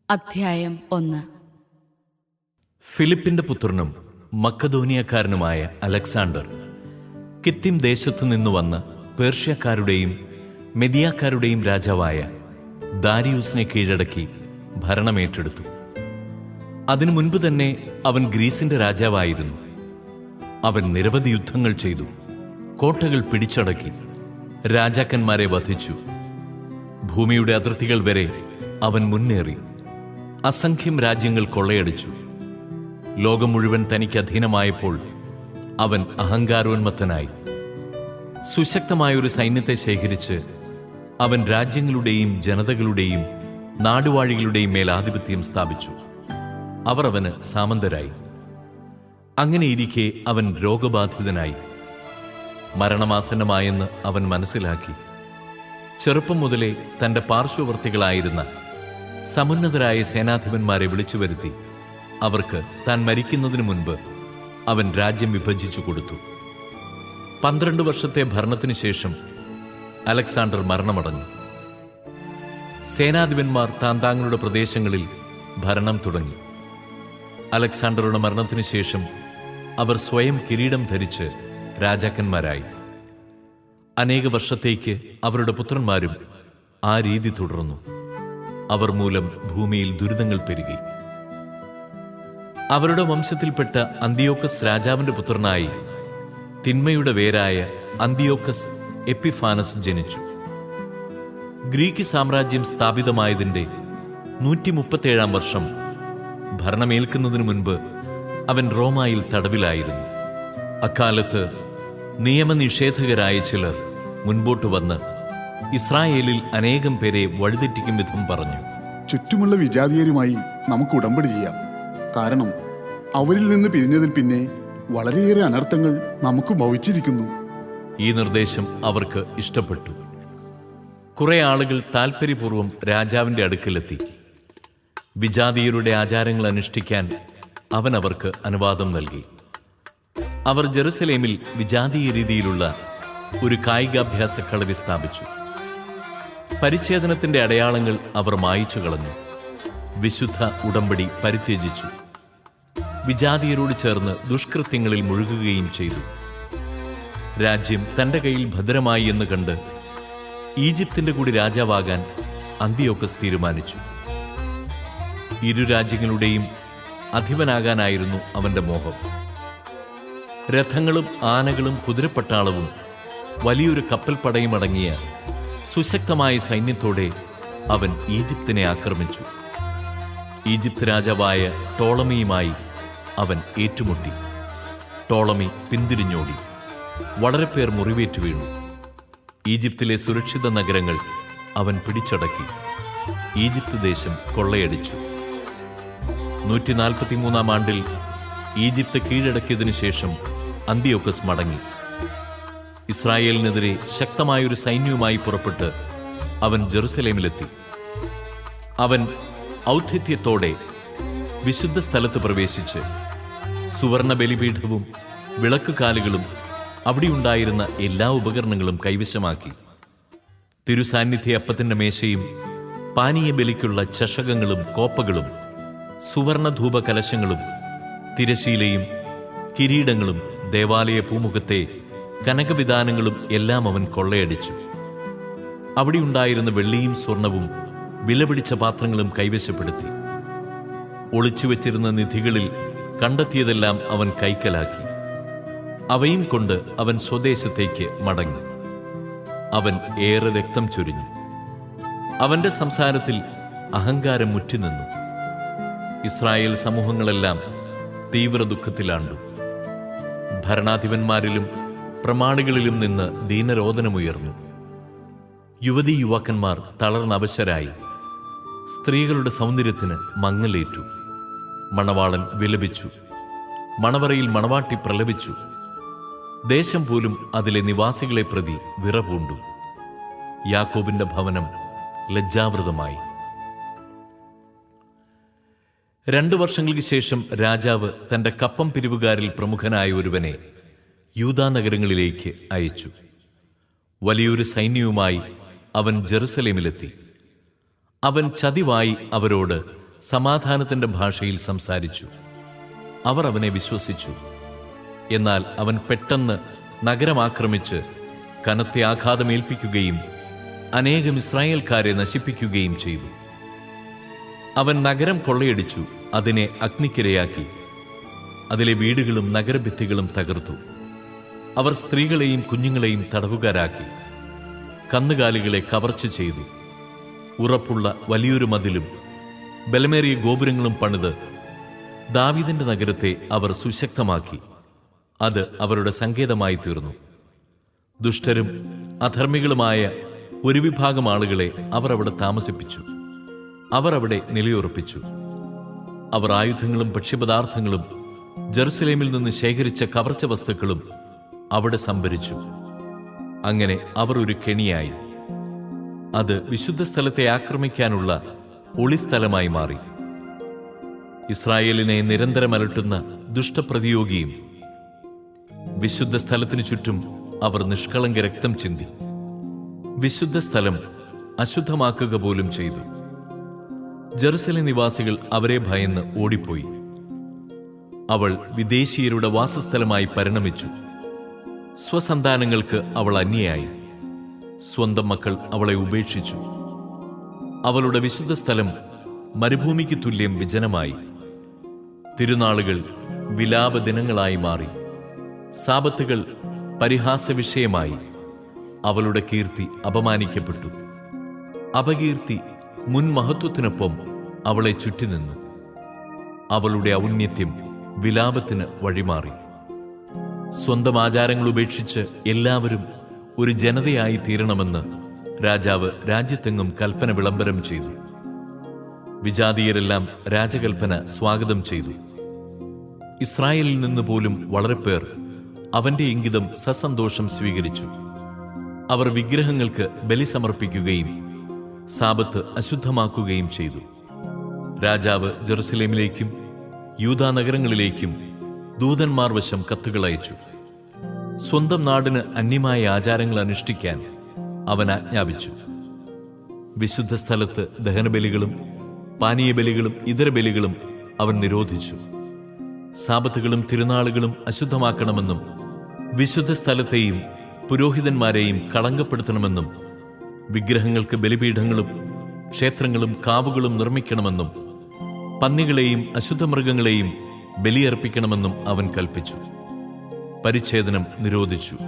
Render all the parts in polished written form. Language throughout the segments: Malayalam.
അധ്യായം 1. ഫിലിപ്പിന്റെ പുത്രനും മക്കദോനിയക്കാരനുമായ അലക്സാണ്ടർ കിത്തിം ദേശത്തു നിന്നു വന്ന് പേർഷ്യക്കാരുടെയും മെദിയാക്കാരുടെയും രാജാവായ ദാരിയൂസിനെ കീഴടക്കി ഭരണമേറ്റെടുത്തു. അതിനു മുൻപ് തന്നെ അവൻ ഗ്രീസിന്റെ രാജാവായിരുന്നു. അവൻ നിരവധി യുദ്ധങ്ങൾ ചെയ്തു, കോട്ടകൾ പിടിച്ചടക്കി, രാജാക്കന്മാരെ വധിച്ചു. ഭൂമിയുടെ അതിർത്തികൾ വരെ അവൻ മുന്നേറി അസംഖ്യം രാജ്യങ്ങൾ കൊള്ളയടിച്ചു. ലോകം മുഴുവൻ തനിക്ക് അധീനമായപ്പോൾ അവൻ അഹങ്കാരോന്മത്തനായി. സുശക്തമായൊരു സൈന്യത്തെ ശേഖരിച്ച് അവൻ രാജ്യങ്ങളുടെയും ജനതകളുടെയും നാടുവാഴികളുടെയും മേൽ ആധിപത്യം സ്ഥാപിച്ചു. അവർ അവന് സാമന്തരായി. അങ്ങനെയിരിക്കെ അവൻ രോഗബാധിതനായി. മരണമാസന്നമായെന്ന് അവൻ മനസ്സിലാക്കി. ചെറുപ്പം മുതലേ തന്റെ പാർശ്വവർത്തികളായിരുന്ന സമുന്നതരായ സേനാധിപന്മാരെ വിളിച്ചു വരുത്തി അവർക്ക് താൻ മരിക്കുന്നതിനു മുൻപ് അവൻ രാജ്യം വിഭജിച്ചു കൊടുത്തു. 12 വർഷത്തെ ഭരണത്തിനു ശേഷം അലക്സാണ്ടർ മരണമടഞ്ഞു. സേനാധിപന്മാർ താന്താങ്ങളുടെ പ്രദേശങ്ങളിൽ ഭരണം തുടങ്ങി. അലക്സാണ്ടറുടെ മരണത്തിനു ശേഷം അവർ സ്വയം കിരീടം ധരിച്ച് രാജാക്കന്മാരായി. അനേക വർഷത്തേക്ക് അവരുടെ പുത്രന്മാരും ആ രീതി തുടർന്നു. അവർ മൂലം ഭൂമിയിൽ ദുരിതങ്ങൾ പെരുകി. അവരുടെ വംശത്തിൽപ്പെട്ട അന്തിയോക്കസ് രാജാവിന്റെ പുത്രനായി തിന്മയുടെ വേരായ അന്തിയോക്കസ് എപ്പിഫാനസ് ജനിച്ചു. ഗ്രീക്ക് സാമ്രാജ്യം സ്ഥാപിതമായതിന്റെ 137 വർഷം ഭരണമേൽക്കുന്നതിനു മുൻപ് അവൻ റോമായിൽ തടവിലായിരുന്നു. അക്കാലത്ത് നിയമനിഷേധകരായ ചിലർ മുൻപോട്ട് വന്ന് ഇസ്രായേലിൽ അനേകം പേരെ വഴിതെറ്റിക്കും വിധം പറഞ്ഞു. ചുറ്റുമുള്ള വിജാതീയരുമായി നമുക്ക് ഉടമ്പടി ചെയ്യാം. കാരണം അവരിൽ നിന്ന് പിരിഞ്ഞതിൽ പിന്നെ വളരെയേറെ അനർത്ഥങ്ങൾ നമുക്ക് ഭവിച്ചിരിക്കുന്നു. ഈ നിർദ്ദേശം അവർക്ക് ഇഷ്ടപ്പെട്ടു. കുറെ ആളുകൾ താൽപര്യപൂർവ്വം രാജാവിന്റെ അടുക്കലെത്തി. വിജാതീയരുടെ ആചാരങ്ങൾ അനുഷ്ഠിക്കാൻ അവൻ അവർക്ക് അനുവാദം നൽകി. അവർ ജെറുസലേമിൽ വിജാതീയ രീതിയിലുള്ള ഒരു കായികാഭ്യാസ കളരി സ്ഥാപിച്ചു. പരിച്ഛേദനത്തിന്റെ അടയാളങ്ങൾ അവർ മായിച്ചു കളഞ്ഞു. വിശുദ്ധ ഉടമ്പടി പരിത്യജിച്ചു. വിജാതീയരോട് ചേർന്ന് ദുഷ്കൃത്യങ്ങളിൽ മുഴുകുകയും ചെയ്തു. രാജ്യം തന്റെ കയ്യിൽ ഭദ്രമായി എന്ന് കണ്ട് ഈജിപ്തിന്റെ കൂടി രാജാവാകാൻ അന്തിയോക്കസ് തീരുമാനിച്ചു. ഇരു രാജ്യങ്ങളുടെയും അധിപനാകാനായിരുന്നു അവന്റെ മോഹം. രഥങ്ങളും ആനകളും കുതിരപ്പട്ടാളവും വലിയൊരു കപ്പൽപ്പടയും അടങ്ങിയ സുശക്തമായ സൈന്യത്തോടെ അവൻ ഈജിപ്തിനെ ആക്രമിച്ചു. ഈജിപ്ത് രാജാവായ ടോളമിയുമായി അവൻ ഏറ്റുമുട്ടി. ടോളമി പിന്തിരിഞ്ഞോടി. വളരെ പേർ മുറിവേറ്റു വീണു. ഈജിപ്തിലെ സുരക്ഷിത നഗരങ്ങൾ അവൻ പിടിച്ചടക്കി. ഈജിപ്ത് ദേശം കൊള്ളയടിച്ചു. 143 ആണ്ടിൽ ഈജിപ്ത് കീഴടക്കിയതിനു ശേഷം അന്തിയോക്കസ് മടങ്ങി. ഇസ്രായേലിനെതിരെ ശക്തമായൊരു സൈന്യവുമായി പുറപ്പെട്ട് അവൻ ജെറുസലേമിലെത്തി. അവൻ ഔദ്ധിത്യത്തോടെ വിശുദ്ധ സ്ഥലത്ത് പ്രവേശിച്ച് സുവർണ ബലിപീഠവും വിളക്കുകാലുകളും അവിടെയുണ്ടായിരുന്ന എല്ലാ ഉപകരണങ്ങളും കൈവശമാക്കി. തിരുസാന്നിധ്യ അപ്പത്തിന്റെ മേശയും പാനീയ ബലിക്കുള്ള ചഷകങ്ങളും കോപ്പകളും സുവർണ ധൂപ കലശങ്ങളും തിരശീലയും കിരീടങ്ങളും ദേവാലയ പൂമുഖത്തെ കനകവിധാനങ്ങളും എല്ലാം അവൻ കൊള്ളയടിച്ചു. അവിടെയുണ്ടായിരുന്ന വെള്ളിയും സ്വർണവും വിലപിടിച്ച പാത്രങ്ങളും കൈവശപ്പെടുത്തി. ഒളിച്ചുവെച്ചിരുന്ന നിധികളിൽ കണ്ടെത്തിയതെല്ലാം അവൻ കൈക്കലാക്കി. അവയും കൊണ്ട് അവൻ സ്വദേശത്തേക്ക് മടങ്ങി. അവൻ ഏറെ രക്തം ചൊരിഞ്ഞു. അവന്റെ സംസാരത്തിൽ അഹങ്കാരം മുറ്റിനിന്നു. ഇസ്രായേൽ സമൂഹങ്ങളെല്ലാം തീവ്ര ദുഃഖത്തിലാണ്ടു. ഭരണാധിപന്മാരിലും പ്രമാണികളിലും നിന്ന് ദീനരോദനമുയർന്നു. യുവതീ യുവാക്കന്മാർ തളർന്നവശരായി. സ്ത്രീകളുടെ സൗന്ദര്യത്തിന് മങ്ങലേറ്റു. മണവാളൻ വിലപിച്ചു. മണവറയിൽ മണവാട്ടി പ്രലപിച്ചു. ദേശം പോലും അതിലെ നിവാസികളെ പ്രതി വിറപൂണ്ടു. യാക്കോബിന്റെ ഭവനം ലജ്ജാവൃതമായി. 2 വർഷങ്ങൾക്ക് ശേഷം രാജാവ് തന്റെ കപ്പം പിരിവുകാരിൽ പ്രമുഖനായ ഒരുവനെ യൂദാ നഗരങ്ങളിലേക്ക് അയച്ചു. വലിയൊരു സൈന്യവുമായി അവൻ ജെറുസലേമിലെത്തി. അവൻ ചതിവായി അവരോട് സമാധാനത്തിന്റെ ഭാഷയിൽ സംസാരിച്ചു. അവർ അവനെ വിശ്വസിച്ചു. എന്നാൽ അവൻ പെട്ടെന്ന് നഗരം ആക്രമിച്ച് കനത്ത ആഘാതമേൽപ്പിക്കുകയും അനേകം ഇസ്രായേൽക്കാരെ നശിപ്പിക്കുകയും ചെയ്തു. അവൻ നഗരം കൊള്ളയടിച്ചു, അതിനെ അഗ്നിക്കിരയാക്കി, അതിലെ വീടുകളും നഗരഭിത്തികളും തകർത്തു. അവർ സ്ത്രീകളെയും കുഞ്ഞുങ്ങളെയും തടവുകാരാക്കി, കന്നുകാലികളെ കവർച്ച ചെയ്തു. ഉറപ്പുള്ള വലിയൊരു മതിലും ബലമേറിയ ഗോപുരങ്ങളും പണിത് ദാവീദിന്റെ നഗരത്തെ അവർ സുശക്തമാക്കി. അത് അവരുടെ സങ്കേതമായി തീർന്നു. ദുഷ്ടരും അധർമ്മികളുമായ ഒരു വിഭാഗം ആളുകളെ അവർ അവിടെ താമസിപ്പിച്ചു. അവർ അവിടെ നിലയുറപ്പിച്ചു. അവർ ആയുധങ്ങളും ഭക്ഷ്യപദാർത്ഥങ്ങളും ജെറുസലേമിൽ നിന്ന് ശേഖരിച്ച കവർച്ച വസ്തുക്കളും അവിടെ സംഭരിച്ചു. അങ്ങനെ അവർ ഒരു കെണിയായി. അത് വിശുദ്ധ സ്ഥലത്തെ ആക്രമിക്കാനുള്ള ഒളിസ്ഥലമായി മാറി. ഇസ്രായേലിനെ നിരന്തരം അലട്ടുന്ന ദുഷ്ടപ്രതിയോഗിയും വിശുദ്ധ സ്ഥലത്തിനു ചുറ്റും അവർ നിഷ്കളങ്ക രക്തം ചിന്തി. വിശുദ്ധ സ്ഥലം അശുദ്ധമാക്കുക പോലും ചെയ്തു. ജെറുസലേം നിവാസികൾ അവരെ ഭയന്ന് ഓടിപ്പോയി. അവൾ വിദേശീയരുടെ വാസസ്ഥലമായി പരിണമിച്ചു. സ്വസന്താനങ്ങൾക്ക് അവൾ അന്യയായി. സ്വന്തം മക്കൾ അവളെ ഉപേക്ഷിച്ചു. അവളുടെ വിശുദ്ധ സ്ഥലം മരുഭൂമിക്ക് തുല്യം വിജനമായി. തിരുനാളുകൾ വിലാപദിനങ്ങളായി മാറി. സാബത്തുകൾ പരിഹാസവിഷയമായി. അവളുടെ കീർത്തി അപമാനിക്കപ്പെട്ടു. അപകീർത്തി മുൻ മഹത്വത്തിനൊപ്പം അവളെ ചുറ്റിനിന്നു. അവളുടെ ഔന്നത്യം വിലാപത്തിന് വഴിമാറി. സ്വന്തം ആചാരങ്ങൾ ഉപേക്ഷിച്ച് എല്ലാവരും ഒരു ജനതയായി തീരണമെന്ന് രാജാവ് രാജ്യത്തെങ്ങും കൽപ്പന വിളംബരം ചെയ്തു. വിജാതീയരെല്ലാം രാജകൽപ്പന സ്വാഗതം ചെയ്തു. ഇസ്രായേലിൽ നിന്ന് പോലും വളരെ പേർ അവന്റെ ഇംഗിതം സസന്തോഷം സ്വീകരിച്ചു. അവർ വിഗ്രഹങ്ങൾക്ക് ബലി സമർപ്പിക്കുകയും സാബത്ത് അശുദ്ധമാക്കുകയും ചെയ്തു. രാജാവ് ജെറുസലേമിലേക്കും യൂദാ നഗരങ്ങളിലേക്കും ദൂതന്മാർ വശം കത്തുകൾ അയച്ചു. സ്വന്തം നാടിന് അന്യമായ ആചാരങ്ങൾ അനുഷ്ഠിക്കാൻ അവൻ ആജ്ഞാപിച്ചു. വിശുദ്ധ സ്ഥലത്ത് ദഹനബലികളും പാനീയബലികളും ഇതര ബലികളും അവൻ നിരോധിച്ചു. സാബത്തുകളും തിരുനാളുകളും അശുദ്ധമാക്കണമെന്നും വിശുദ്ധ സ്ഥലത്തെയും പുരോഹിതന്മാരെയും കളങ്കപ്പെടുത്തണമെന്നും വിഗ്രഹങ്ങൾക്ക് ബലിപീഠങ്ങളും ക്ഷേത്രങ്ങളും കാവുകളും നിർമ്മിക്കണമെന്നും പന്നികളെയും അശുദ്ധമൃഗങ്ങളെയും ബലിയർപ്പിക്കണമെന്നും അവൻ കൽപ്പിച്ചു. പരിച്ഛേദനം നിരോധിച്ചു.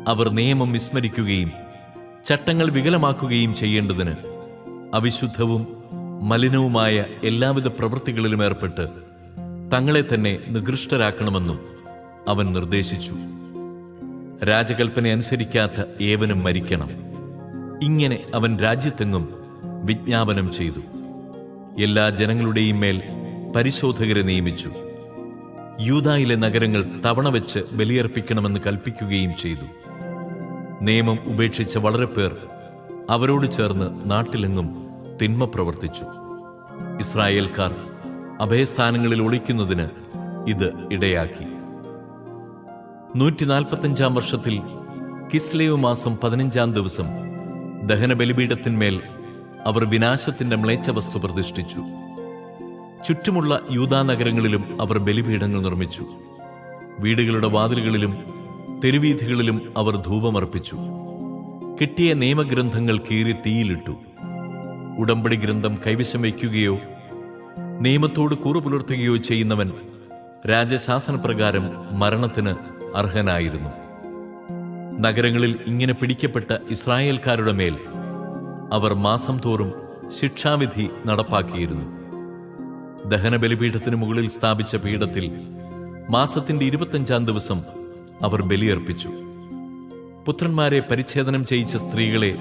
അവർ നിയമം വിസ്മരിക്കുകയും ചട്ടങ്ങൾ വികലമാക്കുകയും ചെയ്യേണ്ടതിന് അവിശുദ്ധവും മലിനവുമായ എല്ലാവിധ പ്രവൃത്തികളിലും ഏർപ്പെട്ട് തങ്ങളെ തന്നെ നികൃഷ്ടരാക്കണമെന്നും അവൻ നിർദ്ദേശിച്ചു. രാജകൽപ്പന അനുസരിക്കാത്ത ഏവനും മരിക്കണം. ഇങ്ങനെ അവൻ രാജ്യത്തെങ്ങും വിജ്ഞാപനം ചെയ്തു. എല്ലാ ജനങ്ങളുടെയും മേൽ പരിശോധകരെ നിയമിച്ചു. യൂദായിലെ നഗരങ്ങൾ തവണ വെച്ച് ബലിയർപ്പിക്കണമെന്ന് കൽപ്പിക്കുകയും ചെയ്തു. നിയമം ഉപേക്ഷിച്ച വളരെ പേർ അവരോട് ചേർന്ന് നാട്ടിലെങ്ങും തിന്മ പ്രവർത്തിച്ചു. ഇസ്രായേൽക്കാർ അഭയസ്ഥാനങ്ങളിൽ ഒളിക്കുന്നതിന് ഇത് ഇടയാക്കി. 145 വർഷത്തിൽ കിസ്ലേവ് മാസം 15 ദിവസം ദഹനബലിപീഠത്തിന്മേൽ അവർ വിനാശത്തിന്റെ മ്ലേച്ഛവസ്തു പ്രതിഷ്ഠിച്ചു. ചുറ്റുമുള്ള യൂദാ നഗരങ്ങളിലും അവർ ബലിപീഠങ്ങൾ നിർമ്മിച്ചു. വീടുകളുടെ വാതിലുകളിലും തെരുവീഥികളിലും അവർ ധൂപമർപ്പിച്ചു. കിട്ടിയ നിയമഗ്രന്ഥങ്ങൾ കീറി തീയിലിട്ടു. ഉടമ്പടി ഗ്രന്ഥം കൈവശം വയ്ക്കുകയോ നിയമത്തോട് കൂറുപുലർത്തുകയോ ചെയ്യുന്നവൻ രാജശാസനപ്രകാരം മരണത്തിന് അർഹനായിരുന്നു. നഗരങ്ങളിൽ ഇങ്ങനെ പിടിക്കപ്പെട്ട ഇസ്രായേൽക്കാരുടെ മേൽ അവർ മാസം തോറും ശിക്ഷാവിധി നടപ്പാക്കിയിരുന്നു. ദഹനബലിപീഠത്തിന് മുകളിൽ സ്ഥാപിച്ച പീഠത്തിൽ മാസത്തിന്റെ 25 ദിവസം അവർ ബലിയർപ്പിച്ചു. പുത്രന്മാരെ പരിച്ഛേദനം ചെയ്യിച്ച സ്ത്രീകളെ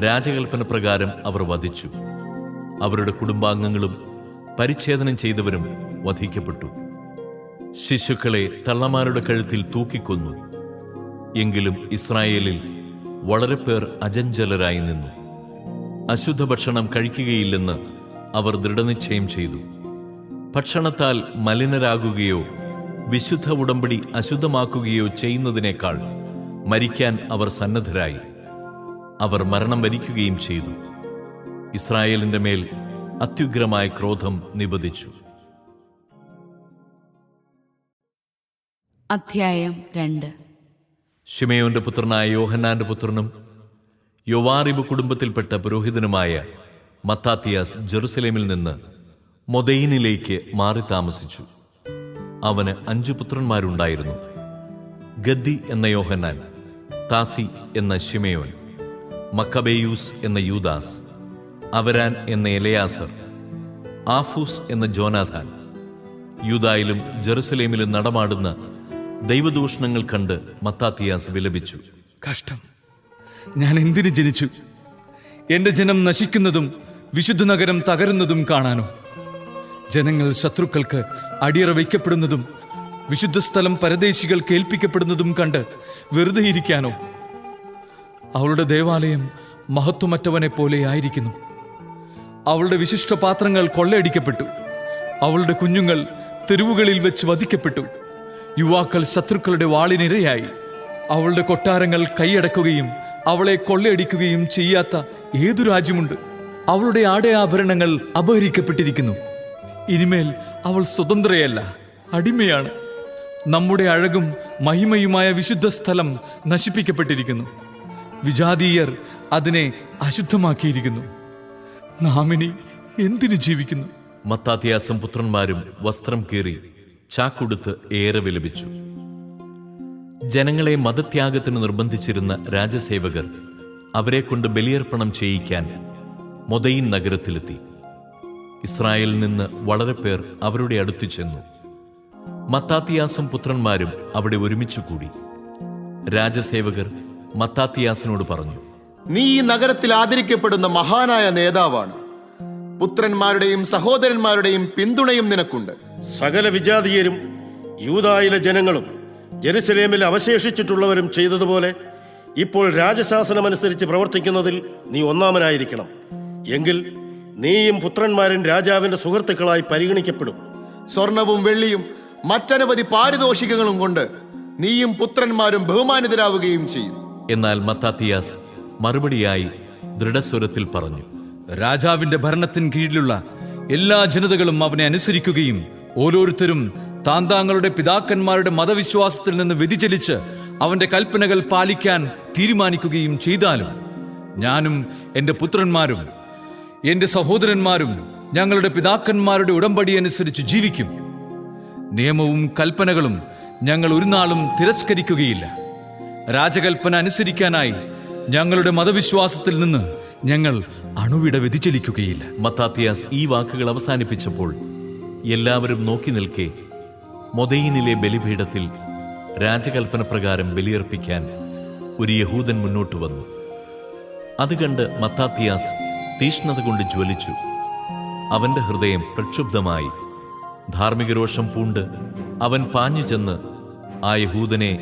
രാജകൽപ്പന പ്രകാരം അവർ വധിച്ചു. അവരുടെ കുടുംബാംഗങ്ങളും പരിച്ഛേദനം ചെയ്തവരും വധിക്കപ്പെട്ടു. ശിശുക്കളെ തള്ളമാരുടെ കഴുത്തിൽ തൂക്കിക്കൊന്നു. എങ്കിലും ഇസ്രായേലിൽ വളരെ പേർ അചഞ്ചലരായി നിന്നു. അശുദ്ധ ഭക്ഷണം കഴിക്കുകയില്ലെന്ന് അവർ ദൃഢനിശ്ചയം ചെയ്തു. ഭക്ഷണത്താൽ മലിനരാകുകയോ വിശുദ്ധ ഉടമ്പടി അശുദ്ധമാക്കുകയോ ചെയ്യുന്നതിനേക്കാൾ മരിക്കാൻ അവർ സന്നദ്ധരായി. അവർ മരണം വരിക്കുകയും ചെയ്തു. ഇസ്രായേലിന്റെ മേൽ അത്യുഗ്രമായ ക്രോധം നിബദിച്ചു. അധ്യായം 2. ശിമയോന്റെ പുത്രനായ യോഹന്നാന്റെ പുത്രനും യോവാറിബ് കുടുംബത്തിൽപ്പെട്ട പുരോഹിതനുമായ മത്താത്തിയാസ് ജെറുസലേമിൽ നിന്ന് മൊദയിനിലേക്ക് മാറി താമസിച്ചു. അവന് 5 പുത്രന്മാരുണ്ടായിരുന്നു: ഗദ്ദി എന്ന യോഹന്നാൻ, താസി എന്ന ശിമയോൻ, മക്കബേയൂസ് എന്ന യൂദാസ്, അവരാൻ എന്ന എലയാസർ, ആഫൂസ് എന്ന ജോനാഥാൻ. യൂദായിലും ജെറുസലേമിലും നടമാടുന്ന ദൈവദൂഷണങ്ങൾ കണ്ട് മത്താത്തിയാസ് വിലപിച്ചു. കഷ്ടം! ഞാൻ എന്തിനു ജനിച്ചു? എന്റെ ജനം നശിക്കുന്നതും വിശുദ്ധ നഗരം തകരുന്നതും കാണാനോ? ജനങ്ങൾ ശത്രുക്കൾക്ക് അടിയറ വയ്ക്കപ്പെടുന്നതും വിശുദ്ധ സ്ഥലം പരദേശികൾക്ക് ഏൽപ്പിക്കപ്പെടുന്നതും കണ്ട് വെറുതെ ഇരിക്കാനോ? അവളുടെ ദേവാലയം മഹത്വമറ്റവനെ പോലെ ആയിരിക്കുന്നു. അവളുടെ വിശിഷ്ട പാത്രങ്ങൾ കൊള്ളയടിക്കപ്പെട്ടു. അവളുടെ കുഞ്ഞുങ്ങൾ തെരുവുകളിൽ വെച്ച് വധിക്കപ്പെട്ടു. യുവാക്കൾ ശത്രുക്കളുടെ വാളിനിരയായി. അവളുടെ കൊട്ടാരങ്ങൾ കൈയടക്കുകയും അവളെ കൊള്ളയടിക്കുകയും ചെയ്യാത്ത ഏതു രാജ്യമുണ്ട്? അവളുടെ ആടയാഭരണങ്ങൾ അപഹരിക്കപ്പെട്ടിരിക്കുന്നു. ഇനിമേൽ അവൾ സ്വതന്ത്രയല്ല, അടിമയാണ്. നമ്മുടെ അഴകും മഹിമയുമായ വിശുദ്ധ സ്ഥലം നശിപ്പിക്കപ്പെട്ടിരിക്കുന്നു. വിജാതീയർ അതിനെ അശുദ്ധമാക്കിയിരിക്കുന്നു. നാം ഇനി എന്തിനു ജീവിക്കുന്നു? മത്താത്തിയാസും പുത്രന്മാരും വസ്ത്രം കീറി ചാക്കുടുത്ത് ഏറെ വിലപിച്ചു. ജനങ്ങളെ മതത്യാഗത്തിന് നിർബന്ധിച്ചിരുന്ന രാജസേവകർ അവരെ കൊണ്ട് ബലിയർപ്പണം ചെയ്യിക്കാൻ മൊദയിൻ നഗരത്തിലെത്തി. ഇസ്രായേലിൽ നിന്ന് വളരെ പേർ അവരുടെ അടുത്തു ചെന്നു. മത്താത്തിയാസും പുത്രന്മാരും അവിടെ ഒരുമിച്ചു കൂടി. രാജസേവകർ മത്താത്തിയാസിനോട് പറഞ്ഞു: നീ ഈ നഗരത്തിൽ ആദരിക്കപ്പെടുന്ന മഹാനായ നേതാവാണ്. പുത്രന്മാരുടെയും സഹോദരന്മാരുടെയും പിന്തുണയും നിനക്കുണ്ട്. സകല വിജാതീയരും യൂദായിലെ ജനങ്ങളും ജെറുസലേമിൽ അവശേഷിച്ചിട്ടുള്ളവരും ചെയ്തതുപോലെ ഇപ്പോൾ രാജശാസനമനുസരിച്ച് പ്രവർത്തിക്കുന്നതിൽ നീ ഒന്നാമനായിരിക്കണം. എങ്കിൽ നീയും പുത്രന്മാരും രാജാവിന്റെ സുഹൃത്തുക്കളായി പരിഗണിക്കപ്പെടും. സ്വർണവും വെള്ളിയും മറ്റനവധി പാരിതോഷികങ്ങളും കൊണ്ട് നീയും പുത്രന്മാരും ബഹുമാനിതരാവുകയും ചെയ്യും. എന്നാൽ മത്താത്തിയാസ് മറുപടിയായി ദൃഢസ്വരത്തിൽ പറഞ്ഞു: രാജാവിന്റെ ഭരണത്തിന് കീഴിലുള്ള എല്ലാ ജനതകളും അവനെ അനുസരിക്കുകയും ഓരോരുത്തരും താന്താങ്ങളുടെ പിതാക്കന്മാരുടെ മതവിശ്വാസത്തിൽ നിന്ന് വ്യതിചലിച്ച് അവന്റെ കൽപ്പനകൾ പാലിക്കാൻ തീരുമാനിക്കുകയും ചെയ്താലും ഞാനും എന്റെ പുത്രന്മാരും എന്റെ സഹോദരന്മാരും ഞങ്ങളുടെ പിതാക്കന്മാരുടെ ഉടമ്പടി അനുസരിച്ച് ജീവിക്കും. നിയമവും കൽപ്പനകളും ഞങ്ങൾ ഒരു നാളും തിരസ്കരിക്കുകയില്ല. രാജകൽപ്പന അനുസരിക്കാനായി ഞങ്ങളുടെ മതവിശ്വാസത്തിൽ നിന്ന് ഞങ്ങൾ അണുവിട വ്യതിചലിക്കുകയില്ല. മത്താത്തിയാസ് ഈ വാക്കുകൾ അവസാനിപ്പിച്ചപ്പോൾ എല്ലാവരും നോക്കി നിൽക്കെ മൊദയിനിലെ ബലിപീഠത്തിൽ രാജകൽപ്പന പ്രകാരം ബലിയർപ്പിക്കാൻ ഒരു യഹൂദൻ മുന്നോട്ട് വന്നു. അത് കണ്ട് മത്താത്തിയാസ് തീഷ്ണത കൊണ്ട് ജ്വലിച്ചു. അവന്റെ ഹൃദയം പ്രക്ഷുബ്ധമായി. ധാർമ്മികരോഷം പൂണ്ട് അവൻ പാഞ്ഞു ചെന്ന് ആ യഹൂദനെ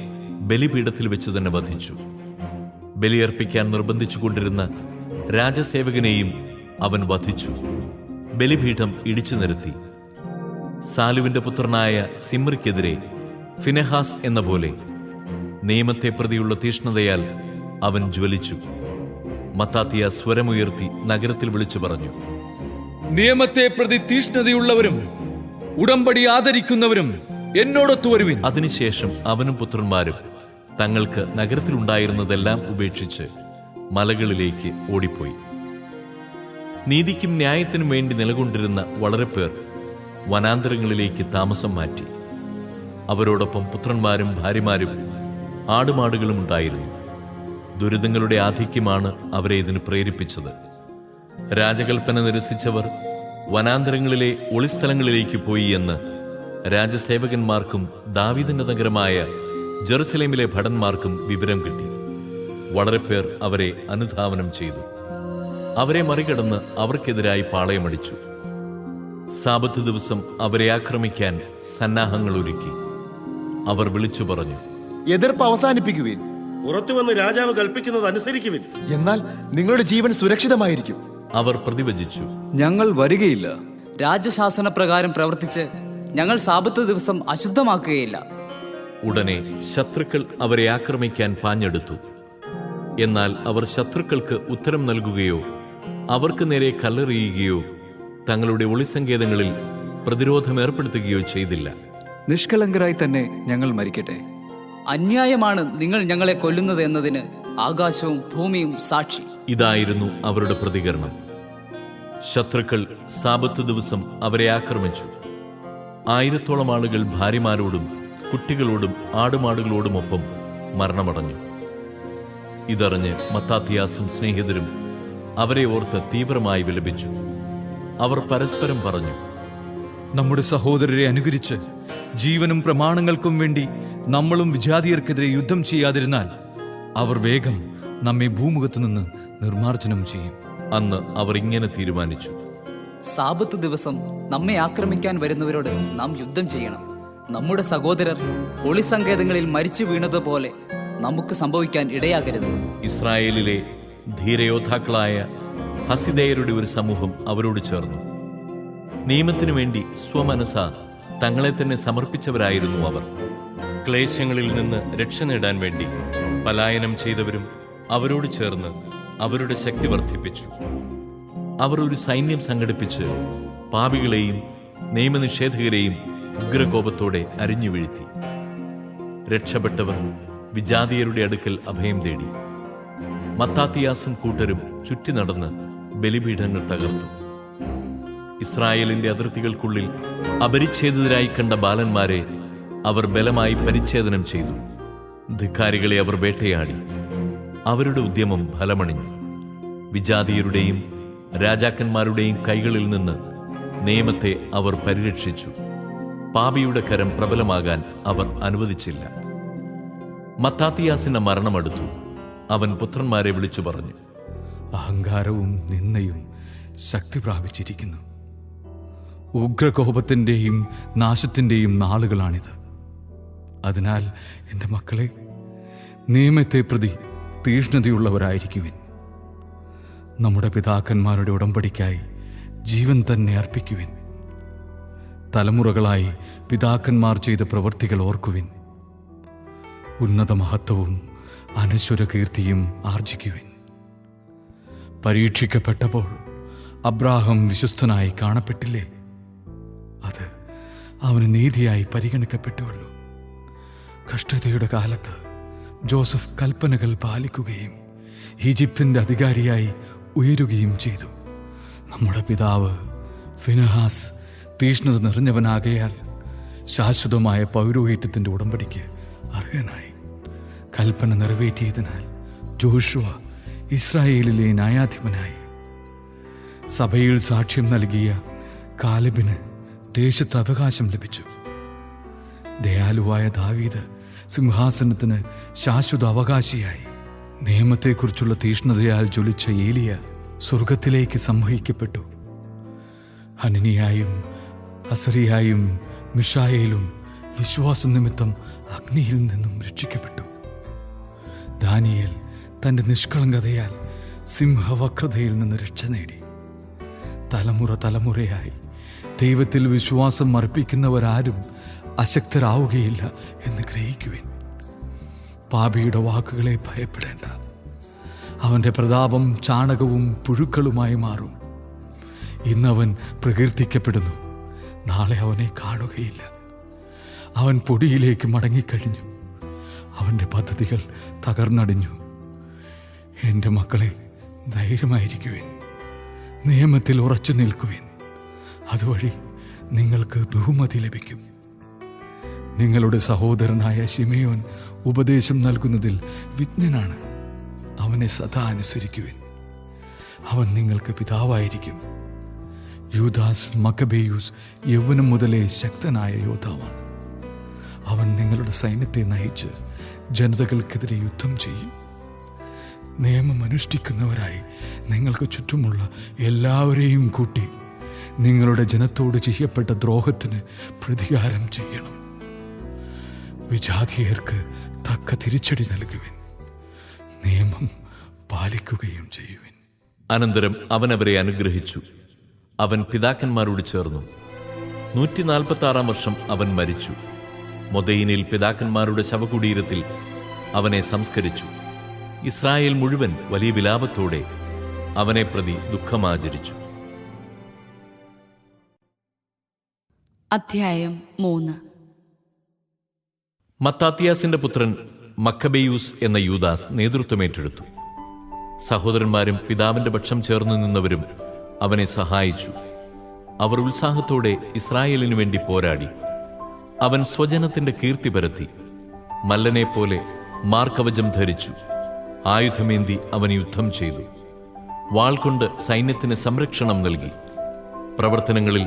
ബലിപീഠത്തിൽ വെച്ച് തന്നെ വധിച്ചു. ബലിയർപ്പിക്കാൻ നിർബന്ധിച്ചുകൊണ്ടിരുന്ന രാജസേവകനെയും അവൻ വധിച്ചു. ബലിപീഠം ഇടിച്ചു നിരത്തി. സാലുവിന്റെ പുത്രനായ സിമ്രിക്കെതിരെ ഫിനെഹാസ് എന്ന പോലെ നിയമത്തെ പ്രതിയുള്ള തീഷ്ണതയാൽ അവൻ ജ്വലിച്ചു. മത്താത്തിയ സ്വരമുയർത്തി നഗരത്തിൽ വിളിച്ചു പറഞ്ഞു: നിയമത്തെ പ്രതി തീഷ്ണതയുള്ളവരും ഉടമ്പടി ആദരിക്കുന്നവരും എന്നോടൊത്തു വരുവിൻ. അതിനുശേഷം അവനും പുത്രന്മാരും തങ്ങൾക്ക് നഗരത്തിലുണ്ടായിരുന്നതെല്ലാം ഉപേക്ഷിച്ച് മലകളിലേക്ക് ഓടിപ്പോയി. നീതിക്കും ന്യായത്തിനും വേണ്ടി നിലകൊണ്ടിരുന്ന വളരെ പേർ വനാന്തരങ്ങളിലേക്ക് താമസം മാറ്റി. അവരോടൊപ്പം പുത്രന്മാരും ഭാര്യമാരും ആടുമാടുകളും ഉണ്ടായിരുന്നു. ദുരിതങ്ങളുടെ ആധിക്യമാണ് അവരെ ഇതിന് പ്രേരിപ്പിച്ചത്. രാജകൽപ്പന നിരസിച്ചവർ വനാന്തരങ്ങളിലെ ഒളിസ്ഥലങ്ങളിലേക്ക് പോയി എന്ന് രാജസേവകന്മാർക്കും ദാവീദിന്റെ നഗരമായ ജെറുസലേമിലെ ഭടന്മാർക്കും വിവരം കിട്ടി. വളരെ പേർ അവരെ അനുധാവനം ചെയ്തു. അവരെ മറികടന്ന് അവർക്കെതിരായി പാളയമടിച്ചു. സാബത്ത് ദിവസം അവരെ ആക്രമിക്കാൻ സന്നാഹങ്ങൾ ഒരുക്കി. അവർ വിളിച്ചു പറഞ്ഞു: എതിർപ്പ് അവസാനിപ്പിക്കുവിൻ. പുറത്തുവന്ന് രാജാവ് കൽപ്പിക്കുന്നത് അനുസരിക്കുവിൻ. എന്നാൽ നിങ്ങളുടെ ജീവൻ സുരക്ഷിതമായിരിക്കും. അവർ പ്രതിവചിച്ചു: ഞങ്ങൾ വരികയില്ല. രാജശാസന പ്രകാരം പ്രവർത്തിച്ച് ഞങ്ങൾ സാബത്ത് ദിവസം അശുദ്ധമാക്കുകയില്ല. ഉടനെ ശത്രുക്കൾ അവരെ ആക്രമിക്കാൻ പാഞ്ഞെടുത്തു. എന്നാൽ അവർ ശത്രുക്കൾക്ക് ഉത്തരം നൽകുകയോ അവർക്ക് നേരെ കല്ലെറിയുകയോ തങ്ങളുടെ ഒളിസങ്കേതങ്ങളിൽ പ്രതിരോധം ഏർപ്പെടുത്തുകയോ ചെയ്തില്ല. നിഷ്കളങ്കരായി തന്നെ ഞങ്ങൾ മരിക്കട്ടെ. അന്യായമാണ് നിങ്ങൾ ഞങ്ങളെ കൊല്ലുന്നത് എന്നതിന് ആകാശവും ഭൂമിയും സാക്ഷി. ഇതായിരുന്നു അവരുടെ പ്രതികരണം. ശത്രുക്കൾ സാബത്ത് ദിവസം അവരെ ആക്രമിച്ചു. 1000-ഓളം ആളുകൾ ഭാര്യമാരോടും കുട്ടികളോടും ആടുമാടുകളോടുമൊപ്പം മരണമടഞ്ഞു. ഇതറിഞ്ഞ് മത്താത്തിയാസും സ്നേഹിതരും അവരെ ഓർത്ത് തീവ്രമായി വിലപിച്ചു. അവർ പരസ്പരം പറഞ്ഞു, നമ്മുടെ സഹോദരരെ അനുകരിച്ച് ജീവനും പ്രമാണങ്ങൾക്കും വേണ്ടി നമ്മളും വിജാതിയർക്കെതിരെ യുദ്ധം ചെയ്യാതിരുന്നാൽ അവർ വേഗം നമ്മെ ഭൂമുഖത്തു നിന്ന് നിർമ്മാർജ്ജനം ചെയ്യും. അന്ന് അവർ ഇങ്ങനെ തീരുമാനിച്ചു: സാബത്ത് ദിവസം നമ്മെ ആക്രമിക്കാൻ വരുന്നവരോട് നാം യുദ്ധം ചെയ്യണം. നമ്മുടെ സഹോദരർ ഒളിസങ്കേതങ്ങളിൽ മരിച്ചു വീണതുപോലെ നമുക്ക് സംഭവിക്കാൻ ഇടയാകരുത്. ഇസ്രായേലിലെ ധീരയോദ്ധാക്കളായ ഹസിദേയരുടെ ഒരു സമൂഹം അവരോട് ചേർന്നു. നിയമത്തിനു വേണ്ടി സ്വമനസ തങ്ങളെ തന്നെ സമർപ്പിച്ചവരായിരുന്നു അവർ. ക്ലേശങ്ങളിൽ നിന്ന് രക്ഷ നേടാൻ വേണ്ടി പലായനം ചെയ്തവരും അവരോട് ചേർന്ന് അവരുടെ ശക്തി വർദ്ധിപ്പിച്ചു. അവർ ഒരു സൈന്യം സംഘടിപ്പിച്ച് പാപികളെയും നിയമനിഷേധകരെയും ഉഗ്രകോപത്തോടെ അരിഞ്ഞു വീഴ്ത്തി. രക്ഷപ്പെട്ടവർ വിജാതിയരുടെ അടുക്കൽ അഭയം തേടി. മത്താത്തിയാസും കൂട്ടരും ചുറ്റി നടന്ന് ബലിപീഠങ്ങൾ തകർത്തു. ഇസ്രായേലിന്റെ അതിർത്തികൾക്കുള്ളിൽ അപരിച്ഛേദിതരായി കണ്ട ബാലന്മാരെ അവർ ബലമായി പരിച്ഛേദനം ചെയ്തു. ധിക്കാരികളെ അവർ വേട്ടയാടി. അവരുടെ ഉദ്യമം ഫലമണിഞ്ഞു. വിജാതിയരുടെയും രാജാക്കന്മാരുടെയും കൈകളിൽ നിന്ന് നിയമത്തെ അവർ പരിരക്ഷിച്ചു. പാപിയുടെ കരം പ്രബലമാകാൻ അവർ അനുവദിച്ചില്ല. മത്താത്തിയാസിന്റെ മരണമടുത്തു. അവൻ പുത്രന്മാരെ വിളിച്ചു പറഞ്ഞു: അഹങ്കാരവും നിന്ദയും ശക്തി പ്രാപിച്ചിരിക്കുന്നു. ഉഗ്രകോപത്തിൻ്റെയും നാശത്തിൻ്റെയും നാളുകളാണിത്. അതിനാൽ എൻ്റെ മക്കളെ, നിയമത്തെ പ്രതി തീഷ്ണതയുള്ളവരായിരിക്കുവിൻ. നമ്മുടെ പിതാക്കന്മാരുടെ ഉടമ്പടിക്കായി ജീവൻ തന്നെ അർപ്പിക്കുവിൻ. തലമുറകളായി പിതാക്കന്മാർ ചെയ്ത പ്രവൃത്തികൾ ഓർക്കുവിൻ. ഉന്നത മഹത്വവും അനശ്വര കീർത്തിയും ആർജിക്കുവിൻ. പരീക്ഷിക്കപ്പെട്ടപ്പോൾ അബ്രാഹാം വിശ്വസ്തനായി കാണപ്പെട്ടില്ലേ? അത് അവന് നീതിയായി പരിഗണിക്കപ്പെട്ടുവല്ലോ. കഷ്ടതയുടെ കാലത്ത് ജോസഫ് കൽപ്പനകൾ പാലിക്കുകയും ഈജിപ്തിൻ്റെ അധികാരിയായി ഉയരുകയും ചെയ്തു. നമ്മുടെ പിതാവ് ഫിനഹാസ് തീഷ്ണത നിറഞ്ഞവനാകയാൽ ശാശ്വതമായ പൗരോഹിത്യത്തിൻ്റെ ഉടമ്പടിക്ക് അർഹനായി. കൽപ്പന നിറവേറ്റിയതിനാൽ ജോഷുവ ഇസ്രായേലിലെ ന്യായാധിപനായി. സഭയിൽ സാക്ഷ്യം നൽകിയ കാലെബിന് ദേശത്ത് അവകാശം ലഭിച്ചു. ദയാലുവായ ദാവീദ് സിംഹാസനത്തിന് ശാശ്വത അവകാശിയായി. നിയമത്തെക്കുറിച്ചുള്ള തീഷ്ണതയാൽ ജ്വലിച്ച ഏലിയ സ്വർഗത്തിലേക്ക് സംവഹിക്കപ്പെട്ടു. ഹനനിയായും അസറിയായും മിഷായേലും വിശ്വാസം നിമിത്തം അഗ്നിയിൽ നിന്നും രക്ഷിക്കപ്പെട്ടു. ദാനിയേൽ തൻ്റെ നിഷ്കളങ്കതയാൽ സിംഹവക്രതയിൽ നിന്ന് രക്ഷ നേടി. തലമുറ തലമുറയായി ദൈവത്തിൽ വിശ്വാസം അർപ്പിക്കുന്നവരാരും അശക്തരാവുകയില്ല എന്ന് ഗ്രഹിക്കുവിൻ. പാപിയുടെ വാക്കുകളെ ഭയപ്പെടേണ്ട. അവൻ്റെ പ്രതാപം ചാണകവും പുഴുക്കളുമായി മാറും. ഇന്നവൻ പ്രകീർത്തിക്കപ്പെടുന്നു, നാളെ അവനെ കാണുകയില്ല. അവൻ പൊടിയിലേക്ക് മടങ്ങിക്കഴിഞ്ഞു. അവൻ്റെ പദ്ധതികൾ തകർന്നടിഞ്ഞു. എൻ്റെ മക്കളെ, ധൈര്യമായിരിക്കുവിൻ. നിയമത്തിൽ ഉറച്ചു നിൽക്കുവിൻ. അതുവഴി നിങ്ങൾക്ക് ബഹുമതി ലഭിക്കും. നിങ്ങളുടെ സഹോദരനായ ശിമയോൻ ഉപദേശം നൽകുന്നതിൽ വിജ്ഞനാണ്. അവനെ സദാ അനുസരിക്കുവിൻ. അവൻ നിങ്ങൾക്ക് പിതാവായിരിക്കും. യൂദാസ് മക്കബേയൂസ് യൗവനം മുതലേ ശക്തനായ യോദ്ധാവാണ്. അവൻ നിങ്ങളുടെ സൈന്യത്തെ നയിച്ച് ജനതകൾക്കെതിരെ യുദ്ധം ചെയ്യും. നിയമം അനുഷ്ഠിക്കുന്നവരായി നിങ്ങൾക്ക് ചുറ്റുമുള്ള എല്ലാവരെയും കൂട്ടി നിങ്ങളുടെ ജനത്തോട് ചെയ്യപ്പെട്ട ദ്രോഹത്തിന് പ്രതികാരം ചെയ്യണം. വിജാതീയർക്ക് തക്ക തിരിച്ചടി നൽകുവിൻ. നിയമം പാലിക്കുകയും ചെയ്യുവിൻ. അനന്തരം അവൻ അവരെ അനുഗ്രഹിച്ചു. അവൻ പിതാക്കന്മാരോട് ചേർന്നു. 146 വർഷം അവൻ മരിച്ചു. മൊദയിനിൽ പിതാക്കന്മാരുടെ ശവകുടീരത്തിൽ അവനെ സംസ്കരിച്ചു. ഇസ്രായേൽ മുഴുവൻ വലിയ വിലാപത്തോടെ അവനെ പ്രതി ദുഃഖമാചരിച്ചു. അധ്യായം 3. മത്താത്തിയാസിന്റെ പുത്രൻ മക്കബെയൂസ് എന്ന യൂദാസ് നേതൃത്വമേറ്റെടുത്തു. സഹോദരന്മാരും പിതാവിന്റെ പക്ഷം ചേർന്നു നിന്നവരും അവനെ സഹായിച്ചു. അവർ ഉത്സാഹത്തോടെ ഇസ്രായേലിനു വേണ്ടി പോരാടി. അവൻ സ്വജനത്തിന്റെ കീർത്തി പരത്തി. മല്ലനെപ്പോലെ മാർക്കവചം ധരിച്ചു. ആയുധമേന്തി അവൻ യുദ്ധം ചെയ്തു. വാൾ കൊണ്ട് സൈന്യത്തിന് സംരക്ഷണം നൽകി. പ്രവർത്തനങ്ങളിൽ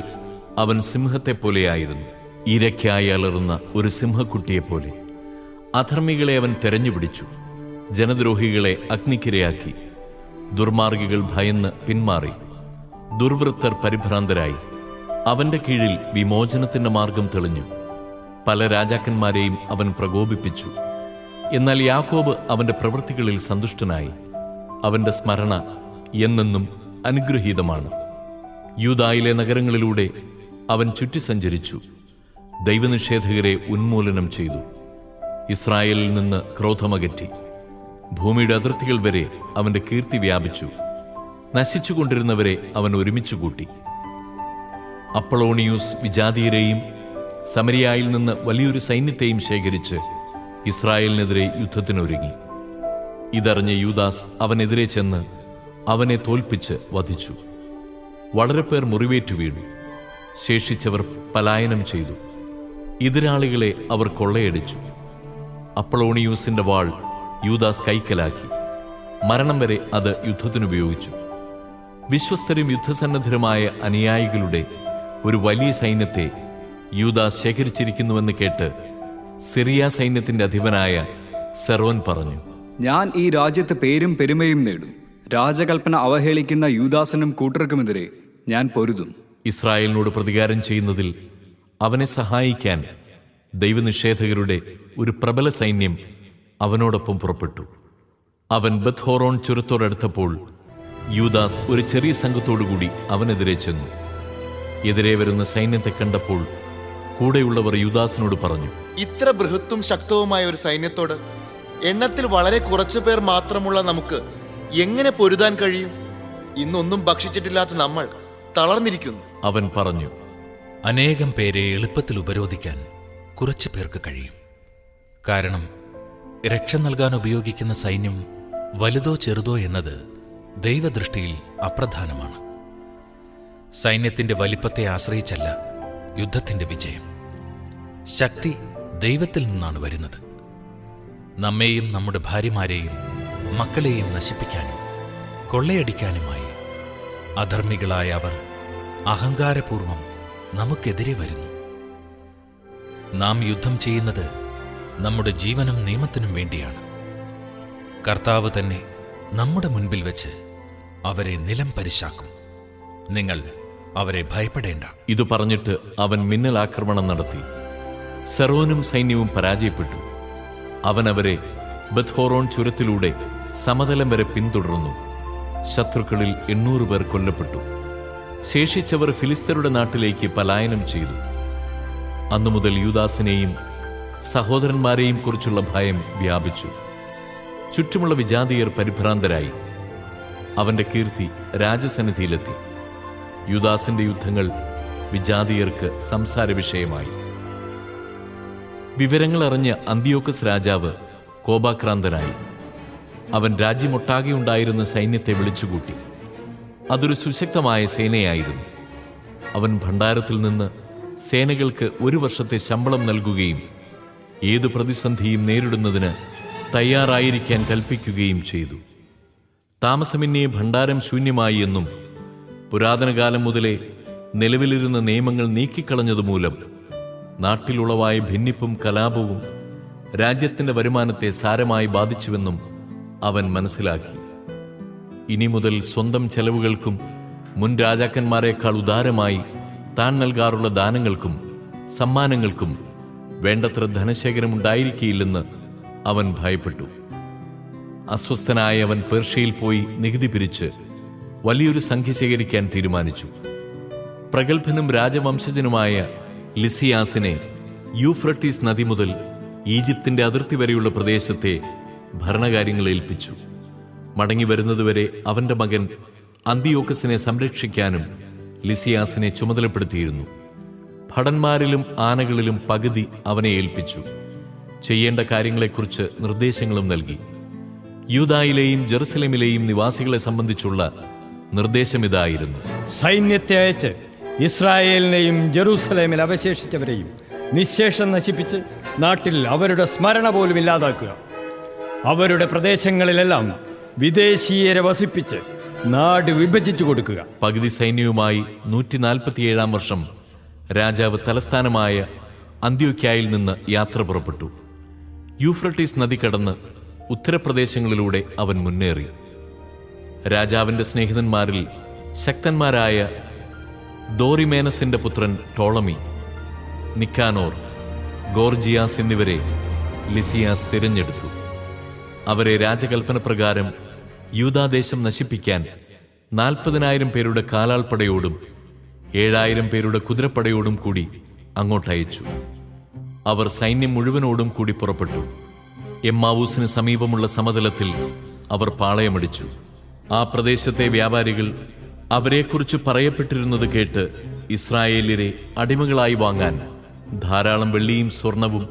അവൻ സിംഹത്തെപ്പോലെയായിരുന്നു, ഇരയ്ക്കായി അലറുന്ന ഒരു സിംഹക്കുട്ടിയെപ്പോലെ. അധർമ്മികളെ അവൻ തെരഞ്ഞുപിടിച്ചു, ജനദ്രോഹികളെ അഗ്നിക്കിരയാക്കി. ദുർമാർഗികൾ ഭയന്ന് പിന്മാറി, ദുർവൃത്തർ പരിഭ്രാന്തരായി. അവന്റെ കീഴിൽ വിമോചനത്തിന്റെ മാർഗം തെളിഞ്ഞു. പല രാജാക്കന്മാരെയും അവൻ പ്രകോപിപ്പിച്ചു. എന്നാൽ യാക്കോബ് അവന്റെ പ്രവൃത്തികളിൽ സന്തുഷ്ടനായി. അവന്റെ സ്മരണ എന്നെന്നും അനുഗ്രഹീതമാണ്. യൂദായിലെ നഗരങ്ങളിലൂടെ അവൻ ചുറ്റി സഞ്ചരിച്ചു. ദൈവനിഷേധകരെ ഉന്മൂലനം ചെയ്തു. ഇസ്രായേലിൽ നിന്ന് ക്രോധമകറ്റി. ഭൂമിയുടെ അതിർത്തികൾ വരെ അവന്റെ കീർത്തി വ്യാപിച്ചു. നശിച്ചുകൊണ്ടിരുന്നവരെ അവൻ ഒരുമിച്ചു കൂട്ടി. അപ്പളോണിയൂസ് വിജാതീയരെയും സമരിയായിൽ നിന്ന് വലിയൊരു സൈന്യത്തെയും ശേഖരിച്ച് ഇസ്രായേലിനെതിരെ യുദ്ധത്തിനൊരുങ്ങി. ഇതറിഞ്ഞ യൂദാസ് അവനെതിരെ ചെന്ന് അവനെ തോൽപ്പിച്ച് വധിച്ചു. വളരെ പേർ മുറിവേറ്റു വീണു. ശേഷിച്ചവർ പലായനം ചെയ്തു. എതിരാളികളെ അവർ കൊള്ളയടിച്ചു. അപ്പളോണിയൂസിന്റെ വാൾ യൂദാസ് കൈക്കലാക്കി. മരണം വരെ അത് യുദ്ധത്തിനുപയോഗിച്ചു. വിശ്വസ്തരും യുദ്ധസന്നദ്ധരുമായ അനുയായികളുടെ ഒരു വലിയ സൈന്യത്തെ യൂദാസ് ശേഖരിച്ചിരിക്കുന്നുവെന്ന് കേട്ട് സിറിയ സൈന്യത്തിന്റെ അധിപനായ സെറോൻ പറഞ്ഞു, ഞാൻ ഈ രാജ്യത്ത് പേരും പെരുമയും നേടും. രാജകൽപ്പന അവഹേളിക്കുന്ന യൂദാസിനും കൂട്ടർക്കുമെതിരെ ഞാൻ പൊരുതും. ഇസ്രായേലിനോട് പ്രതികാരം ചെയ്യുന്നതിൽ അവനെ സഹായിക്കാൻ ദൈവനിഷേധകരുടെ ഒരു പ്രബല സൈന്യം അവനോടൊപ്പം പുറപ്പെട്ടു. അവൻ ബത്ഹോറോൺ ചുരത്തോടടുത്തപ്പോൾ യൂദാസ് ഒരു ചെറിയ സംഘത്തോടുകൂടി അവനെതിരെ ചെന്നു. എതിരെ വരുന്ന സൈന്യത്തെ കണ്ടപ്പോൾ കൂടെയുള്ളവർ യൂദാസിനോട് പറഞ്ഞു, ഇത്ര ബൃഹത്തും ശക്തവുമായ ഒരു സൈന്യത്തോട് എണ്ണത്തിൽ വളരെ കുറച്ചുപേർ മാത്രമുള്ള നമുക്ക് എങ്ങനെ പൊരുതാൻ കഴിയും? ഇന്നൊന്നും ഭക്ഷിച്ചിട്ടില്ലാത്ത നമ്മൾ തളർന്നിരിക്കുന്നു. അവൻ പറഞ്ഞു, അനേകം പേരെ എളുപ്പത്തിൽ ഉപരോധിക്കാൻ കുറച്ചു പേർക്ക് കഴിയും. കാരണം രക്ഷ നൽകാൻ ഉപയോഗിക്കുന്ന സൈന്യം വലുതോ ചെറുതോ എന്നത് ദൈവദൃഷ്ടിയിൽ അപ്രധാനമാണ്. സൈന്യത്തിന്റെ വലിപ്പത്തെ ആശ്രയിച്ചല്ല യുദ്ധത്തിന്റെ വിജയം. ശക്തി ദൈവത്തിൽ നിന്നാണ് വരുന്നത്. നമ്മെയും നമ്മുടെ ഭാര്യമാരെയും മക്കളെയും നശിപ്പിക്കാനും കൊള്ളയടിക്കാനുമായി അധർമ്മികളായ അവർ അഹങ്കാരപൂർവം നമുക്കെതിരെ വരുന്നു. നാം യുദ്ധം ചെയ്യുന്നത് നമ്മുടെ ജീവനും നിയമത്തിനും വേണ്ടിയാണ്. കർത്താവ് തന്നെ നമ്മുടെ മുൻപിൽ വെച്ച് അവരെ നിലം പരിശാക്കും. നിങ്ങൾ അവരെ ഭയപ്പെടേണ്ട. ഇത് പറഞ്ഞിട്ട് അവൻ മിന്നലാക്രമണം നടത്തി. സെറോനും സൈന്യവും പരാജയപ്പെട്ടു. അവൻ അവരെ ബത്ഹോറോൺ ചുരത്തിലൂടെ സമതലം വരെ പിന്തുടർന്നു. ശത്രുക്കളിൽ 800 പേർ കൊല്ലപ്പെട്ടു. ശേഷിച്ചവർ ഫിലിസ്തരുടെ നാട്ടിലേക്ക് പലായനം ചെയ്തു. അന്നുമുതൽ യൂദാസിനെയും സഹോദരന്മാരെയും കുറിച്ചുള്ള ഭയം വ്യാപിച്ചു. ചുറ്റുമുള്ള വിജാതീയർ പരിഭ്രാന്തരായി. അവന്റെ കീർത്തി രാജസന്നിധിയിലെത്തി. യൂദാസിന്റെ യുദ്ധങ്ങൾ വിജാതീയർക്ക് സംസാര വിഷയമായി. വിവരങ്ങൾ അറിഞ്ഞ അന്തിയോക്കസ് രാജാവ് കോപാക്രാന്തനായി. അവൻ രാജ്യമൊട്ടാകെ ഉണ്ടായിരുന്ന സൈന്യത്തെ വിളിച്ചുകൂട്ടി. അതൊരു സുശക്തമായ സേനയായിരുന്നു. അവൻ ഭണ്ഡാരത്തിൽ നിന്ന് സേനകൾക്ക് 1 വർഷത്തെ ശമ്പളം നൽകുകയും ഏതു പ്രതിസന്ധിയും നേരിടുന്നതിന് തയ്യാറായിരിക്കാൻ കൽപ്പിക്കുകയും ചെയ്തു. താമസമിന്നേ ഭണ്ഡാരം ശൂന്യമായി എന്നും പുരാതനകാലം മുതലേ നിലവിലിരുന്ന നിയമങ്ങൾ നീക്കിക്കളഞ്ഞതുമൂലം നാട്ടിലുളവായ ഭിന്നിപ്പും കലാപവും രാജ്യത്തിന്റെ വരുമാനത്തെ സാരമായി ബാധിച്ചുവെന്നും അവൻ മനസ്സിലാക്കി. ഇനി മുതൽ സ്വന്തം ചെലവുകൾക്കും മുൻ രാജാക്കന്മാരെക്കാൾ ഉദാരമായി താൻ നൽകാറുള്ള ദാനങ്ങൾക്കും സമ്മാനങ്ങൾക്കും വേണ്ടത്ര ധനശേഖരമുണ്ടായിരിക്കില്ലെന്ന് അവൻ ഭയപ്പെട്ടു. അസ്വസ്ഥനായ അവൻ പേർഷ്യയിൽ പോയി നികുതി പിരിച്ച് വലിയൊരു സംഖ്യ ശേഖരിക്കാൻ തീരുമാനിച്ചു. പ്രഗത്ഭനും രാജവംശജനുമായ ലിസിയാസിനെ യൂഫ്രട്ടീസ് നദി മുതൽ ഈജിപ്തിന്റെ അതിർത്തി വരെയുള്ള പ്രദേശത്തെ ഭരണകാര്യങ്ങൾ ഏൽപ്പിച്ചു. മടങ്ങി വരുന്നതുവരെ അവന്റെ മകൻ അന്തിയോക്കസിനെ സംരക്ഷിക്കാനും ലിസിയാസിനെ ചുമതലപ്പെടുത്തിയിരുന്നു. ഭടന്മാരിലും ആനകളിലും പകുതി അവനെ ഏൽപ്പിച്ചു. ചെയ്യേണ്ട കാര്യങ്ങളെക്കുറിച്ച് നിർദ്ദേശങ്ങളും നൽകി. യൂദായിലെയും ജെറുസലേമിലെയും നിവാസികളെ സംബന്ധിച്ചുള്ള നിർദ്ദേശമിതായിരുന്നു: സൈന്യത്തെ അയച്ച് ഇസ്രായേലിനെയും ജെറൂസലേമിൽ അവശേഷിച്ചവരെയും നിശേഷം നശിപ്പിച്ച് നാട്ടിൽ അവരുടെ സ്മരണ പോലും ഇല്ലാതാക്കുക. അവരുടെ പ്രദേശങ്ങളിലെല്ലാം വിദേശീയരെ വസിപ്പിച്ച് നാട് വിഭജിച്ചു കൊടുക്കുക. പകുതി സൈന്യവുമായി 147 വർഷം രാജാവ് തലസ്ഥാനമായ അന്ത്യോക്യായിൽ നിന്ന് യാത്ര പുറപ്പെട്ടു. യൂഫ്രട്ടീസ് നദി കടന്ന് ഉത്തരപ്രദേശങ്ങളിലൂടെ അവൻ മുന്നേറി. രാജാവിന്റെ സ്നേഹിതന്മാരിൽ ശക്തന്മാരായ ദോറിമേനസിന്റെ പുത്രൻ ടോളമി, നിക്കാനോർ, ഗോർജിയാസ് എന്നിവരെ ലിസിയാസ് തിരഞ്ഞെടുത്തു. അവരെ രാജകൽപ്പന പ്രകാരം യൂദാദേശം നശിപ്പിക്കാൻ 40,000 പേരുടെ കാലാൾപ്പടയോടും 7,000 പേരുടെ കുതിരപ്പടയോടും കൂടി അങ്ങോട്ടയച്ചു. അവർ സൈന്യം മുഴുവനോടും കൂടി പുറപ്പെട്ടു. എമ്മാവൂസിന് സമീപമുള്ള സമതലത്തിൽ അവർ പാളയമടിച്ചു. ആ പ്രദേശത്തെ വ്യാപാരികൾ അവരെക്കുറിച്ച് പറയപ്പെട്ടിരുന്നത് കേട്ട് ഇസ്രായേല്യരെ അടിമകളായി വാങ്ങാൻ ധാരാളം വെള്ളിയും സ്വർണവും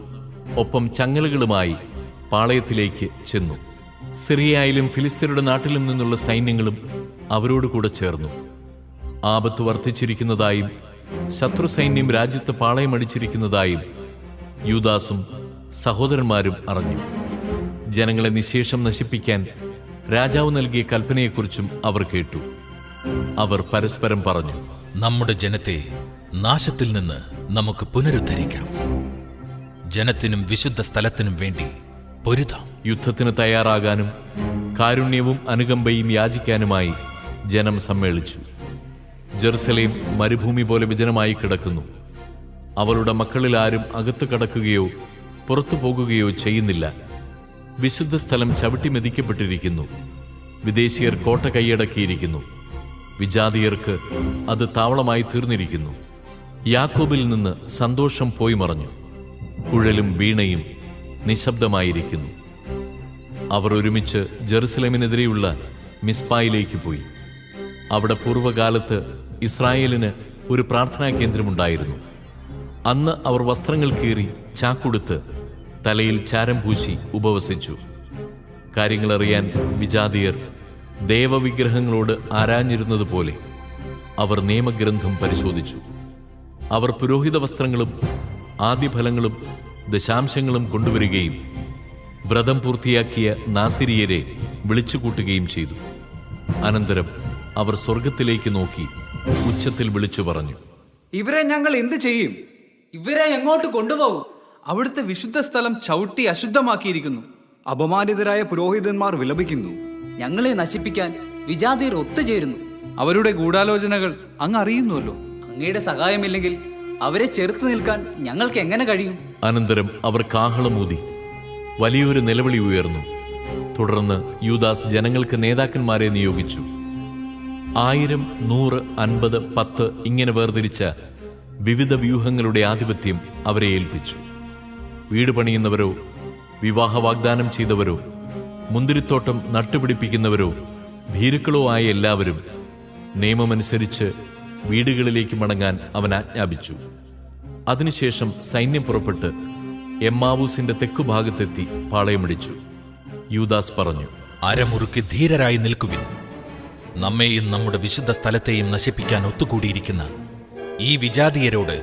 ഒപ്പം ചങ്ങലകളുമായി പാളയത്തിലേക്ക് ചെന്നു. സിറിയയിലും ഫിലിസ്തീനയുടെ നാട്ടിലും നിന്നുള്ള സൈന്യങ്ങളും അവരോടുകൂടെ ചേർന്നു. ആപത്ത് വർദ്ധിച്ചിരിക്കുന്നതായും ശത്രു സൈന്യം രാജ്യത്ത് പാളയമടിച്ചിരിക്കുന്നതായും യൂദാസും സഹോദരന്മാരും അറിഞ്ഞു. ജനങ്ങളെ നിശേഷം നശിപ്പിക്കാൻ രാജാവ് നൽകിയ കൽപ്പനയെക്കുറിച്ചും അവർ കേട്ടു. അവർ പരസ്പരം പറഞ്ഞു: നമ്മുടെ ജനത്തെ നാശത്തിൽ നിന്ന് നമുക്ക് പുനരുദ്ധരിക്കാം. ജനത്തിനും വിശുദ്ധ സ്ഥലത്തിനും വേണ്ടി പൊരുതാം. യുദ്ധത്തിന് തയ്യാറാകാനും കാരുണ്യവും അനുകമ്പയും യാചിക്കാനുമായി ജനം സമ്മേളിച്ചു. ജെറുസലേം മരുഭൂമി പോലെ വിജനമായി കിടക്കുന്നു. അവളുടെ മക്കളിൽ ആരും അകത്തു കടക്കുകയോ പുറത്തു പോകുകയോ ചെയ്യുന്നില്ല. വിശുദ്ധ സ്ഥലം ചവിട്ടി മെതിക്കപ്പെട്ടിരിക്കുന്നു. വിദേശീയർ കോട്ട കൈയടക്കിയിരിക്കുന്നു. വിജാതീയർക്ക് അത് താവളമായി തീർന്നിരിക്കുന്നു. യാക്കോബിൽ നിന്ന് സന്തോഷം പോയി മറഞ്ഞു. കുഴലും വീണയും നിശബ്ദമായിരിക്കുന്നു. അവർ ഒരുമിച്ച് ജെറുസലേമിനെതിരെയുള്ള മിസ്പായിലേക്ക് പോയി. അവിടെ പൂർവ്വകാലത്ത് ഇസ്രായേലിന് ഒരു പ്രാർത്ഥനാ കേന്ദ്രമുണ്ടായിരുന്നു. അന്ന് അവർ വസ്ത്രങ്ങൾ കീറി ചാക്കുടുത്ത് തലയിൽ ചാരം പൂശി ഉപവസിച്ചു. കാര്യങ്ങളറിയാൻ വിജാതീയർ ദേവവിഗ്രഹങ്ങളോട് ആരാഞ്ഞിരുന്നതുപോലെ അവർ നിയമഗ്രന്ഥം പരിശോധിച്ചു. അവർ പുരോഹിത വസ്ത്രങ്ങളും ആദ്യഫലങ്ങളും ദശാംശങ്ങളും കൊണ്ടുവരികയും വ്രതം പൂർത്തിയാക്കിയ നാസിരിയരെ വിളിച്ചുകൂട്ടുകയും ചെയ്തു. അനന്തരം അവർ സ്വർഗത്തിലേക്ക് നോക്കി ഉച്ചത്തിൽ വിളിച്ചു പറഞ്ഞു: ഇവരെ ഞങ്ങൾ എന്ത് ചെയ്യും? ഇവരെ എങ്ങോട്ട് കൊണ്ടുപോകും? അവിടുത്തെ വിശുദ്ധ സ്ഥലം ചവിട്ടി അശുദ്ധമാക്കിയിരിക്കുന്നു. അപമാനിതരായ പുരോഹിതന്മാർ വിലപിക്കുന്നു. ഞങ്ങളെ നശിപ്പിക്കാൻ വിജാതീയർ ഒത്തുചേരുന്നു. അവരുടെ ഗൂഢാലോചനകൾ അങ്ങ് അറിയുന്നുവല്ലോ. അങ്ങയുടെ സഹായമില്ലെങ്കിൽ അവരെ ചെറുത്തു നിൽക്കാൻ ഞങ്ങൾക്ക് എങ്ങനെ കഴിയും? അനന്തരം അവർ കാഹളമൂതി വലിയൊരു നിലവിളി ഉയർന്നു. തുടർന്ന് യൂദാസ് ജനങ്ങൾക്ക് നേതാക്കന്മാരെ നിയോഗിച്ചു. 1000, 100, 50, 10 ഇങ്ങനെ വേർതിരിച്ച വിവിധ വ്യൂഹങ്ങളുടെ ആധിപത്യം അവരെ ഏൽപ്പിച്ചു. വീട് പണിയുന്നവരോ വിവാഹ വാഗ്ദാനം ചെയ്തവരോ മുന്തിരിത്തോട്ടം നട്ടുപിടിപ്പിക്കുന്നവരോ ഭീരുക്കളോ ആയ എല്ലാവരും നിയമമനുസരിച്ച് വീടുകളിലേക്ക് മടങ്ങാൻ അവൻ ആജ്ഞാപിച്ചു. അതിനുശേഷം സൈന്യം പുറപ്പെട്ട് എമ്മാവൂസിന്റെ തെക്കുഭാഗത്തെത്തി പാളയമടിച്ചു. യൂദാസ് പറഞ്ഞു: അരമുറുക്കി ധീരരായി നിൽക്കുവിൻ. നമ്മെയും നമ്മുടെ വിശുദ്ധ സ്ഥലത്തെയും നശിപ്പിക്കാൻ ഒത്തുകൂടിയിരിക്കുന്ന ഈ വിജാതീയരോട്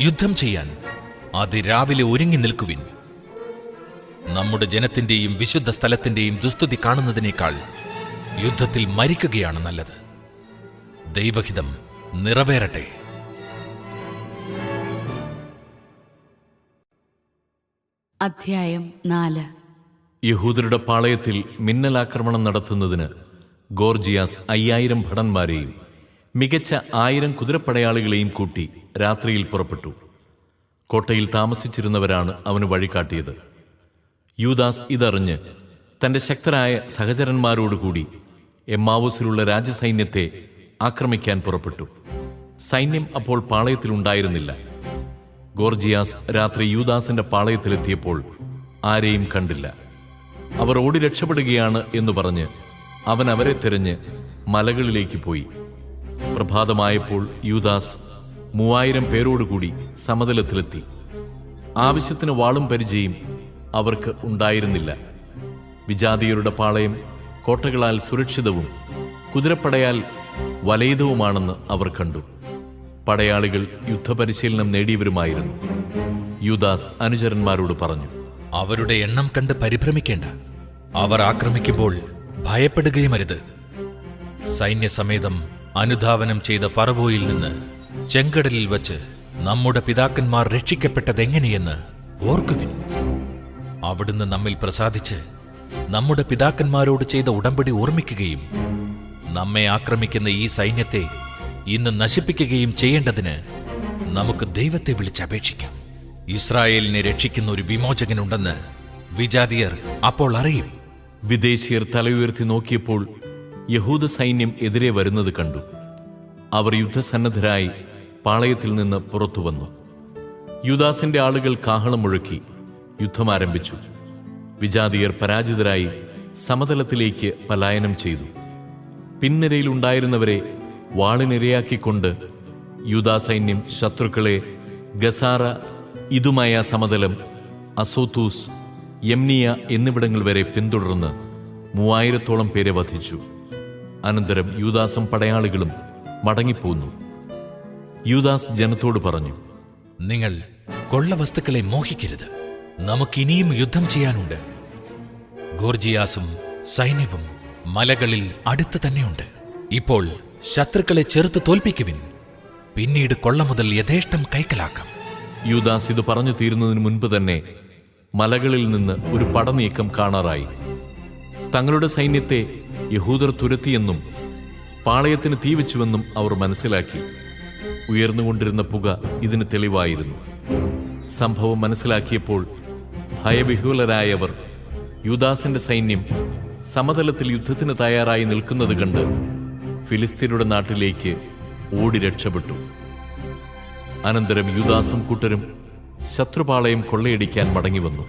യുദ്ധം ചെയ്യാൻ അതിരാവിലെ ഒരുങ്ങി നിൽക്കുവിൻ. നമ്മുടെ ജനത്തിന്റെയും വിശുദ്ധ സ്ഥലത്തിന്റെയും ദുസ്തുതി കാണുന്നതിനേക്കാൾ യുദ്ധത്തിൽ മരിക്കുകയാണ് നല്ലത്. ദൈവഹിതം നിറവേറട്ടെ. അധ്യായം 4. യഹൂദരുടെ പാളയത്തിൽ മിന്നലാക്രമണം നടത്തുന്നതിന് ഗോർജിയാസ് 5000 ഭടന്മാരെയും മികച്ച 1000 കുതിരപ്പടയാളികളെയും കൂട്ടി രാത്രിയിൽ പുറപ്പെട്ടു. കോട്ടയിൽ താമസിച്ചിരുന്നവരാണ് അവന് വഴികാട്ടിയത്. യൂദാസ് ഇതറിഞ്ഞ് തന്റെ ശക്തരായ സഹചരന്മാരോടുകൂടി എമ്മാവൂസിലുള്ള രാജസൈന്യത്തെ ആക്രമിക്കാൻ പുറപ്പെട്ടു. സൈന്യം അപ്പോൾ പാളയത്തിലുണ്ടായിരുന്നില്ല. ഗോർജിയാസ് രാത്രി യൂദാസിന്റെ പാളയത്തിലെത്തിയപ്പോൾ ആരെയും കണ്ടില്ല. അവർ ഓടി രക്ഷപ്പെടുകയാണ് എന്ന് പറഞ്ഞ് അവൻ അവരെ തിരഞ്ഞ് മലകളിലേക്ക് പോയി. പ്രഭാതമായപ്പോൾ യൂദാസ് 3000 പേരോടുകൂടി സമതലത്തിലെത്തി. ആവശ്യത്തിന് വാളും പരിചയും അവർക്ക് ഉണ്ടായിരുന്നില്ല. വിജാതീയരുടെ പാളയം കോട്ടകളാൽ സുരക്ഷിതവും കുതിരപ്പടയാൽ വലയിതവുമാണെന്ന് അവർ കണ്ടു. പടയാളികൾ യുദ്ധപരിശീലനം നേടിയവരുമായിരുന്നു. യൂദാസ് അനുചരന്മാരോട് പറഞ്ഞു, അവരുടെ എണ്ണം കണ്ട് പരിഭ്രമിക്കേണ്ട. അവർ ആക്രമിക്കുമ്പോൾ ഭയപ്പെടുകയുമരുത്. സൈന്യസമേതം അനുധാവനം ചെയ്ത ഫറവോയിൽ നിന്ന് ചെങ്കടലിൽ വച്ച് നമ്മുടെ പിതാക്കന്മാർ രക്ഷിക്കപ്പെട്ടതെങ്ങനെയെന്ന് ഓർക്കുവിൻ. അവിടുന്ന് നമ്മിൽ പ്രസാദിച്ച് നമ്മുടെ പിതാക്കന്മാരോട് ചെയ്ത ഉടമ്പടി ഓർമ്മിക്കുകയും നമ്മെ ആക്രമിക്കുന്ന ഈ സൈന്യത്തെ ഇന്ന് നശിപ്പിക്കുകയും ചെയ്യേണ്ടതിന് നമുക്ക് ദൈവത്തെ വിളിച്ചപേക്ഷിക്കാം. ഇസ്രായേലിനെ രക്ഷിക്കുന്ന ഒരു വിമോചകനുണ്ടെന്ന് വിജാതിയർ അപ്പോൾ അറിയും. വിദേശീയർ തലയുയർത്തി നോക്കിയപ്പോൾ യഹൂദ സൈന്യം എതിരെ വരുന്നത് കണ്ടു. അവർ യുദ്ധസന്നദ്ധരായി പാളയത്തിൽ നിന്ന് പുറത്തു വന്നു. യൂദാസിന്റെ ആളുകൾ കാഹളം മുഴക്കി യുദ്ധം ആരംഭിച്ചു. വിജാതിയർ പരാജിതരായി സമതലത്തിലേക്ക് പലായനം ചെയ്തു. പിൻനിരയിലുണ്ടായിരുന്നവരെ വാളിനിരയാക്കിക്കൊണ്ട് യൂദാ സൈന്യം ശത്രുക്കളെ ഗസാറ, ഇതുമായ സമതലം, അസോത്തൂസ്, യംനിയ എന്നിവിടങ്ങൾ വരെ പിന്തുടർന്ന് 3000-ഓളം പേരെ വധിച്ചു. അനന്തരം യൂദാസും പടയാളികളും മടങ്ങിപ്പോന്നു. യൂദാസ് ജനത്തോട് പറഞ്ഞു, നിങ്ങൾ കൊള്ളവസ്തുക്കളെ മോഹിക്കരുത്. നമുക്കിനിയും യുദ്ധം ചെയ്യാനുണ്ട്. ഗോർജിയാസും സൈന്യവും മലകളിൽ അടുത്ത് തന്നെയുണ്ട്. ഇപ്പോൾ ശത്രുക്കളെ ചെറുത്ത് തോൽപ്പിക്കുവിൻ. പിന്നീട് കൊള്ള മുതൽ യഥേഷ്ടം കൈക്കലാക്കാം. യൂദാസ് ഇത് പറഞ്ഞു തീരുന്നതിന് മുൻപ് തന്നെ മലകളിൽ നിന്ന് ഒരു പടനീക്കം കാണാറായി. തങ്ങളുടെ സൈന്യത്തെ യഹൂദർ തുരത്തിയെന്നും പാളയത്തിന് തീവെച്ചുവെന്നും അവർ മനസ്സിലാക്കി. ഉയർന്നുകൊണ്ടിരുന്ന പുക ഇതിന് തെളിവായിരുന്നു. സംഭവം മനസ്സിലാക്കിയപ്പോൾ ഭയവിഹ്വലരായവർ യൂദാസിന്റെ സൈന്യം സമതലത്തിൽ യുദ്ധത്തിന് തയ്യാറായി നിൽക്കുന്നത് കണ്ട് ഫിലിസ്തീനയുടെ നാട്ടിലേക്ക് ഓടി രക്ഷപ്പെട്ടു. അനന്തരം യൂദാസും കൂട്ടരും ശത്രുപാളയം കൊള്ളയടിക്കാൻ മടങ്ങിവന്നു.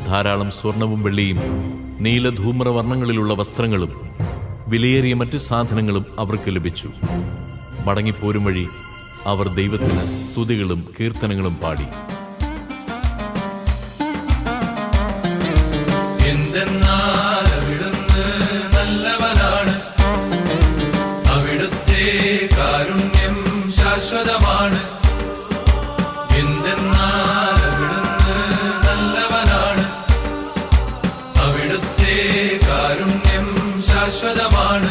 ധാരാളം സ്വർണവും വെള്ളിയും നീലധൂമ്രവർണ്ണങ്ങളിലുള്ള വസ്ത്രങ്ങളും വിലയേറിയ മറ്റു സാധനങ്ങളും അവർക്ക് ലഭിച്ചു. മടങ്ങിപ്പോരും വഴി അവർ ദൈവത്തിന് സ്തുതികളും കീർത്തനങ്ങളും പാടി. നല്ലവനാണ്, അവിടുത്തെ കാരുണ്യം ശാശ്വതമാണ്. നല്ലവനാണ്, അവിടുത്തെ കാരുണ്യം ശാശ്വതമാണ്.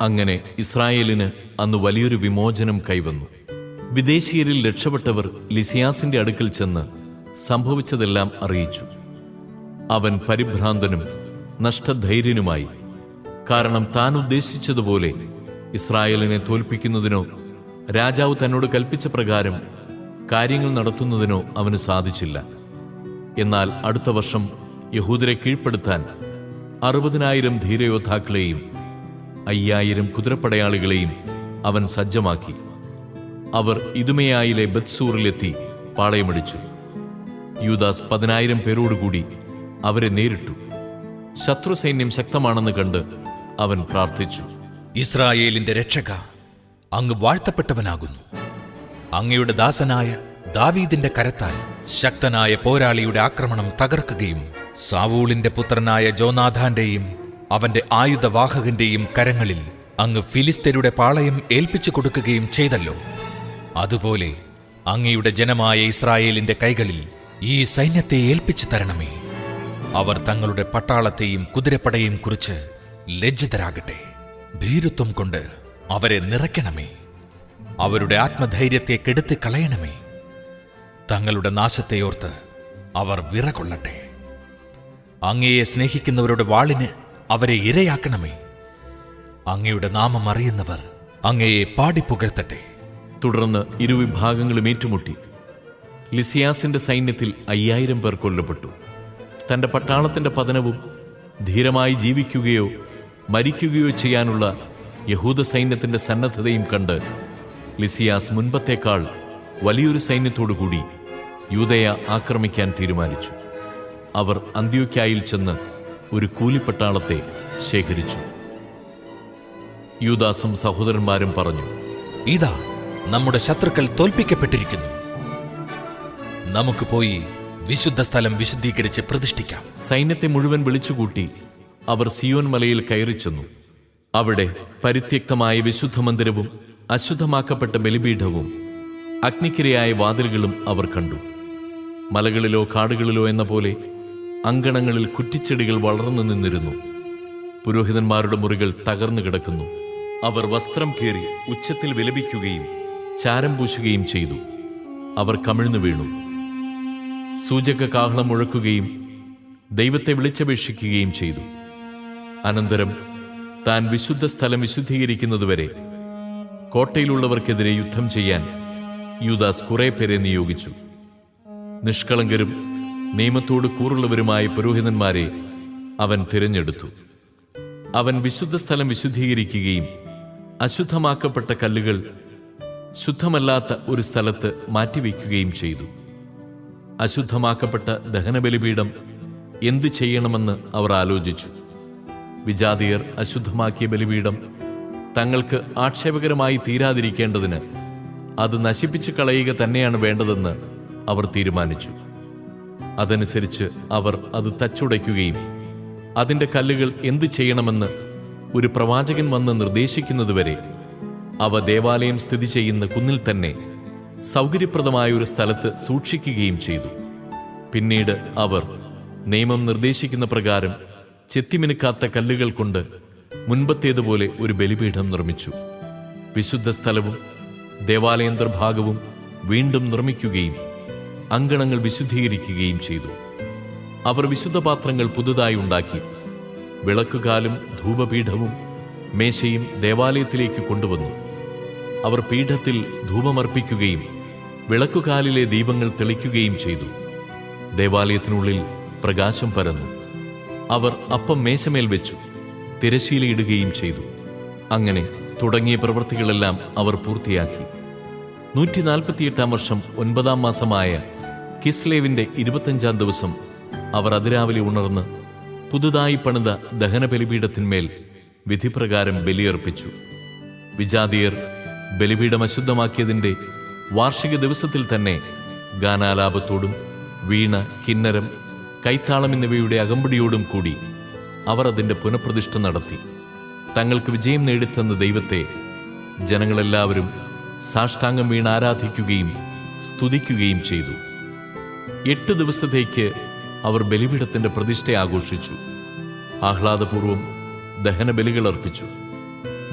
അങ്ങനെ ഇസ്രായേലിന് അന്ന് വലിയൊരു വിമോചനം കൈവന്നു. വിദേശീയരിൽ രക്ഷപ്പെട്ടവർ ലിസിയാസിന്റെ അടുക്കൽ ചെന്ന് സംഭവിച്ചതെല്ലാം അറിയിച്ചു. അവൻ പരിഭ്രാന്തനും നഷ്ടധൈര്യനുമായി. കാരണം താൻ ഉദ്ദേശിച്ചതുപോലെ ഇസ്രായേലിനെ തോൽപ്പിക്കുന്നതിനോ രാജാവ് തന്നോട് കൽപ്പിച്ച പ്രകാരം കാര്യങ്ങൾ നടത്തുന്നതിനോ അവന് സാധിച്ചില്ല. എന്നാൽ അടുത്ത വർഷം യഹൂദരെ കീഴ്പ്പെടുത്താൻ 60,000 ധീരയോദ്ധാക്കളെയും 5,000 കുതിരപ്പടയാളികളെയും അവൻ സജ്ജമാക്കി. അവർ ഇതുമയായിലെ ബത്സൂറിലെത്തി പാളയമടിച്ചു. യൂദാസ് 10,000 പേരോടുകൂടി അവരെ നേരിട്ടു. ശത്രുസൈന്യം ശക്തമാണെന്ന് കണ്ട് അവൻ പ്രാർത്ഥിച്ചു, ഇസ്രായേലിന്റെ രക്ഷക, അങ്ങ് വാഴ്ത്തപ്പെട്ടവനാകുന്നു. അങ്ങയുടെ ദാസനായ ദാവീദിന്റെ കരത്താൽ ശക്തനായ പോരാളിയുടെ ആക്രമണം തകർക്കുകയും സാവൂളിന്റെ പുത്രനായ ജോനാഥാന്റെയും അവന്റെ ആയുധവാഹകന്റെയും കരങ്ങളിൽ അങ്ങ് ഫിലിസ്തരുടെ പാളയം ഏൽപ്പിച്ചു കൊടുക്കുകയും ചെയ്തല്ലോ. അതുപോലെ അങ്ങയുടെ ജനമായ ഇസ്രായേലിന്റെ കൈകളിൽ ഈ സൈന്യത്തെ ഏൽപ്പിച്ചു തരണമേ. അവർ തങ്ങളുടെ പട്ടാളത്തെയും കുതിരപ്പടയെയും കുറിച്ച് ലജ്ജിതരാകട്ടെ. ഭീരുത്വം കൊണ്ട് അവരെ നിറയ്ക്കണമേ. അവരുടെ ആത്മധൈര്യത്തെ കെടുത്തിക്കളയണമേ. തങ്ങളുടെ നാശത്തെയോർത്ത് അവർ വിറകൊള്ളട്ടെ. അങ്ങയെ സ്നേഹിക്കുന്നവരുടെ വാളിന് അവരെ ഇരയാക്കണമേ. അങ്ങയുടെ നാമം അറിയുന്നവർ അങ്ങയെ പാടിപ്പുകഴ്ത്തട്ടെ. തുടർന്ന് ഇരുവിഭാഗങ്ങളും ഏറ്റുമുട്ടി. ലിസിയാസിന്റെ സൈന്യത്തിൽ 5,000 പേർ കൊല്ലപ്പെട്ടു. തന്റെ പട്ടാളത്തിന്റെ പതനവും ധീരമായി ജീവിക്കുകയോ മരിക്കുകയോ ചെയ്യാനുള്ള യഹൂദ സൈന്യത്തിന്റെ സന്നദ്ധതയും കണ്ട് ലിസിയാസ് മുൻപത്തേക്കാൾ വലിയൊരു സൈന്യത്തോടുകൂടി യൂദയ ആക്രമിക്കാൻ തീരുമാനിച്ചു. അവർ അന്ത്യോക്യായിൽ ചെന്ന് ഒരു കൂലിപ്പട്ടാളത്തെ ശേഖരിച്ചു. യൂദാസും സഹോദരന്മാരും പറഞ്ഞു, ഇതാ നമ്മുടെ ശത്രുക്കൾ തോൽപ്പിക്കപ്പെട്ടിരിക്കുന്നു. നമുക്ക് പോയി വിശുദ്ധ സ്ഥലം വിശുദ്ധീകരിച്ച് പ്രതിഷ്ഠിക്കാം. സൈന്യത്തെ മുഴുവൻ വിളിച്ചുകൂട്ടി അവർ സിയോൻ മലയിൽ കയറിച്ചെന്നു. അവിടെ പരിത്യക്തമായ വിശുദ്ധ മന്ദിരവും അശുദ്ധമാക്കപ്പെട്ട ബലിപീഠവും അഗ്നിക്കിരയായ വാതിലുകളും അവർ കണ്ടു. മലകളിലോ കാടുകളിലോ എന്ന പോലെ അങ്കണങ്ങളിൽ കുറ്റിച്ചെടികൾ വളർന്നു നിന്നിരുന്നു. പുരോഹിതന്മാരുടെ മുറികൾ തകർന്നു കിടക്കുന്നു. അവർ വസ്ത്രം കീറി ഉച്ചത്തിൽ വിലപിക്കുകയും ചാരം പൂശുകയും ചെയ്തു. അവർ കമിഴ്ന്നു വീണു. സൂചക കാഹളം മുഴക്കുകയും ദൈവത്തെ വിളിച്ചപേക്ഷിക്കുകയും ചെയ്തു. അനന്തരം താൻ വിശുദ്ധ സ്ഥലം വിശുദ്ധീകരിക്കുന്നതുവരെ കോട്ടയിലുള്ളവർക്കെതിരെ യുദ്ധം ചെയ്യാൻ യൂദാസ് കുറെ പേരെ നിയോഗിച്ചു. നിഷ്കളങ്കരും നിയമത്തോട് കൂറുള്ളവരുമായ പുരോഹിതന്മാരെ അവൻ തിരഞ്ഞെടുത്തു. അവൻ വിശുദ്ധ സ്ഥലം വിശുദ്ധീകരിക്കുകയും അശുദ്ധമാക്കപ്പെട്ട കല്ലുകൾ ശുദ്ധമല്ലാത്ത ഒരു സ്ഥലത്ത് മാറ്റിവെക്കുകയും ചെയ്തു. അശുദ്ധമാക്കപ്പെട്ട ദഹനബലിപീഠം എന്തു ചെയ്യണമെന്ന് അവർ ആലോചിച്ചു. വിജാതിയർ അശുദ്ധമാക്കിയ ബലിപീഠം തങ്ങൾക്ക് ആക്ഷേപകരമായി തീരാതിരിക്കേണ്ടതിന് അത് നശിപ്പിച്ചു കളയുക തന്നെയാണ് വേണ്ടതെന്ന് അവർ തീരുമാനിച്ചു. അതനുസരിച്ച് അവർ അത് തച്ചുടയ്ക്കുകയും അതിൻ്റെ കല്ലുകൾ എന്തു ചെയ്യണമെന്ന് ഒരു പ്രവാചകൻ വന്ന് നിർദ്ദേശിക്കുന്നതുവരെ അവ ദേവാലയം സ്ഥിതി ചെയ്യുന്ന കുന്നിൽ തന്നെ സൗകര്യപ്രദമായ ഒരു സ്ഥലത്ത് സൂക്ഷിക്കുകയും ചെയ്തു. പിന്നീട് അവർ നിയമം നിർദ്ദേശിക്കുന്ന പ്രകാരം ചെത്തിമിനുക്കാത്ത കല്ലുകൾ കൊണ്ട് മുൻപത്തേതുപോലെ ഒരു ബലിപീഠം നിർമ്മിച്ചു. വിശുദ്ധ സ്ഥലവും ദേവാലയന്തർഭാഗവും വീണ്ടും നിർമ്മിക്കുകയും അങ്കണങ്ങൾ വിശുദ്ധീകരിക്കുകയും ചെയ്തു. അവർ വിശുദ്ധ പാത്രങ്ങൾ പുതുതായി ഉണ്ടാക്കി. വിളക്കുകാലും ധൂപപീഠവും മേശയും ദേവാലയത്തിലേക്ക് കൊണ്ടുവന്നു. അവർ പീഠത്തിൽ ധൂപമർപ്പിക്കുകയും വിളക്കുകാലിലെ ദീപങ്ങൾ തെളിക്കുകയും ചെയ്തു. ദേവാലയത്തിനുള്ളിൽ പ്രകാശം പരന്നു. അവർ അപ്പം മേശമേൽ വെച്ചു തിരശ്ശീലയിടുകയും ചെയ്തു. അങ്ങനെ തുടങ്ങിയ പ്രവൃത്തികളെല്ലാം അവർ പൂർത്തിയാക്കി. 148 വർഷം 9 മാസമായ കിസ്ലേവിന്റെ 25 ദിവസം അവർ അതിരാവിലെ ഉണർന്ന് പുതുതായി പണിത ദഹനബലിപീഠത്തിന്മേൽ വിധിപ്രകാരം ബലിയർപ്പിച്ചു. വിജാതിയർ ബലിപീഠം അശുദ്ധമാക്കിയതിന്റെ വാർഷിക ദിവസത്തിൽ തന്നെ ഗാനാലാപത്തോടും വീണ, കിന്നരം, കൈത്താളം എന്നിവയുടെ അകമ്പടിയോടും കൂടി അവർ അതിന്റെ പുനഃപ്രതിഷ്ഠ നടത്തി. തങ്ങൾക്ക് വിജയം നേടിത്തന്ന ദൈവത്തെ ജനങ്ങളെല്ലാവരും സാഷ്ടാംഗം വീണ് ആരാധിക്കുകയും സ്തുതിക്കുകയും ചെയ്തു. 8 ദിവസത്തേക്ക് അവർ ബലിപീഠത്തിന്റെ പ്രതിഷ്ഠ ആഘോഷിച്ചു. ആഹ്ലാദപൂർവം ദഹനബലികൾ അർപ്പിച്ചു.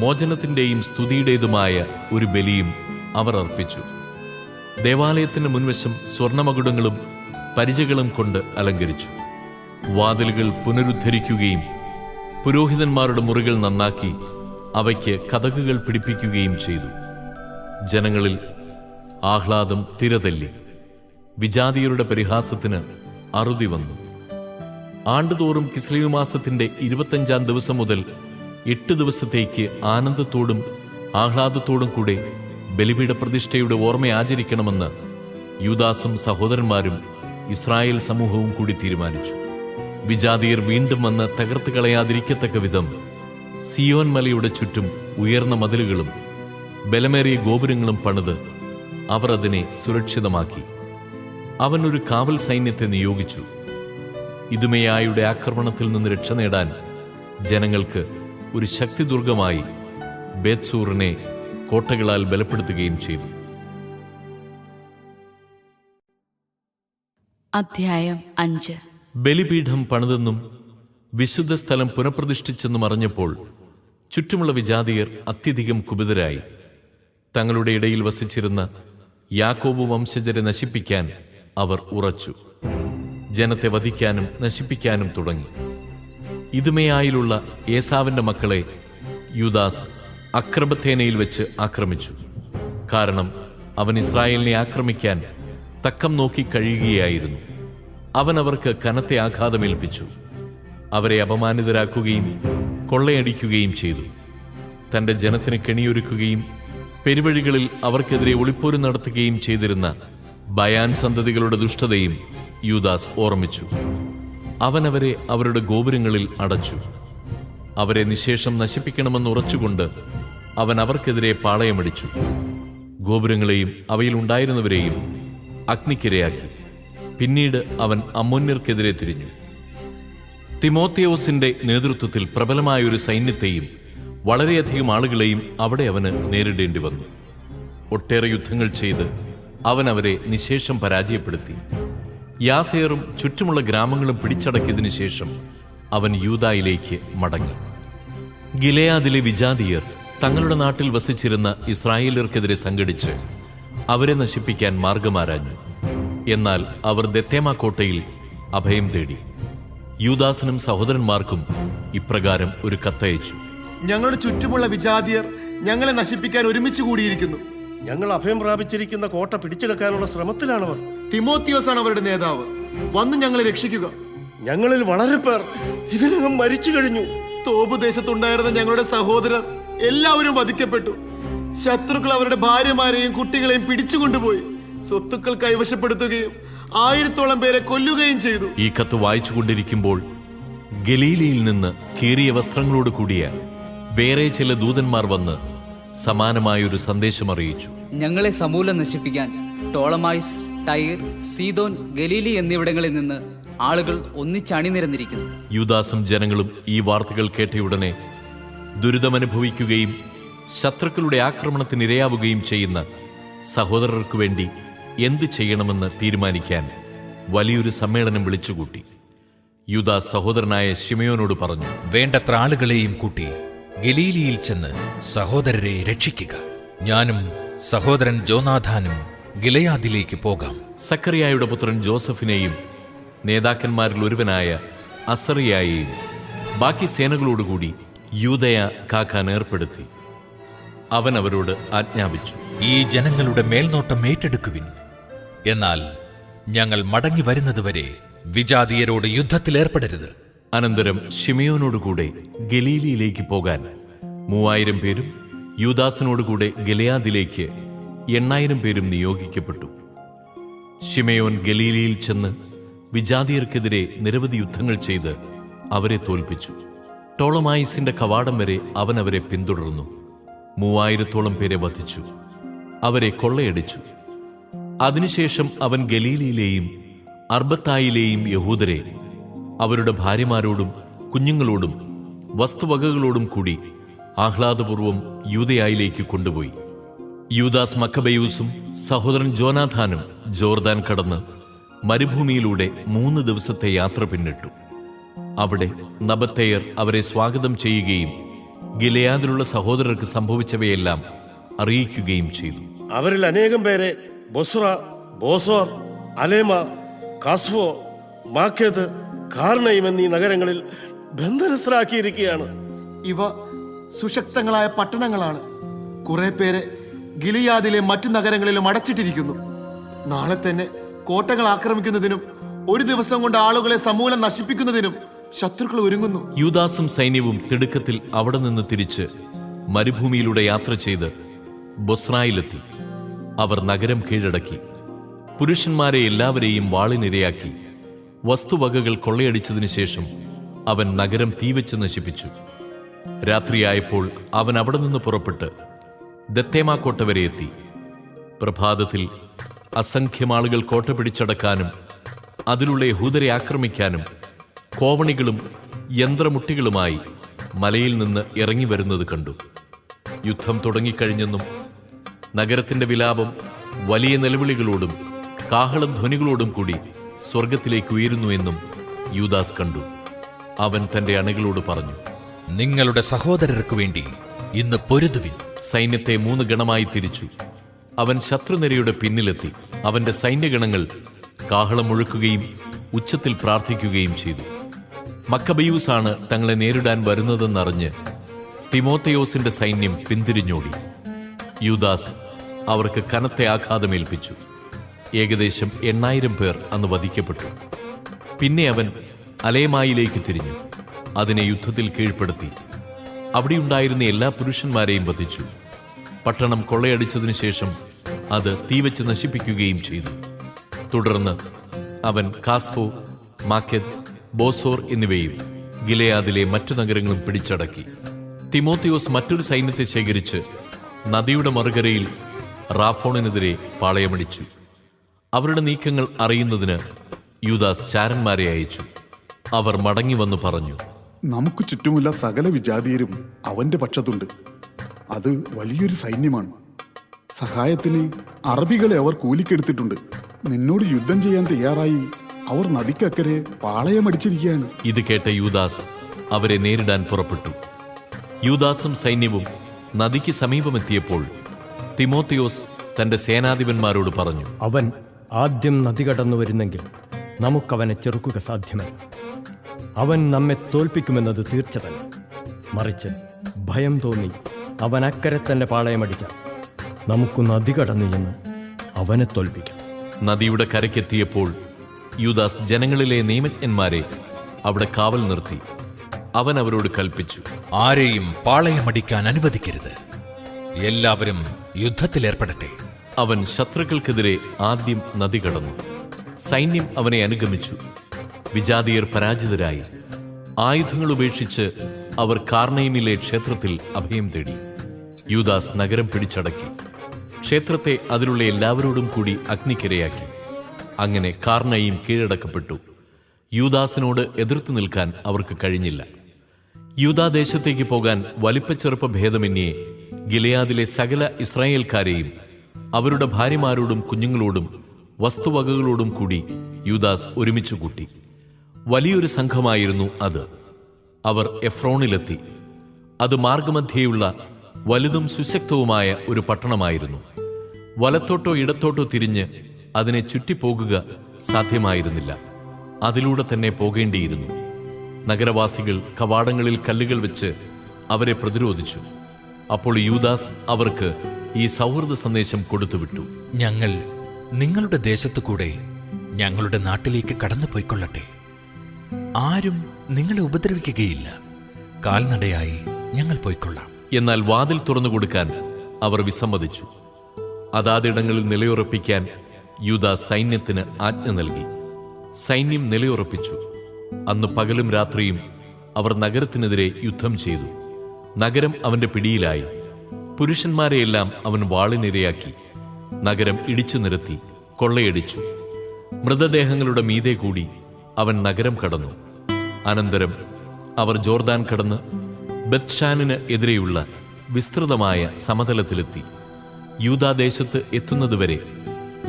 മോചനത്തിന്റെയും സ്തുതിയുടേതുമായ ഒരു ബലിയും അവർ അർപ്പിച്ചു. ദേവാലയത്തിന് മുൻവശം സ്വർണമകുടങ്ങളും പരിചകളും കൊണ്ട് അലങ്കരിച്ചു. വാതിലുകൾ പുനരുദ്ധരിക്കുകയും പുരോഹിതന്മാരുടെ മുറികൾ നന്നാക്കി അവയ്ക്ക് കതകുകൾ പിടിപ്പിക്കുകയും ചെയ്തു. ജനങ്ങളിൽ ആഹ്ലാദം തിരതല്ലി. വിജാതിയരുടെ പരിഹാസത്തിന് അറുതി വന്നു. ആണ്ടുതോറും കിസ്ലേവ് മാസത്തിന്റെ 25 ദിവസം മുതൽ 8 ദിവസത്തേക്ക് ആനന്ദത്തോടും ആഹ്ലാദത്തോടും കൂടെ ബലിപീഠ പ്രതിഷ്ഠയുടെ ഓർമ്മ ആചരിക്കണമെന്ന് യൂദാസും സഹോദരന്മാരും ഇസ്രായേൽ സമൂഹവും കൂടി തീരുമാനിച്ചു. വിജാതിയർ വീണ്ടും വന്ന് തകർത്ത് കളയാതിരിക്കത്തക്ക വിധം സിയോൻ മലയുടെ ചുറ്റും ഉയർന്ന മതിലുകളും ബലമേറിയ ഗോപുരങ്ങളും പണിത് അവർ അതിനെ സുരക്ഷിതമാക്കി. അവൻ ഒരു കാവൽ സൈന്യത്തെ നിയോഗിച്ചു. ഇദുമേയായുടെ ആക്രമണത്തിൽ നിന്ന് രക്ഷ നേടാൻ ജനങ്ങൾക്ക് ഒരു ശക്തിദുർഗമായി ബേത്സൂറിനെ കോട്ടകളാൽ ബലപ്പെടുത്തുകയും ചെയ്തു. അധ്യായം 5. ബലിപീഠം പണിതെന്നും വിശുദ്ധ സ്ഥലം പുനഃപ്രതിഷ്ഠിച്ചെന്നും അറിഞ്ഞപ്പോൾ ചുറ്റുമുള്ള വിജാതിയർ അത്യധികം കുപിതരായി. തങ്ങളുടെ ഇടയിൽ വസിച്ചിരുന്ന യാക്കോബ് വംശജരെ നശിപ്പിക്കാൻ അവർ ഉറച്ചു. ജനത്തെ വധിക്കാനും നശിപ്പിക്കാനും തുടങ്ങി. ഇദുമേയായിലുള്ള ഏസാവിന്റെ മക്കളെ യൂദാസ് അക്രബത്തേനയിൽ വെച്ച് ആക്രമിച്ചു. കാരണം അവൻ ഇസ്രായേലിനെ ആക്രമിക്കാൻ തക്കം നോക്കി കഴിയുകയായിരുന്നു. അവൻ അവർക്ക് കനത്തെ ആഘാതമേൽപ്പിച്ചു. അവരെ അപമാനിതരാക്കുകയും കൊള്ളയടിക്കുകയും ചെയ്തു. തന്റെ ജനത്തിന് കെണിയൊരുക്കുകയും പെരുവഴികളിൽ അവർക്കെതിരെ ഒളിപ്പോര് നടത്തുകയും ചെയ്തിരുന്ന ബയാൻ സന്തതികളുടെ ദുഷ്ടതയും യൂദാസ് ഓർമ്മിച്ചു. അവൻ അവരെ അവരുടെ ഗോപുരങ്ങളിൽ അടച്ചു. അവരെ നിശേഷം നശിപ്പിക്കണമെന്ന് ഉറച്ചുകൊണ്ട് അവൻ അവർക്കെതിരെ പാളയമടിച്ചു. ഗോപുരങ്ങളെയും അവയിലുണ്ടായിരുന്നവരെയും അഗ്നിക്കിരയാക്കി. പിന്നീട് അവൻ അമ്മോന്യർക്കെതിരെ തിരിഞ്ഞു. തിമോത്തിയോസിന്റെ നേതൃത്വത്തിൽ പ്രബലമായ ഒരു സൈന്യത്തെയും വളരെയധികം ആളുകളെയും അവിടെ അവന് നേരിടേണ്ടി വന്നു. ഒട്ടേറെ യുദ്ധങ്ങൾ ചെയ്ത് അവൻ അവരെ നിശേഷം പരാജയപ്പെടുത്തി. യാസേറും ചുറ്റുമുള്ള ഗ്രാമങ്ങളും പിടിച്ചടക്കിയതിനു ശേഷം അവൻ യൂദായിലേക്ക് മടങ്ങി. ഗിലെയാദിലെ വിജാതിയർ തങ്ങളുടെ നാട്ടിൽ വസിച്ചിരുന്ന ഇസ്രായേലർക്കെതിരെ സംഘടിച്ച് അവരെ നശിപ്പിക്കാൻ മാർഗമാരാഞ്ഞു. എന്നാൽ അവർ ദത്തേമ കോട്ടയിൽ അഭയം തേടി. യൂദാസിനും സഹോദരന്മാർക്കും ഇപ്രകാരം ഒരു കത്തയച്ചു: ഞങ്ങളുടെ ചുറ്റുമുള്ള വിജാതിയർ ഞങ്ങളെ നശിപ്പിക്കാൻ ഒരുമിച്ച് കൂടിയിരിക്കുന്നു. ഞങ്ങൾ അഭയം പ്രാപിച്ചിരിക്കുന്ന കോട്ട പിടിച്ചെടുക്കാനുള്ള ശ്രമത്തിലാണവർ. തിമോത്തിയോസ് ആണ് അവരുടെ നേതാവ്. വന്ന് ഞങ്ങളെ രക്ഷിക്കുക. ഞങ്ങളിൽ വളരെ പേർ ഇതിനകം മരിച്ചു കഴിഞ്ഞു. തോബ് ദേശത്തുണ്ടായിരുന്ന ഞങ്ങളുടെ സഹോദരർ എല്ലാവരും വധിക്കപ്പെട്ടു. ശത്രുക്കൾ അവരുടെ ഭാര്യമാരെയും കുട്ടികളെയും പിടിച്ചുകൊണ്ടുപോയി സ്വത്തുക്കൾ കൈവശപ്പെടുത്തുകയും 1000-ഓളം പേരെ കൊല്ലുകയും ചെയ്തു. ഈ കത്ത് വായിച്ചുകൊണ്ടിരിക്കുമ്പോൾ ഗലീലയിൽ നിന്ന് കീറിയ വസ്ത്രങ്ങളോട് കൂടിയ വേറെ ചില ദൂതന്മാർ വന്ന് സമാനമായൊരു സന്ദേശം അറിയിച്ചു. ഞങ്ങളെ സമൂലം നശിപ്പിക്കാൻ ടോളമായിസ്, ടൈർ, സീദോൻ, ഗലീലി എന്നിവിടങ്ങളിൽ നിന്ന് ആളുകൾ ഒന്നിച്ചണിനിരന്നിരിക്കുന്നു. യൂദാസും ജനങ്ങളും ഈ വാർത്തകൾ കേട്ടയുടനെ ദുരിതമനുഭവിക്കുകയും ശത്രുക്കളുടെ ആക്രമണത്തിനിരയാവുകയും ചെയ്യുന്ന സഹോദരർക്കു വേണ്ടി എന്തു ചെയ്യണമെന്ന് തീരുമാനിക്കാൻ വലിയൊരു സമ്മേളനം വിളിച്ചുകൂട്ടി. യൂദാസ് സഹോദരനായ ശിമയോനോട് പറഞ്ഞു: വേണ്ടത്ര ആളുകളെയും കൂട്ടി ഗലീലിയിൽ ചെന്ന് സഹോദരരെ രക്ഷിക്കുക. ഞാനും സഹോദരൻ ജോനാഥാനും ഗിലെയാദിലേക്ക് പോകാം. സക്കറിയായുടെ പുത്രൻ ജോസഫിനെയും നേതാക്കന്മാരിൽ ഒരുവനായ അസറിയായെയും ബാക്കി സേനകളോടുകൂടി യൂദയ കാക്കാൻ ഏർപ്പെടുത്തി. അവൻ അവരോട് ആജ്ഞാപിച്ചു: ഈ ജനങ്ങളുടെ മേൽനോട്ടം ഏറ്റെടുക്കുവിൻ. എന്നാൽ ഞങ്ങൾ മടങ്ങി വരുന്നതുവരെ വിജാതീയരോട് യുദ്ധത്തിലേർപ്പെടരുത്. അനന്തരം ശിമയോനോടുകൂടെ ഗലീലിയിലേക്ക് പോകാൻ 3000 പേരും യൂദാസിനോടുകൂടെ ഗിലെയാദിലേക്ക് 8000 പേരും നിയോഗിക്കപ്പെട്ടു. ശിമയോൻ ഗലീലിയിൽ ചെന്ന് വിജാതിയർക്കെതിരെ നിരവധി യുദ്ധങ്ങൾ ചെയ്ത് അവരെ തോൽപ്പിച്ചു. ടോളമായിസിന്റെ കവാടം വരെ അവൻ അവരെ പിന്തുടർന്നു. 3000-ഓളം പേരെ വധിച്ചു, അവരെ കൊള്ളയടിച്ചു. അതിനുശേഷം അവൻ ഗലീലിയിലെയും അർബത്തായിലെയും യഹൂദരെ അവരുടെ ഭാര്യമാരോടും കുഞ്ഞുങ്ങളോടും വസ്തുവകകളോടും കൂടി ആഹ്ലാദപൂർവം യൂദയായിലേക്ക് കൊണ്ടുപോയി. യൂദാസ് മക്കബയൂസും സഹോദരൻ ജോനാഥാനും ജോർദാൻ കടന്ന് മരുഭൂമിയിലൂടെ 3 ദിവസത്തെ യാത്ര പിന്നിട്ടു. അവിടെ നബത്തേയർ അവരെ സ്വാഗതം ചെയ്യുകയും ഗിലെയാദിലുള്ള സഹോദരർക്ക് സംഭവിച്ചവയെല്ലാം അറിയിക്കുകയും ചെയ്തു. അവരിൽ അനേകം പേരെ ബൊസ്ര, ബോസോർ, അലേമ, കാസ്ഫോ, മാക്കേത്, കാർണയും എന്നീ നഗരങ്ങളിൽ ബന്ധനസ്ഥരാക്കിയിരിക്കുകയാണ്. ഇവ സുശക്തങ്ങളായ പട്ടണങ്ങളാണ്. കുറെ പേരെ ഗിലിയാദിലെ മറ്റു നഗരങ്ങളിലും അടച്ചിട്ടിരിക്കുന്നു. നാളെ തന്നെ കോട്ടകൾ ആക്രമിക്കുന്നതിനും 1 ദിവസം കൊണ്ട് ആളുകളെ സമൂലം നശിപ്പിക്കുന്നതിനും ശത്രുക്കൾ ഒരുങ്ങുന്നു. യൂദാസും സൈന്യവും തിടുക്കത്തിൽ അവിടെ നിന്ന് തിരിച്ച് മരുഭൂമിയിലൂടെ യാത്ര ചെയ്ത് ബൊസ്രായിലെത്തി. അവർ നഗരം കീഴടക്കി. പുരുഷന്മാരെ എല്ലാവരെയും വാളിനിരയാക്കി വസ്തുവകകൾ കൊള്ളയടിച്ചതിനു ശേഷം അവൻ നഗരം തീവച്ച് നശിപ്പിച്ചു. രാത്രിയായപ്പോൾ അവൻ അവിടെ നിന്ന് പുറപ്പെട്ട് ദത്തേമ കോട്ട വരെ എത്തി. പ്രഭാതത്തിൽ അസംഖ്യം ആളുകൾ കോട്ട പിടിച്ചടക്കാനും അതിലുള്ള യഹൂദരെ ആക്രമിക്കാനും കോവണികളും യന്ത്രമുട്ടികളുമായി മലയിൽ നിന്ന് ഇറങ്ങി വരുന്നത് കണ്ടു. യുദ്ധം തുടങ്ങിക്കഴിഞ്ഞെന്നും നഗരത്തിന്റെ വിലാപം വലിയ നിലവിളികളോടും കാഹളധ്വനികളോടും കൂടി സ്വർഗത്തിലേക്ക് ഉയരുന്നുവെന്നും യൂദാസ് കണ്ടു. അവൻ തന്റെ അണികളോട് പറഞ്ഞു: നിങ്ങളുടെ സഹോദരർക്ക് വേണ്ടി ഇന്ന് പൊരുതുവിൻ. സൈന്യത്തെ 3 ഗണമായി തിരിച്ചു. അവൻ ശത്രുനിരയുടെ പിന്നിലെത്തി. അവന്റെ സൈന്യഗണങ്ങൾ കാഹളം മുഴക്കുകയും ഉച്ചത്തിൽ പ്രാർത്ഥിക്കുകയും ചെയ്തു. മക്കബയൂസാണ് തങ്ങളെ നേരിടാൻ വരുന്നതെന്നറിഞ്ഞ് തിമോത്തയോസിന്റെ സൈന്യം പിന്തിരിഞ്ഞോടി. യൂദാസ് അവർക്ക് കനത്ത ആഘാതമേൽപ്പിച്ചു. ഏകദേശം 8000 പേർ അന്ന് വധിക്കപ്പെട്ടു. പിന്നെ അവൻ അലേമായിലേക്ക് തിരിഞ്ഞു. അതിനെ യുദ്ധത്തിൽ കീഴ്പ്പെടുത്തി. അവിടെയുണ്ടായിരുന്ന എല്ലാ പുരുഷന്മാരെയും വധിച്ചു. പട്ടണം കൊള്ളയടിച്ചതിനു ശേഷം അത് തീവച്ച് നശിപ്പിക്കുകയും ചെയ്തു. തുടർന്ന് അവൻ കാസ്ഫോ, മാക്കെദ്, ബോസോർ എന്നിവയും ഗിലെയാദിലെ മറ്റു നഗരങ്ങളും പിടിച്ചടക്കി. തിമോത്തിയോസ് മറ്റൊരു സൈന്യത്തെ ശേഖരിച്ച് നദിയുടെ മറുകരയിൽ റാഫോണിനെതിരെ പാളയമടിച്ചു. അവരുടെ നീക്കങ്ങൾ അറിയുന്നതിന് യൂദാസ് ചാരന്മാരെ അയച്ചു. അവർ മടങ്ങി വന്നു പറഞ്ഞു, നമുക്ക് ചുറ്റുമുള്ള സകല വിജാതീയരും അവന്റെ പക്ഷത്തുണ്ട്. അത് വലിയൊരു സൈന്യമാണ്. സഹായത്തിന് അറബികളെ അവർ കൂലിക്കെടുത്തിട്ടുണ്ട്. നിന്നോട് യുദ്ധം ചെയ്യാൻ തയ്യാറായി അവർ നദിക്കക്കരെ പാളയമടിച്ചിരിക്കുകയാണ്. ഇത് കേട്ട യൂദാസ് അവരെ നേരിടാൻ പുറപ്പെട്ടു. യൂദാസും സൈന്യവും നദിക്ക് സമീപമെത്തിയപ്പോൾ തിമോത്തിയോസ് തന്റെ സേനാധിപന്മാരോട് പറഞ്ഞു, അവൻ ആദ്യം നദി കടന്നു വരുന്നെങ്കിൽ നമുക്കവനെ ചെറുക്കുക സാധ്യമല്ല. അവൻ നമ്മെ തോൽപ്പിക്കുമെന്നത് തീർച്ച തന്നെ. മറിച്ച് ഭയം തോന്നി അവൻ അക്കരെ തന്നെ പാളയമടിച്ച നമുക്ക് നദി കടന്നു ചെന്ന് അവനെ തോൽപ്പിക്കാം. നദിയുടെ കരയ്ക്കെത്തിയപ്പോൾ യൂദാസ് ജനങ്ങളിലെ നിയമജ്ഞന്മാരെ അവിടെ കാവൽ നിർത്തി. അവൻ അവരോട് കൽപ്പിച്ചു, ആരെയും പാളയമടിക്കാൻ അനുവദിക്കരുത്. എല്ലാവരും യുദ്ധത്തിലേർപ്പെടട്ടെ. അവൻ ശത്രുക്കൾക്കെതിരെ ആദ്യം നദി കടന്നു. സൈന്യം അവനെ അനുഗമിച്ചു. വിജാതീയർ പരാജിതരായി. ആയുധങ്ങൾ ഉപേക്ഷിച്ച് അവർ കാർണയിമിലെ ക്ഷേത്രത്തിൽ അഭയം തേടി. യൂദാസ് നഗരം പിടിച്ചടക്കി. ക്ഷേത്രത്തെ അതിലുള്ള എല്ലാവരോടും കൂടി അഗ്നിക്കിരയാക്കി. അങ്ങനെ കാർണയും കീഴടക്കപ്പെട്ടു. യൂദാസിനോട് എതിർത്തു നിൽക്കാൻ അവർക്ക് കഴിഞ്ഞില്ല. യൂദാദേശത്തേക്ക് പോകാൻ വലിപ്പച്ചെറുപ്പ ഭേദമന്യേ ഗിലെയാദിലെ സകല ഇസ്രായേൽക്കാരെയും അവരുടെ ഭാര്യമാരോടും കുഞ്ഞുങ്ങളോടും വസ്തുവകകളോടും കൂടി യൂദാസ് ഒരുമിച്ച് കൂട്ടി. വലിയൊരു സംഘമായിരുന്നു അത്. അവർ എഫ്രോണിലെത്തി. അത് മാർഗമധ്യേയുള്ള വലുതും സുശക്തവുമായ ഒരു പട്ടണമായിരുന്നു. വലത്തോട്ടോ ഇടത്തോട്ടോ തിരിഞ്ഞ് അതിനെ ചുറ്റിപ്പോകുക സാധ്യമായിരുന്നില്ല. അതിലൂടെ തന്നെ പോകേണ്ടിയിരുന്നു. നഗരവാസികൾ കവാടങ്ങളിൽ കല്ലുകൾ വെച്ച് അവരെ പ്രതിരോധിച്ചു. അപ്പോൾ യൂദാസ് അവർക്ക് ഈ സൗഹൃദ സന്ദേശം കൊടുത്തുവിട്ടു, ഞങ്ങൾ നിങ്ങളുടെ ദേശത്തു കൂടെ ഞങ്ങളുടെ നാട്ടിലേക്ക് കടന്നു പോയിക്കൊള്ളട്ടെ. ആരും നിങ്ങളെ ഉപദ്രവിക്കുകയില്ല. കാൽനടയായി ഞങ്ങൾ പോയിക്കൊള്ളാം. എന്നാൽ വാതിൽ തുറന്നുകൊടുക്കാൻ അവർ വിസമ്മതിച്ചു. അതാതിടങ്ങളിൽ നിലയുറപ്പിക്കാൻ യൂദാസ് സൈന്യത്തിന് ആജ്ഞ നൽകി. സൈന്യം നിലയുറപ്പിച്ചു. അന്ന് പകലും രാത്രിയും അവർ നഗരത്തിനെതിരെ യുദ്ധം ചെയ്തു. നഗരം അവന്റെ പിടിയിലായി. പുരുഷന്മാരെയെല്ലാം അവൻ വാളിനിരയാക്കി. നഗരം ഇടിച്ചു നിരത്തി, കൊള്ളയടിച്ചു. മൃതദേഹങ്ങളുടെ മീതെ കൂടി അവൻ നഗരം കടന്നു. അനന്തരം അവർ ജോർദാൻ കടന്ന് ബത്ത്ഷാനിന് എതിരെയുള്ള വിസ്തൃതമായ സമതലത്തിലെത്തി. യൂദാദേശത്ത് എത്തുന്നതുവരെ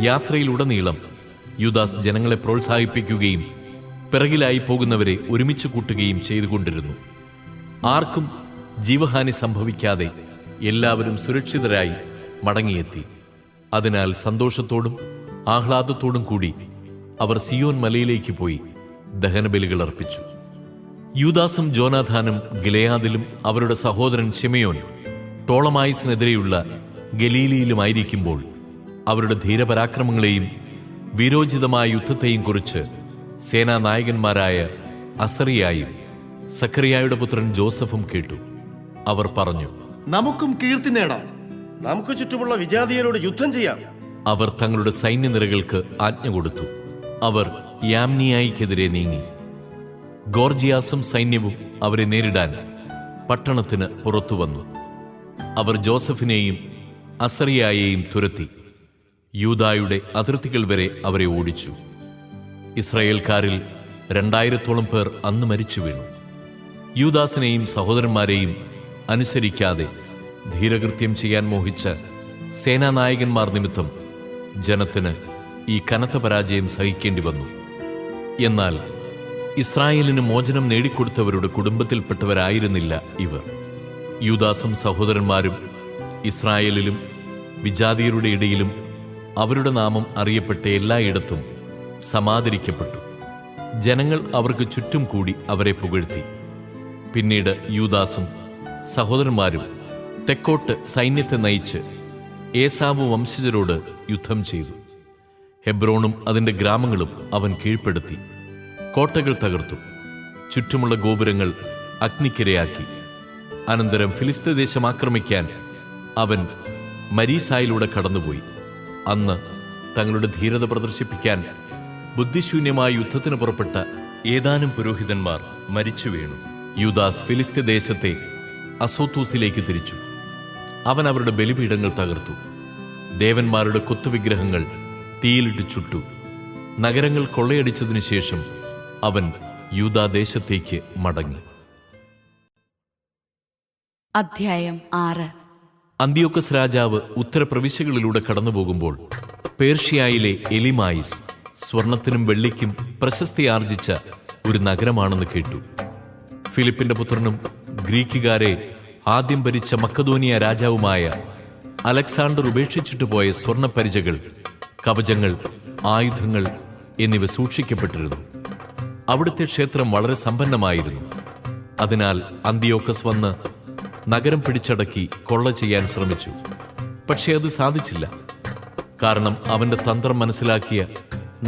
യാത്രയിലുടനീളം യൂദാസ് ജനങ്ങളെ പ്രോത്സാഹിപ്പിക്കുകയും പിറകിലായി പോകുന്നവരെ ഒരുമിച്ച് കൂട്ടുകയും ചെയ്തുകൊണ്ടിരുന്നു. ആർക്കും ജീവഹാനി സംഭവിക്കാതെ എല്ലാവരും സുരക്ഷിതരായി മടങ്ങിയെത്തി. അതിനാൽ സന്തോഷത്തോടും ആഹ്ലാദത്തോടും കൂടി അവർ സിയോൻ മലയിലേക്ക് പോയി ദഹനബലികൾ അർപ്പിച്ചു. യൂദാസും ജോനാഥാനും ഗിലെയാദിലും അവരുടെ സഹോദരൻ ശിമെയോൻ ടോളമായിസിനെതിരെയുള്ള ഗലീലിയിലുമായിരിക്കുമ്പോൾ അവരുടെ ധീരപരാക്രമങ്ങളെയും വീരോചിതമായ യുദ്ധത്തെയും കുറിച്ച് സേനാനായകന്മാരായ അസറിയായും സക്കറിയായുടെ പുത്രൻ ജോസഫും കേട്ടു. അവർ പറഞ്ഞു, നമുക്കും കീർത്തി നേടാം. നമുക്ക് ചുറ്റുമുള്ള വിജാതീയരോട് യുദ്ധം ചെയ്യാം. അവർ തങ്ങളുടെ സൈന്യനിരകൾക്ക് ആജ്ഞ കൊടുത്തു. അവർ യാമ്നിയായിക്കെതിരെ നീങ്ങി. ഗോർജിയാസും സൈന്യവും അവരെ നേരിടാൻ പട്ടണത്തിന് പുറത്തു വന്നു. അവർ ജോസഫിനെയും അസറിയായെയും തുരത്തി. യൂദായുടെ അതിർത്തികൾ വരെ അവരെ ഓടിച്ചു. ഇസ്രായേൽക്കാരിൽ 2000-ഓളം പേർ അന്ന് മരിച്ചു വീണു. യൂദാസിനെയും സഹോദരന്മാരെയും അനുസരിക്കാതെ ധീരകൃത്യം ചെയ്യാൻ മോഹിച്ച സേനാനായകന്മാർ നിമിത്തം ജനത്തിന് ഈ കനത്ത പരാജയം സഹിക്കേണ്ടി വന്നു. എന്നാൽ ഇസ്രായേലിന് മോചനം നേടിക്കൊടുത്തവരുടെ കുടുംബത്തിൽപ്പെട്ടവരായിരുന്നില്ല ഇവർ. യൂദാസും സഹോദരന്മാരും ഇസ്രായേലിലും വിജാതീയരുടെ ഇടയിലും അവരുടെ നാമം അറിയപ്പെട്ട എല്ലായിടത്തും സമാദരിക്കപ്പെട്ടു. ജനങ്ങൾ അവർക്ക് ചുറ്റും കൂടി അവരെ പുകഴ്ത്തി. പിന്നീട് യൂദാസും സഹോദരന്മാരും തെക്കോട്ട് സൈന്യത്തെ നയിച്ച് ഏസാവ് വംശജരോട് യുദ്ധം ചെയ്തു. ഹെബ്രോണും അതിന്റെ ഗ്രാമങ്ങളും അവൻ കീഴ്പ്പെടുത്തി. കോട്ടകൾ തകർത്തു. ചുറ്റുമുള്ള ഗോപുരങ്ങൾ അഗ്നിക്കിരയാക്കി. അനന്തരം ഫിലിസ്തീൻ ദേശം ആക്രമിക്കാൻ അവൻ മരീസായിലൂടെ കടന്നുപോയി. അന്ന് തങ്ങളുടെ ധീരത പ്രദർശിപ്പിക്കാൻ ബുദ്ധിശൂന്യമായ യുദ്ധത്തിന് പുറപ്പെട്ട ഏതാനും പുരോഹിതന്മാർ മരിച്ചു വീണു. യൂദാസ് ഫിലിസ്തീൻ ദേശത്തെ അസോത്തൂസിലേക്ക് തിരിച്ചു. അവൻ അവരുടെ ബലിപീഠങ്ങൾ തകർത്തു. ദേവന്മാരുടെ കൊത്തുവിഗ്രഹങ്ങൾ തീയിലിട്ട് ചുട്ടു. നഗരങ്ങൾ കൊള്ളയടിച്ചതിനു ശേഷം അവൻ യൂദാദേശത്തേക്ക് മടങ്ങി. അധ്യായം 6. അന്ത്യോക്കസ് രാജാവ് ഉത്തരപ്രവിശ്യകളിലൂടെ കടന്നുപോകുമ്പോൾ പേർഷ്യയിലെ എലിമായിസ് സ്വർണത്തിനും വെള്ളിക്കും പ്രശസ്തിയാർജിച്ച ഒരു നഗരമാണെന്ന് കേട്ടു. ഫിലിപ്പിന്റെ പുത്രനും ഗ്രീക്കുകാരെ ആദ്യം ഭരിച്ച മക്കദോനിയ രാജാവുമായ അലക്സാണ്ടർ ഉപേക്ഷിച്ചിട്ട് പോയ സ്വർണപ്പരിചകൾ, കവചങ്ങൾ, ആയുധങ്ങൾ എന്നിവ സൂക്ഷിക്കപ്പെട്ടിരുന്നു. അവിടുത്തെ ക്ഷേത്രം വളരെ സമ്പന്നമായിരുന്നു. അതിനാൽ അന്ത്യോക്കസ് വന്ന് നഗരം പിടിച്ചടക്കി കൊള്ള ചെയ്യാൻ ശ്രമിച്ചു. പക്ഷേ അത് സാധിച്ചില്ല. കാരണം അവന്റെ തന്ത്രം മനസ്സിലാക്കിയ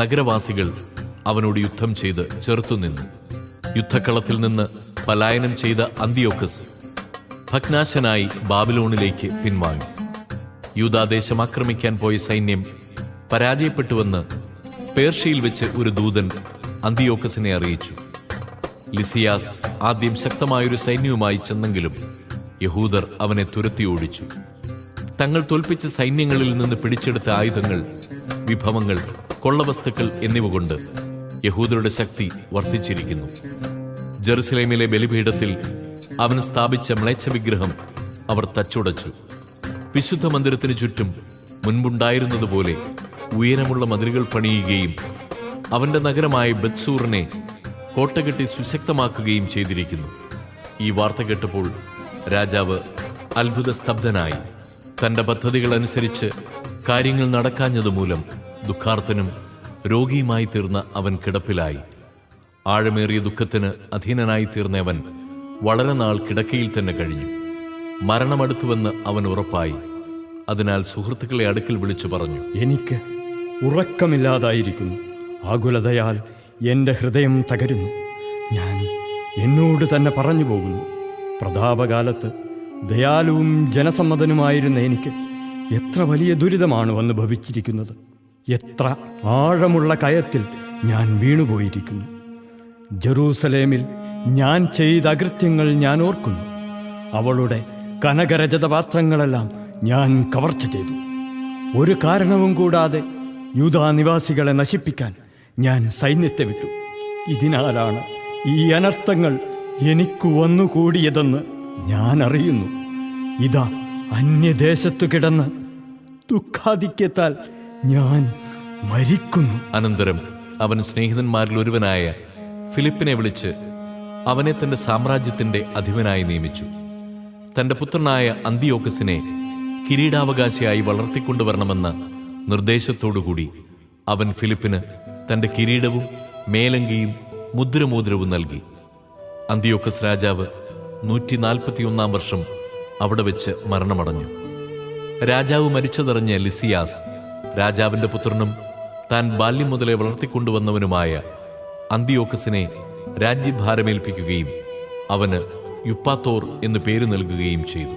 നഗരവാസികൾ അവനോട് യുദ്ധം ചെയ്ത് ചെറുത്തുനിന്നു. യുദ്ധക്കളത്തിൽ നിന്ന് പലായനം ചെയ്ത അന്ത്യോക്കസ് ഭഗ്നാശനായി ബാബിലോണിലേക്ക് പിൻവാങ്ങി. യൂദാദേശം ആക്രമിക്കാൻ പോയ സൈന്യം പരാജയപ്പെട്ടുവെന്ന് പേർഷ്യയിൽ വെച്ച് ഒരു ദൂതൻ അന്ത്യോക്കസിനെ അറിയിച്ചു. ലിസിയാസ് ആദ്യം ശക്തമായൊരു സൈന്യവുമായി ചെന്നെങ്കിലും യഹൂദർ അവനെ തുരത്തി ഓടിച്ചു. തങ്ങൾ തോൽപ്പിച്ച സൈന്യങ്ങളിൽ നിന്ന് പിടിച്ചെടുത്ത ആയുധങ്ങൾ, വിഭവങ്ങൾ, കൊള്ളവസ്തുക്കൾ എന്നിവ കൊണ്ട് യഹൂദരുടെ ശക്തി വർദ്ധിച്ചിരിക്കുന്നു. ജെറുസലേമിലെ ബലിപീഠത്തിൽ അവൻ സ്ഥാപിച്ച മ്ലേച്ഛ വിഗ്രഹം അവർ തച്ചുടച്ചു. വിശുദ്ധ മന്ദിരത്തിന് ചുറ്റും മുൻപുണ്ടായിരുന്നതുപോലെ ഉയരമുള്ള മതിലുകൾ പണിയുകയും അവന്റെ നഗരമായ ബത്സൂറിനെ കോട്ടകെട്ടി സുശക്തമാക്കുകയും ചെയ്തിരിക്കുന്നു. ഈ വാർത്ത കേട്ടപ്പോൾ രാജാവ് അത്ഭുത സ്തബ്ധനായി. തന്റെ പദ്ധതികൾ അനുസരിച്ച് കാര്യങ്ങൾ നടക്കാഞ്ഞതുമൂലം ദുഃഖാർത്തനും രോഗിയുമായി തീർന്ന അവൻ കിടപ്പിലായി. ആഴമേറിയ ദുഃഖത്തിന് അധീനനായി തീർന്ന അവൻ വളരെ നാൾ കിടക്കയിൽ തന്നെ കഴിഞ്ഞു. മരണമടുത്തുവെന്ന് അവൻ ഉറപ്പായി. അതിനാൽ സുഹൃത്തുക്കളെ അടുക്കൽ വിളിച്ചു പറഞ്ഞു, എനിക്ക് ഉറക്കമില്ലാതായിരിക്കുന്നു. ആകുലതയാൽ എൻ്റെ ഹൃദയം തകരുന്നു. ഞാൻ എന്നോട് തന്നെ പറഞ്ഞു പോകുന്നു. പ്രതാപകാലത്ത് ദയാലുവും ജനസമ്മതനുമായിരുന്ന എനിക്ക് എത്ര വലിയ ദുരിതമാണ് വന്ന് ഭവിച്ചിരിക്കുന്നത്. എത്ര ആഴമുള്ള കയത്തിൽ ഞാൻ വീണുപോയിരിക്കുന്നു. ജെറൂസലേമിൽ ഞാൻ ചെയ്ത അകൃത്യങ്ങൾ ഞാൻ ഓർക്കുന്നു. അവളുടെ കനകരജത പാത്രങ്ങളെല്ലാം ഞാൻ കവർച്ച ചെയ്തു. ഒരു കാരണവും കൂടാതെ യൂദാ നിവാസികളെ നശിപ്പിക്കാൻ ഞാൻ സൈന്യത്തെ വിട്ടു. ഇതിനാലാണ് ഈ അനർത്ഥങ്ങൾ എനിക്ക് വന്നുകൂടിയതെന്ന് ഞാൻ അറിയുന്നു. ഇതാ അന്യദേശത്തു കിടന്ന് ദുഃഖാധിക്യത്താൽ ഞാൻ മരിക്കുന്നു. അനന്തരം അവൻ സ്നേഹിതന്മാരിൽ ഒരുവനായ ഫിലിപ്പിനെ വിളിച്ച് അവനെ തന്റെ സാമ്രാജ്യത്തിന്റെ അധിപനായി നിയമിച്ചു. തന്റെ പുത്രനായ അന്തിയോക്കസിനെ കിരീടാവകാശിയായി വളർത്തിക്കൊണ്ടുവരണമെന്ന നിർദ്ദേശത്തോടുകൂടി അവൻ ഫിലിപ്പിന് തന്റെ കിരീടവും മേലങ്കിയും മുദ്രമോതിരവും നൽകി. അന്തിയോക്കസ് രാജാവ് 141 വർഷം അവിടെ വെച്ച് മരണമടഞ്ഞു. രാജാവ് മരിച്ചതറിഞ്ഞ ലിസിയാസ് രാജാവിന്റെ പുത്രനും താൻ ബാല്യം മുതലേ വളർത്തിക്കൊണ്ടുവന്നവനുമായ അന്തിയോക്കസിനെ രാജ്യഭാരമേൽപ്പിക്കുകയും അവന് യുപ്പാത്തോർ എന്നു പേര് നൽകുകയും ചെയ്തു.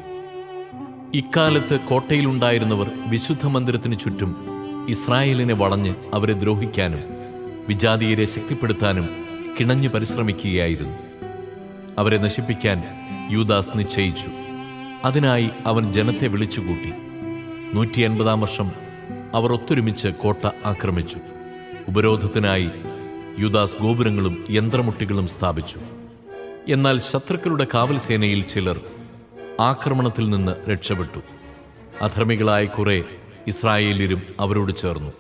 ഇക്കാലത്ത് കോട്ടയിലുണ്ടായിരുന്നവർ വിശുദ്ധ മന്ദിരത്തിനു ചുറ്റും ഇസ്രായേലിനെ വളഞ്ഞ് അവരെ ദ്രോഹിക്കാനും വിജാതീയരെ ശക്തിപ്പെടുത്താനും കിണഞ്ഞു പരിശ്രമിക്കുകയായിരുന്നു. അവരെ നശിപ്പിക്കാൻ യൂദാസ് നിശ്ചയിച്ചു. അതിനായി അവൻ ജനത്തെ വിളിച്ചുകൂട്ടി. 180 വർഷം അവർ ഒത്തൊരുമിച്ച് കോട്ട ആക്രമിച്ചു. ഉപരോധത്തിനായി യൂദാസ് ഗോപുരങ്ങളും യന്ത്രമുട്ടികളും സ്ഥാപിച്ചു. എന്നാൽ ശത്രുക്കളുടെ കാവൽ സേനയിൽ ചിലർ ആക്രമണത്തിൽ നിന്ന് രക്ഷപ്പെട്ടു. അധർമ്മികളായ കുറെ ഇസ്രായേല്യരും അവരോട് ചേർന്നു.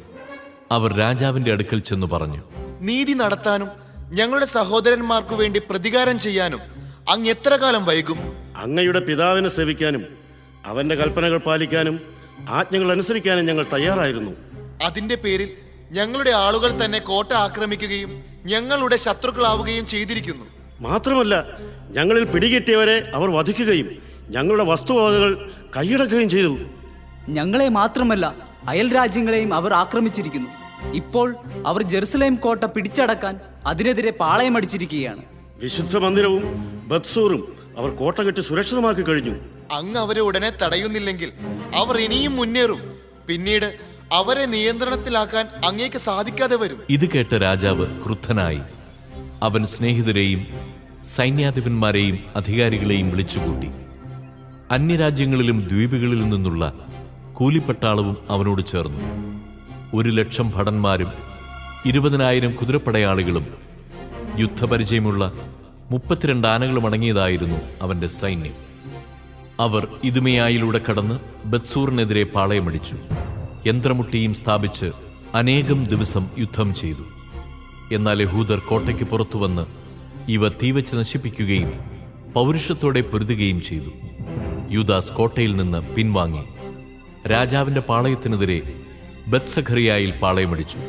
അവർ രാജാവിന്റെ അടുക്കൽ ചെന്നു പറഞ്ഞു, നീതി നടത്താനും ഞങ്ങളുടെ സഹോദരന്മാർക്കു വേണ്ടി പ്രതികാരം ചെയ്യാനും അങ്ങ് എത്ര കാലം വൈകും? അങ്ങയുടെ പിതാവിനെ സേവിക്കാനും അവന്റെ കൽപ്പനകൾ പാലിക്കാനും ആജ്ഞകൾ അനുസരിക്കാനും ഞങ്ങൾ തയ്യാറായിരുന്നു. അതിന്റെ പേരിൽ ഞങ്ങളുടെ ആളുകൾ തന്നെ കോട്ട ആക്രമിക്കുകയും ഞങ്ങളുടെ ശത്രുക്കളാവുകയും ചെയ്തിരിക്കുന്നു. മാത്രമല്ല, ഞങ്ങളിൽ പിടികിട്ടിയവരെ അവർ വധിക്കുകയും ഞങ്ങളുടെ വസ്തുവകകൾ കൈയടക്കുകയും ചെയ്തു. ഞങ്ങളെ മാത്രമല്ല അയൽ രാജ്യങ്ങളെയും അവർ ആക്രമിച്ചിരിക്കുന്നു. ഇപ്പോൾ അവർ ജെറുസലേം കോട്ട പിടിച്ചടക്കാൻ അതിനെതിരെ പാളയമടിച്ചിരിക്കുകയാണ്. വിശുദ്ധ മന്ദിരവും ബത്സൂറും അവർ കോട്ട കെട്ടി സുരക്ഷിതമാക്കി കഴിഞ്ഞു. അങ്ങ് അവരെ ഉടനെ തടയുന്നില്ലെങ്കിൽ അവർ ഇനിയും മുന്നേറും. പിന്നീട് അവരെ നിയന്ത്രണത്തിലാക്കാൻ അങ്ങേക്ക് സാധിക്കാതെ വരും. ഇത് കേട്ട രാജാവ് ക്രുദ്ധനായി. അവൻ സ്നേഹിതരെയും സൈന്യാധിപന്മാരെയും അധികാരികളെയും വിളിച്ചുകൂട്ടി. അന്യരാജ്യങ്ങളിലും ദ്വീപുകളിലും നിന്നുള്ള കൂലിപ്പട്ടാളവും അവനോട് ചേർന്നു. 1,00,000 ഭടന്മാരും 20,000 കുതിരപ്പടയാളികളും യുദ്ധപരിചയമുള്ള 32 ആനകളും അടങ്ങിയതായിരുന്നു അവന്റെ സൈന്യം. അവർ ഇതുമയായിലൂടെ കടന്ന് ബത്സൂറിനെതിരെ പാളയമടിച്ചു. യന്ത്രമുട്ടിയും സ്ഥാപിച്ച് അനേകം ദിവസം യുദ്ധം ചെയ്തു. എന്നാൽ യഹൂദർ കോട്ടയ്ക്ക് പുറത്തുവന്ന് ഇവ തീവച്ച് നശിപ്പിക്കുകയും പൗരുഷത്തോടെ പൊരുതുകയും ചെയ്തു. യൂദാസ് കോട്ടയിൽ നിന്ന് പിൻവാങ്ങി രാജാവിന്റെ പാളയത്തിനെതിരെ ബത്സഖറിയായിൽ പാളയമടിച്ചു.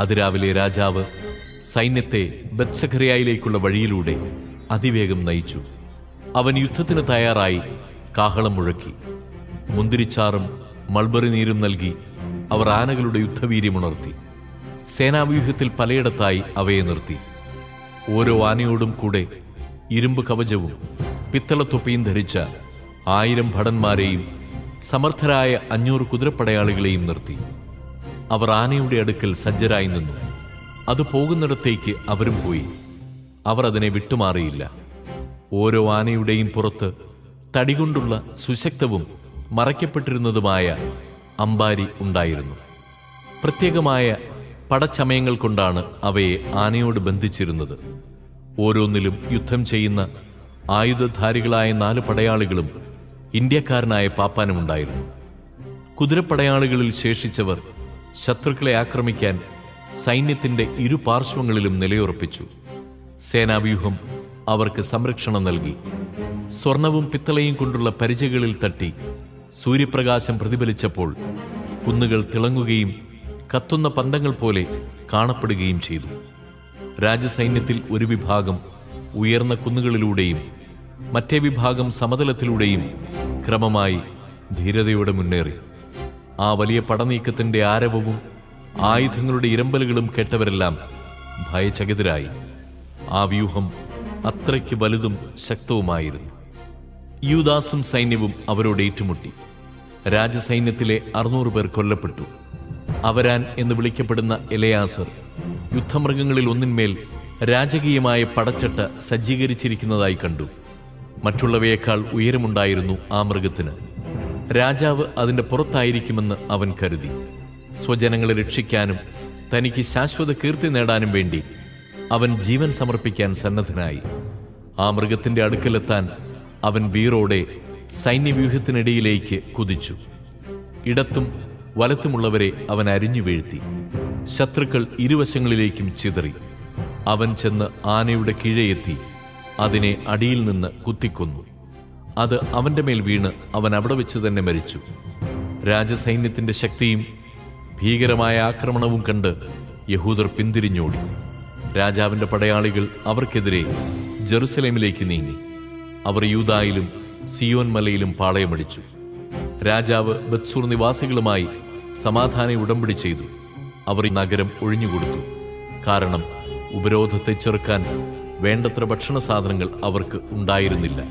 അതിരാവിലെ രാജാവ് സൈന്യത്തെ ബത്സഖറിയായിലേക്കുള്ള വഴിയിലൂടെ അതിവേഗം നയിച്ചു. അവൻ യുദ്ധത്തിന് തയ്യാറായി കാഹളം മുഴക്കി. മുന്തിരിച്ചാറും മൾബറി നീരും നൽകി അവർ ആനകളുടെ യുദ്ധവീര്യമുണർത്തി. സേനാവ്യൂഹത്തിൽ പലയിടത്തായി അവയെ നിർത്തി. ഓരോ ആനയോടും കൂടെ ഇരുമ്പ് കവചവും പിത്തളത്തൊപ്പിയും ധരിച്ച 1000 ഭടന്മാരെയും സമർത്ഥരായ 500 കുതിരപ്പടയാളികളെയും നിർത്തി. അവർ ആനയുടെ അടുക്കൽ സജ്ജരായി നിന്നു. അത് പോകുന്നിടത്തേക്ക് അവരും പോയി. അവർ അതിനെ വിട്ടുമാറിയില്ല. ഓരോ ആനയുടെയും പുറത്ത് തടികൊണ്ടുള്ള സുശക്തവും മറയ്ക്കപ്പെട്ടിരുന്നതുമായ അമ്പാരി ഉണ്ടായിരുന്നു. പ്രത്യേകമായ പടച്ചമയങ്ങൾ കൊണ്ടാണ് അവയെ ആനയോട് ബന്ധിച്ചിരുന്നത്. ഓരോന്നിലും യുദ്ധം ചെയ്യുന്ന ആയുധധാരികളായ 4 പടയാളികളും ഇന്ത്യക്കാരനായ പാപ്പാനുമുണ്ടായിരുന്നു. കുതിരപ്പടയാളികളിൽ ശേഷിച്ചവർ ശത്രുക്കളെ ആക്രമിക്കാൻ സൈന്യത്തിന്റെ ഇരുപാർശ്വങ്ങളിലും നിലയുറപ്പിച്ചു. സേനാവ്യൂഹം അവർക്ക് സംരക്ഷണം നൽകി. സ്വർണവും പിത്തളയും കൊണ്ടുള്ള പരിചകളിൽ തട്ടി സൂര്യപ്രകാശം പ്രതിഫലിച്ചപ്പോൾ കുന്നുകൾ തിളങ്ങുകയും കത്തുന്ന പന്തങ്ങൾ പോലെ കാണപ്പെടുകയും ചെയ്തു. രാജസൈന്യത്തിൽ ഒരു വിഭാഗം ഉയർന്ന കുന്നുകളിലൂടെയും മറ്റേ വിഭാഗം സമതലത്തിലൂടെയും ക്രമമായി ധീരതയോടെ മുന്നേറി. ആ വലിയ പടനീക്കത്തിന്റെ ആരവവും ആയുധങ്ങളുടെ ഇരമ്പലുകളും കേട്ടവരെല്ലാം ഭയചകിതരായി. ആ വ്യൂഹം അത്രയ്ക്ക് വലുതും ശക്തവുമായിരുന്നു. യൂദാസും സൈന്യവും അവരോട് ഏറ്റുമുട്ടി. രാജസൈന്യത്തിലെ 600 പേർ കൊല്ലപ്പെട്ടു. അവരാൻ എന്ന് വിളിക്കപ്പെടുന്ന എലയാസർ യുദ്ധമൃഗങ്ങളിൽ ഒന്നിന്മേൽ രാജകീയമായ പടച്ചട്ട സജ്ജീകരിച്ചിരിക്കുന്നതായി കണ്ടു. മറ്റുള്ളവയേക്കാൾ ഉയരമുണ്ടായിരുന്നു ആ മൃഗത്തിന്. രാജാവ് അതിന്റെ പുറത്തായിരിക്കുമെന്ന് അവൻ കരുതി. സ്വജനങ്ങളെ രക്ഷിക്കാനും തനിക്ക് ശാശ്വത കീർത്തി നേടാനും വേണ്ടി അവൻ ജീവൻ സമർപ്പിക്കാൻ സന്നദ്ധനായി. ആ മൃഗത്തിന്റെ അടുക്കലെത്താൻ അവൻ വീറോടെ സൈന്യവ്യൂഹത്തിനിടയിലേക്ക് കുതിച്ചു. ഇടത്തും വലത്തുമുള്ളവരെ അവൻ അരിഞ്ഞു വീഴ്ത്തി. ശത്രുക്കൾ ഇരുവശങ്ങളിലേക്കും ചിതറി. അവൻ ചെന്ന് ആനയുടെ കീഴെയെത്തി അതിനെ അടിയിൽ നിന്ന് കുത്തിക്കൊന്നു. അത് അവന്റെ മേൽ വീണ് അവൻ അവിടെ വെച്ച് തന്നെ മരിച്ചു. രാജസൈന്യത്തിന്റെ ശക്തിയും ഭീകരമായ ആക്രമണവും കണ്ട് യഹൂദർ പിന്തിരിഞ്ഞോടി. രാജാവിന്റെ പടയാളികൾ അവർക്കെതിരെ ജെറുസലേമിലേക്ക് നീങ്ങി. അവർ യൂദായിലും സിയോൻ മലയിലും പാളയമടിച്ചു. രാജാവ് ബത്സൂർ നിവാസികളുമായി സമാധാന ഉടമ്പടി ചെയ്തു. അവർ ഈ നഗരം ഒഴിഞ്ഞുകൊടുത്തു. കാരണം ഉപരോധത്തെ ചെറുക്കാൻ വേണ്ടത്ര ഭക്ഷണ സാധനങ്ങൾ അവർക്ക് ഉണ്ടായിരുന്നില്ല.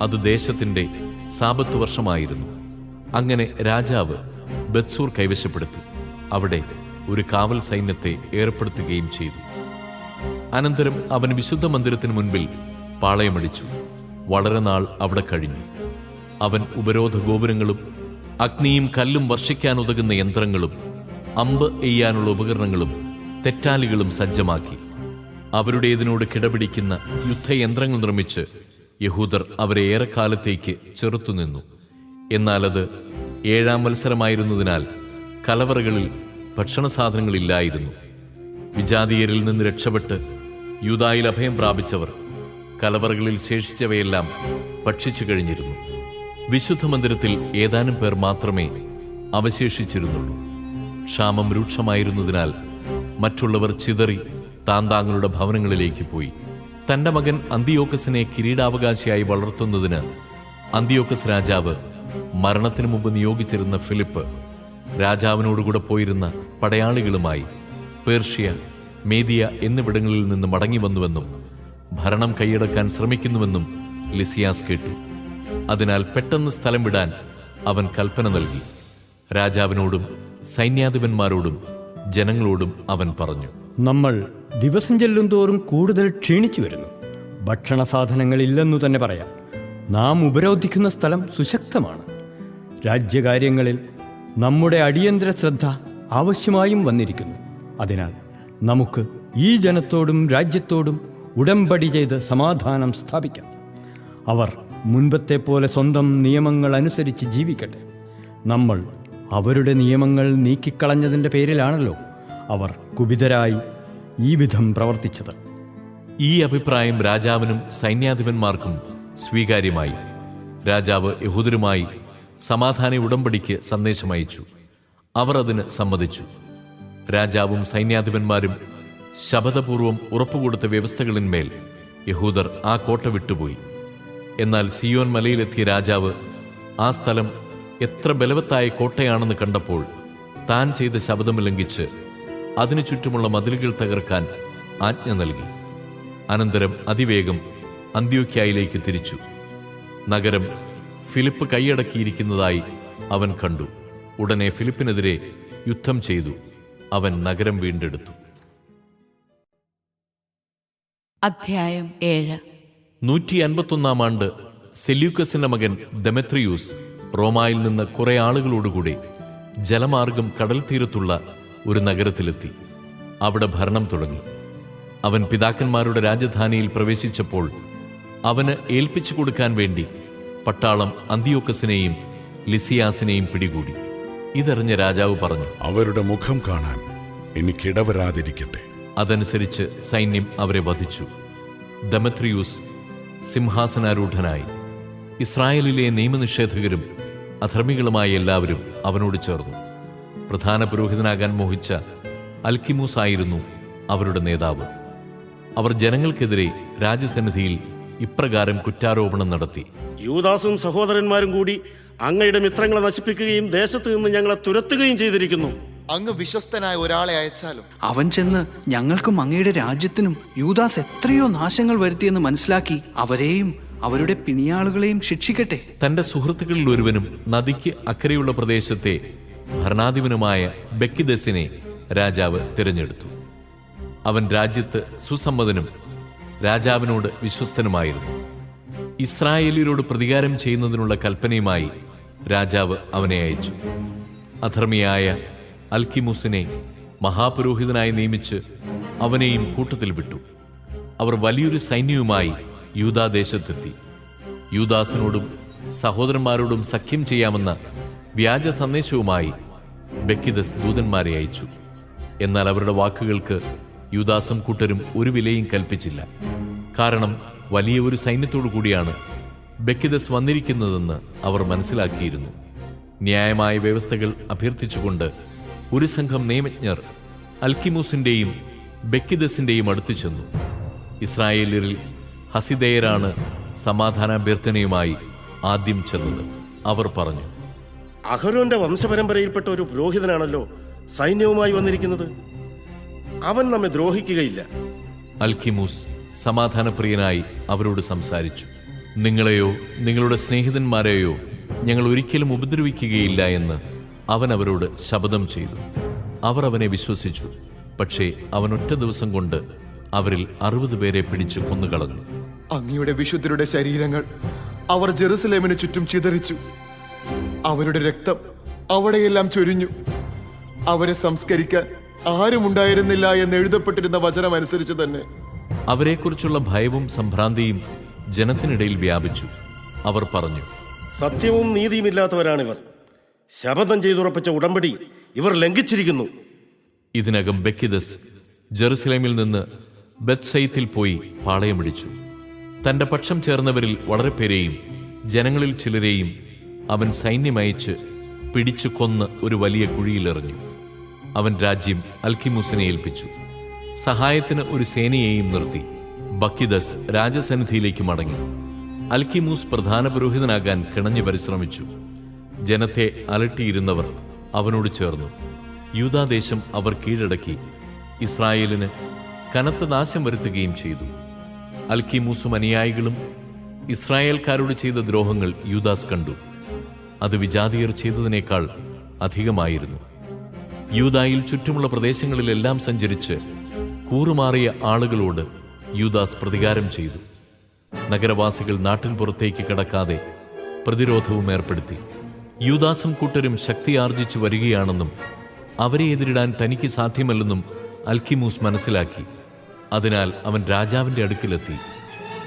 അത് ദേശത്തിന്റെ സാപത്ത് വർഷമായിരുന്നു. അങ്ങനെ രാജാവ് ബത്സൂർ കൈവശപ്പെടുത്തി അവിടെ ഒരു കാവൽ സൈന്യത്തെ ഏർപ്പെടുത്തുകയും ചെയ്തു. അനന്തരം അവൻ വിശുദ്ധ മന്ദിരത്തിന് മുൻപിൽ പാളയമടിച്ചു. വളരെ നാൾ അവിടെ കഴിഞ്ഞു. അവൻ ഉപരോധ ഗോപുരങ്ങളും അഗ്നിയും കല്ലും വർഷിക്കാനുതകുന്ന യന്ത്രങ്ങളും അമ്പ് എയ്യാനുള്ള ഉപകരണങ്ങളും തെറ്റാലികളും സജ്ജമാക്കി. അവരുടേതിനോട് കിടപിടിക്കുന്ന യുദ്ധയന്ത്രങ്ങൾ നിർമ്മിച്ച് യഹൂദർ അവരെ ഏറെക്കാലത്തേക്ക് ചെറുത്തുനിന്നു. എന്നാൽ അത് 7ാം മത്സരമായിരുന്നതിനാൽ കലവറകളിൽ ഭക്ഷണസാധനങ്ങളില്ലായിരുന്നു. വിജാതീയരിൽ നിന്ന് രക്ഷപ്പെട്ട് യൂദായിൽ അഭയം പ്രാപിച്ചവർ കലവറകളിൽ ശേഷിച്ചവയെല്ലാം ഭക്ഷിച്ചു കഴിഞ്ഞിരുന്നു. വിശുദ്ധ മന്ദിരത്തിൽ ഏതാനും പേർ മാത്രമേ അവശേഷിച്ചിരുന്നുള്ളൂ. ക്ഷാമം രൂക്ഷമായിരുന്നതിനാൽ മറ്റുള്ളവർ ചിതറി താന്താങ്ങളുടെ ഭവനങ്ങളിലേക്ക് പോയി. തന്റെ മകൻ അന്തിയോക്കസിനെ കിരീടാവകാശിയായി വളർത്തുന്നതിന് അന്തിയോക്കസ് രാജാവ് മരണത്തിനു മുമ്പ് നിയോഗിച്ചിരുന്ന ഫിലിപ്പ് രാജാവിനോടുകൂടെ പോയിരുന്ന പടയാളികളുമായി പേർഷ്യ, മേദിയ എന്നിവിടങ്ങളിൽ നിന്ന് മടങ്ങി വന്നുവെന്നും ഭരണം കൈയടക്കാൻ ശ്രമിക്കുന്നുവെന്നും ലിസിയാസ് കേട്ടു. അതിനാൽ പെട്ടെന്ന് സ്ഥലം വിടാൻ അവൻ കൽപ്പന നൽകി. രാജാവിനോടും സൈന്യാധിപന്മാരോടും ജനങ്ങളോടും അവൻ പറഞ്ഞു, നമ്മൾ ദിവസം ചെല്ലും തോറും കൂടുതൽ ക്ഷീണിച്ചു വരുന്നു. ഭക്ഷണ സാധനങ്ങളില്ലെന്നു തന്നെ പറയാം. നാം ഉപരോധിക്കുന്ന സ്ഥലം സുശക്തമാണ്. രാജ്യകാര്യങ്ങളിൽ നമ്മുടെ അടിയന്തര ശ്രദ്ധ ആവശ്യമായും വന്നിരിക്കുന്നു. അതിനാൽ നമുക്ക് ഈ ജനത്തോടും രാജ്യത്തോടും ഉടമ്പടി ചെയ്ത് സമാധാനം സ്ഥാപിക്കാം. അവർ മുൻപത്തെ പോലെ സ്വന്തം നിയമങ്ങൾ അനുസരിച്ച് ജീവിക്കട്ടെ. നമ്മൾ അവരുടെ നിയമങ്ങൾ നീക്കിക്കളഞ്ഞതിൻ്റെ പേരിലാണല്ലോ അവർ കുപിതരായി ഈ വിധം പ്രവർത്തിച്ചത്. ഈ അഭിപ്രായം രാജാവിനും സൈന്യാധിപന്മാർക്കും സ്വീകാര്യമായി. രാജാവ് യഹൂദരുമായി സമാധാന ഉടമ്പടിക്ക് സന്ദേശമയച്ചു. അവർ അതിന് സമ്മതിച്ചു. രാജാവും സൈന്യാധിപന്മാരും ശപഥപൂർവം ഉറപ്പുകൊടുത്ത വ്യവസ്ഥകളിന്മേൽ യഹൂദർ ആ കോട്ട വിട്ടുപോയി. എന്നാൽ സിയോൻ മലയിലെത്തിയ രാജാവ് ആ സ്ഥലം എത്ര ബലവത്തായ കോട്ടയാണെന്ന് കണ്ടപ്പോൾ താൻ ചെയ്ത ശപഥം ലംഘിച്ച് അതിനു ചുറ്റുമുള്ള മതിലുകൾ തകർക്കാൻ ആജ്ഞ നൽകി. അനന്തരം അതിവേഗം അന്ത്യോക്യയിലേക്ക് തിരിച്ചു. നഗരം ഫിലിപ്പ് കൈയടക്കിയിരിക്കുന്നതായി അവൻ കണ്ടു. ഉടനെ ഫിലിപ്പിനെതിരെ യുദ്ധം ചെയ്തു. അവൻ നഗരം വീണ്ടെടുത്തു. അധ്യായം 7. 151 ആണ്ട് സെല്യൂക്കസിന്റെ മകൻ ദെമെത്രിയൂസ് റോമായിൽ നിന്ന് കുറെ ആളുകളോടുകൂടി ജലമാർഗം കടൽ തീരത്തുള്ള ഒരു നഗരത്തിലെത്തി. അവിടെ ഭരണം തുടങ്ങി. അവൻ പിതാക്കന്മാരുടെ രാജധാനിയിൽ പ്രവേശിച്ചപ്പോൾ അവന് ഏൽപ്പിച്ചു കൊടുക്കാൻ വേണ്ടി പട്ടാളം അന്തിയോക്കസിനെയും ലിസിയാസിനെയും പിടികൂടി. ഇതറിഞ്ഞ രാജാവ് പറഞ്ഞു, അവരുടെ മുഖം കാണാൻ എനിക്കിടവരാതിരിക്കട്ടെ. അതനുസരിച്ച് സൈന്യം അവരെ വധിച്ചു. ദെമെത്രിയൂസ് സിംഹാസനാരൂഢനായി. ഇസ്രായേലിലെ നിയമനിഷേധകരും അധർമ്മികളുമായ എല്ലാവരും അവനോട് ചേർന്നു. പ്രധാന പുരോഹിതനാകാൻ മോഹിച്ച അൽക്കിമൂസ് ആയിരുന്നു അവരുടെ നേതാവ്. അവർ ജനങ്ങൾക്കെതിരെ രാജസന്നിധിയിൽ ഇപ്രകാരം കുറ്റാരോപണം നടത്തി: യൂദാസും സഹോദരന്മാരും കൂടി അങ്ങയുടെ മിത്രങ്ങളെ നശിപ്പിക്കുകയും ദേശത്ത് നിന്ന് ഞങ്ങളെ തുരത്തുകയും ചെയ്തിരിക്കുന്നു. അങ്ങ് വിശ്വസ്തനായ ഒരാളെ അയച്ചാലും അവൻ ചെന്ന് ഞങ്ങൾക്കും അങ്ങയുടെ രാജ്യത്തിനും യൂദാസ് എത്രയോ നാശങ്ങൾ വരുത്തിയെന്ന് മനസ്സിലാക്കി അവരെയും അവരുടെ പിണിയാളുകളെയും ശിക്ഷിക്കട്ടെ. തന്റെ സുഹൃത്തുക്കളിൽ ഒരുവനും നദിക്ക് അക്കരെയുള്ള പ്രദേശത്തെ ഭരണാധിപനുമായ ബെക്കിദസിനെ രാജാവ് തിരഞ്ഞെടുത്തു. അവൻ രാജ്യത്ത് സുസമ്മതനും രാജാവിനോട് വിശ്വസ്തനുമായിരുന്നു. ഇസ്രായേലിയരോട് പ്രതികാരം ചെയ്യുന്നതിനുള്ള കൽപ്പനയുമായി രാജാവ് അവനെ അയച്ചു. അധർമ്മിയായ അൽക്കിമൂസിനെ മഹാപുരോഹിതനായി നിയമിച്ച് അവനെയും കൂട്ടത്തിൽ വിട്ടു. അവർ വലിയൊരു സൈന്യവുമായി യൂദാദേശത്തെത്തി. യൂദാസിനോടും സഹോദരന്മാരോടും സഖ്യം ചെയ്യാമെന്ന വ്യാജ സന്ദേശവുമായി ബെക്കിദസ് ദൂതന്മാരെ അയച്ചു. എന്നാൽ അവരുടെ വാക്കുകൾക്ക് യൂദാസും കൂട്ടരും ഒരു വിലയും കൽപ്പിച്ചില്ല. കാരണം വലിയ ഒരു സൈന്യത്തോടു കൂടിയാണ് ബെക്കിദസ് വന്നിരിക്കുന്നതെന്ന് അവർ മനസ്സിലാക്കിയിരുന്നു. ന്യായമായ വ്യവസ്ഥകൾ അഭ്യർത്ഥിച്ചുകൊണ്ട് ഒരു സംഘം നിയമജ്ഞർ അൽക്കിമൂസിന്റെയും ബെക്കിദസിന്റെയും അടുത്തു ചെന്നു. ഇസ്രായേലിയരിൽ ഹസിദേയരാണ് സമാധാനാഭ്യർത്ഥനയുമായി ആദ്യം ചെന്നത്. അവർ പറഞ്ഞു, അഹരോന്റെ വംശപരമ്പരയിൽപ്പെട്ട ഒരു പുരോഹിതനാണല്ലോ സൈന്യവുമായി വന്നിരിക്കുന്നത്. അവൻ നമ്മെ ദ്രോഹിക്കുകയില്ല. അൽക്കിമൂസ് സമാധാനപ്രിയനായി അവരോട് സംസാരിച്ചു. നിങ്ങളെയോ നിങ്ങളുടെ സ്നേഹിതന്മാരെയോ ഞങ്ങൾ ഒരിക്കലും ഉപദ്രവിക്കുകയില്ല എന്ന് അവൻ അവരോട് ശപഥം ചെയ്തു. അവർ അവനെ വിശ്വസിച്ചു. പക്ഷേ അവൻ ഒറ്റ ദിവസം കൊണ്ട് അവരിൽ 60 പേരെ പിടിച്ചു കൊന്നുകളഞ്ഞു. അങ്ങയുടെ വിശുദ്ധരുടെ ശരീരങ്ങൾ അവർ ജെറുസലേമിന് ചുറ്റും ചിതറിച്ചു. അവരുടെ രക്തം അവിടെയെല്ലാം ചൊരിഞ്ഞു. അവരെ സംസ്കരിക്കാൻ ആരുമുണ്ടായിരുന്നില്ല എന്ന് എഴുതപ്പെട്ടിരുന്ന വചനം അനുസരിച്ച് തന്നെ. അവരെക്കുറിച്ചുള്ള ഭയവും സംഭ്രാന്തിയും ജനത്തിനിടയിൽ വ്യാപിച്ചു. അവർ പറഞ്ഞു, സത്യവും നീതിയുമില്ലാത്തവരാണിവർ. ശപഥം ചെയ്തുറപ്പിച്ച ഉടമ്പടി ഇവർ ലംഘിച്ചിരിക്കുന്നു. ഇതിനകം ബെക്കിദസ് ജെറുസലേമിൽ നിന്ന് ബത്സയിത്തിൽ പോയി പാളയമടിച്ചു. തന്റെ പക്ഷം ചേർന്നവരിൽ വളരെ പേരെയും ജനങ്ങളിൽ ചിലരെയും അവൻ സൈന്യമയച്ച് പിടിച്ചു കൊന്ന് ഒരു വലിയ കുഴിയിലെറിഞ്ഞു. അവൻ രാജ്യം അൽക്കിമൂസിനെ ഏൽപ്പിച്ചു. സഹായത്തിന് ഒരു സേനയെയും നിർത്തി. ബക്കിദസ് രാജസന്നിധിയിലേക്ക് മടങ്ങി. അൽക്കിമൂസ് പ്രധാന പുരോഹിതനാകാൻ കിണഞ്ഞു പരിശ്രമിച്ചു. ജനത്തെ അലട്ടിയിരുന്നവർ അവനോട് ചേർന്നു. യൂദാദേശം അവർ കീഴടക്കി ഇസ്രായേലിന് കനത്ത നാശം വരുത്തുകയും ചെയ്തു. അൽക്കിമൂസും അനുയായികളും ഇസ്രായേൽക്കാരോട് ചെയ്ത ദ്രോഹങ്ങൾ യൂദാസ് കണ്ടു. അത് വിജാതിയർ ചെയ്തതിനേക്കാൾ അധികമായിരുന്നു. യൂദായിൽ ചുറ്റുമുള്ള പ്രദേശങ്ങളിലെല്ലാം സഞ്ചരിച്ച് കൂറുമാറിയ ആളുകളോട് യൂദാസ് പ്രതികാരം ചെയ്തു. നഗരവാസികൾ നാട്ടിൻ പുറത്തേക്ക് കടക്കാതെ പ്രതിരോധവും ഏർപ്പെടുത്തി. യൂദാസും കൂട്ടരും ശക്തി ആർജിച്ചു വരികയാണെന്നും അവരെ എതിരിടാൻ തനിക്ക് സാധ്യമല്ലെന്നും അൽക്കിമൂസ് മനസ്സിലാക്കി. അതിനാൽ അവൻ രാജാവിൻ്റെ അടുക്കിലെത്തി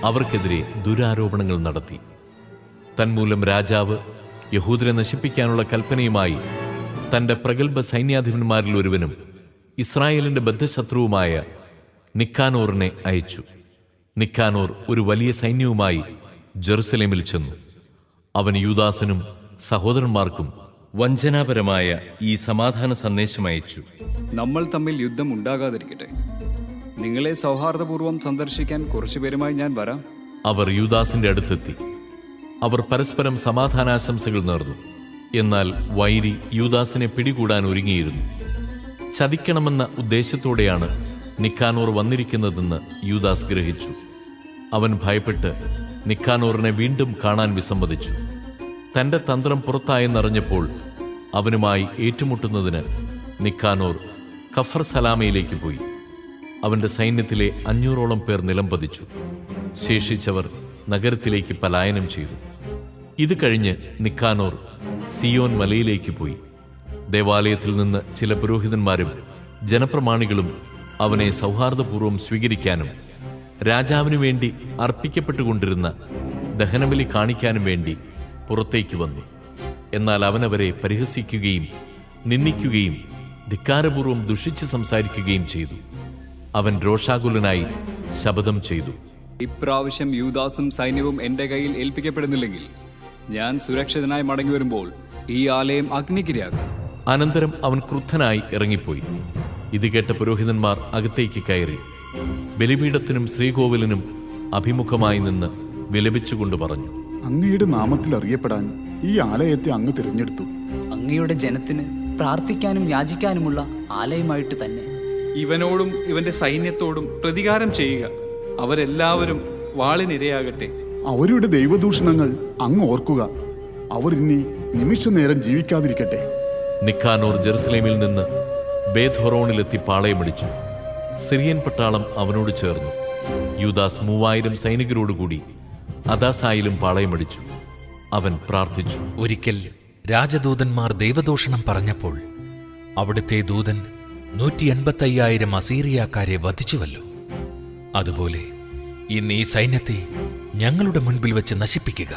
അവർക്കെതിരെ ദുരാരോപണങ്ങൾ നടത്തി. തന്മൂലം രാജാവ് യഹൂദരെ നശിപ്പിക്കാനുള്ള കൽപ്പനയുമായി തന്റെ പ്രഗത്ഭ സൈന്യാധിപന്മാരിൽ ഒരുവനും ഇസ്രായേലിന്റെ ബദ്ധശത്രുവുമായ നിക്കാനോറിനെ അയച്ചു. നിക്കാനോർ ഒരു വലിയ സൈന്യവുമായി ജെറുസലേമിൽ ചെന്നു. അവൻ യൂദാസിനും സഹോദരന്മാർക്കും വഞ്ചനാപരമായ ഈ സമാധാന സന്ദേശം അയച്ചു. നമ്മൾ തമ്മിൽ യുദ്ധം ഉണ്ടാകാതിരിക്കട്ടെ. നിങ്ങളെ സൗഹാർദ്ദപൂർവ്വം സന്ദർശിക്കാൻ കുറച്ചുപേരുമായി ഞാൻ വരാം. അവർ യൂദാസിന്റെ അടുത്തെത്തി. അവർ പരസ്പരം സമാധാനാശംസകൾ നേർന്നു. എന്നാൽ വൈരി യൂദാസിനെ പിടികൂടാൻ ഒരുങ്ങിയിരുന്നു. ചതിക്കണമെന്ന ഉദ്ദേശത്തോടെയാണ് നിക്കാനോർ വന്നിരിക്കുന്നതെന്ന് യൂദാസ് ഗ്രഹിച്ചു. അവൻ ഭയപ്പെട്ട് നിക്കാനോറിനെ വീണ്ടും കാണാൻ വിസമ്മതിച്ചു. തന്റെ തന്ത്രം പുറത്തായെന്നറിഞ്ഞപ്പോൾ അവനുമായി ഏറ്റുമുട്ടുന്നതിന് നിക്കാനോർ കഫർ സലാമയിലേക്ക് പോയി. അവന്റെ സൈന്യത്തിലെ 500ഓളം പേർ നിലംപതിച്ചു. ശേഷിച്ചവർ നഗരത്തിലേക്ക് പലായനം ചെയ്തു. ഇത് കഴിഞ്ഞ് നിക്കാനോർ സിയോൻ മലയിലേക്ക് പോയി. ദേവാലയത്തിൽ നിന്ന് ചില പുരോഹിതന്മാരും ജനപ്രമാണികളും അവനെ സൗഹാർദ്ദപൂർവ്വം സ്വീകരിക്കാനും രാജാവിനു വേണ്ടി അർപ്പിക്കപ്പെട്ടുകൊണ്ടിരുന്ന ദഹനബലി കാണിക്കാനും വേണ്ടി പുറത്തേക്ക് വന്നു. എന്നാൽ അവനവരെ പരിഹസിക്കുകയും നിന്ദിക്കുകയും ധിക്കാരപൂർവ്വം ദുഷിച്ച് സംസാരിക്കുകയും ചെയ്തു. അവൻ രോഷാകുലനായി ശപഥം ചെയ്തു, ഇപ്രാവശ്യം യൂദാസും സൈന്യവും എന്റെ കയ്യിൽ ഏൽപ്പിക്കപ്പെടുന്നില്ലെങ്കിൽ ഞാൻ സുരക്ഷിതനായി മടങ്ങി വരുമ്പോൾ ഈ ആലയം അഗ്നിക്കിരയാകും. അനന്തരം അവൻ ക്രുദ്ധനായി ഇറങ്ങിപ്പോയി. ഇത് കേട്ട പുരോഹിതന്മാർ അകത്തേക്ക് കയറി ബലിപീഠത്തിനും ശ്രീകോവിലിനും അഭിമുഖമായി നിന്ന് വിലപിച്ചുകൊണ്ട് പറഞ്ഞു, അങ്ങയുടെ നാമത്തിൽ അറിയപ്പെടാൻ ഈ ആലയത്തെ അങ്ങ് തിരഞ്ഞെടുത്തു. അങ്ങയുടെ ജനത്തിന് പ്രാർത്ഥിക്കാനും യാചിക്കാനുമുള്ള ആലയമായിട്ട് തന്നെ. ഇവനോടും ഇവന്റെ സൈന്യത്തോടും പ്രതികാരം ചെയ്യുക. അവരെല്ലാവരും വാളിനിരയാകട്ടെ. അവരുടെ ദൈവദൂഷണങ്ങൾ അങ്ങ് ഓർക്കുക. അവർ ഇനി നിമിഷനേരം ജീവിക്കാതിരിക്കട്ടെ. നിക്കാനോർ ജെറുസലേമിൽ നിന്ന് ബേത്ത്ഹൊറോണിലെത്തി പാളയമടിച്ചു. സിറിയൻ പട്ടാളം അവനോട് ചേർന്നു. യൂദാസ് 3000 സൈനികരോടുകൂടി അദാസായിലും പാളയമടിച്ചു. അവൻ പ്രാർത്ഥിച്ചു. ഒരിക്കൽ രാജദൂതന്മാർ ദൈവദൂഷണം പറഞ്ഞപ്പോൾ അവിടുത്തെ ദൂതൻ 185,000 അസീറിയാക്കാരെ വധിച്ചുവല്ലോ. അതുപോലെ ഇന്ന് ഈ സൈന്യത്തെ ഞങ്ങളുടെ മുൻപിൽ വെച്ച് നശിപ്പിക്കുക.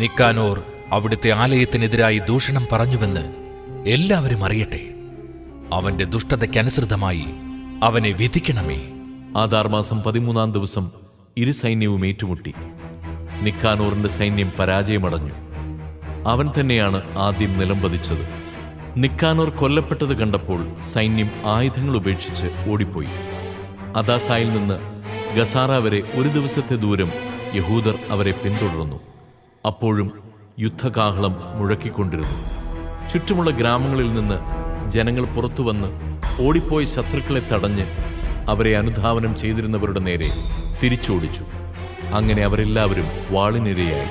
നിക്കാനോർ അവിടുത്തെ ആലയത്തിനെതിരായി ദൂഷണം പറഞ്ഞുവെന്ന് എല്ലാവരും അറിയട്ടെ. അവന്റെ ദുഷ്ടതയ്ക്കനുസൃതമായി അവനെ വിധിക്കണമേ. ആദാർ മാസം 13-ാം ദിവസം ഇരു സൈന്യവും ഏറ്റുമുട്ടി. നിക്കാനോറിന്റെ സൈന്യം പരാജയമടഞ്ഞു. അവൻ തന്നെയാണ് ആദ്യം നിലംപതിച്ചത്. നിക്കാനോർ കൊല്ലപ്പെട്ടത് കണ്ടപ്പോൾ സൈന്യം ആയുധങ്ങൾ ഉപേക്ഷിച്ച് ഓടിപ്പോയി. അദാസായിൽ നിന്ന് ഗസാറ വരെ ഒരു ദിവസത്തെ ദൂരം യഹൂദർ അവരെ പിന്തുടർന്നു. അപ്പോഴും യുദ്ധകാഹളം മുഴക്കിക്കൊണ്ടിരുന്നു. ചുറ്റുമുള്ള ഗ്രാമങ്ങളിൽ നിന്ന് ജനങ്ങൾ പുറത്തുവന്ന് ഓടിപ്പോയ ശത്രുക്കളെ തടഞ്ഞ് അവരെ അനുധാവനം ചെയ്തിരുന്നവരുടെ നേരെ തിരിച്ചോടിച്ചു. അങ്ങനെ അവരെല്ലാവരും വാളിനിരയായി.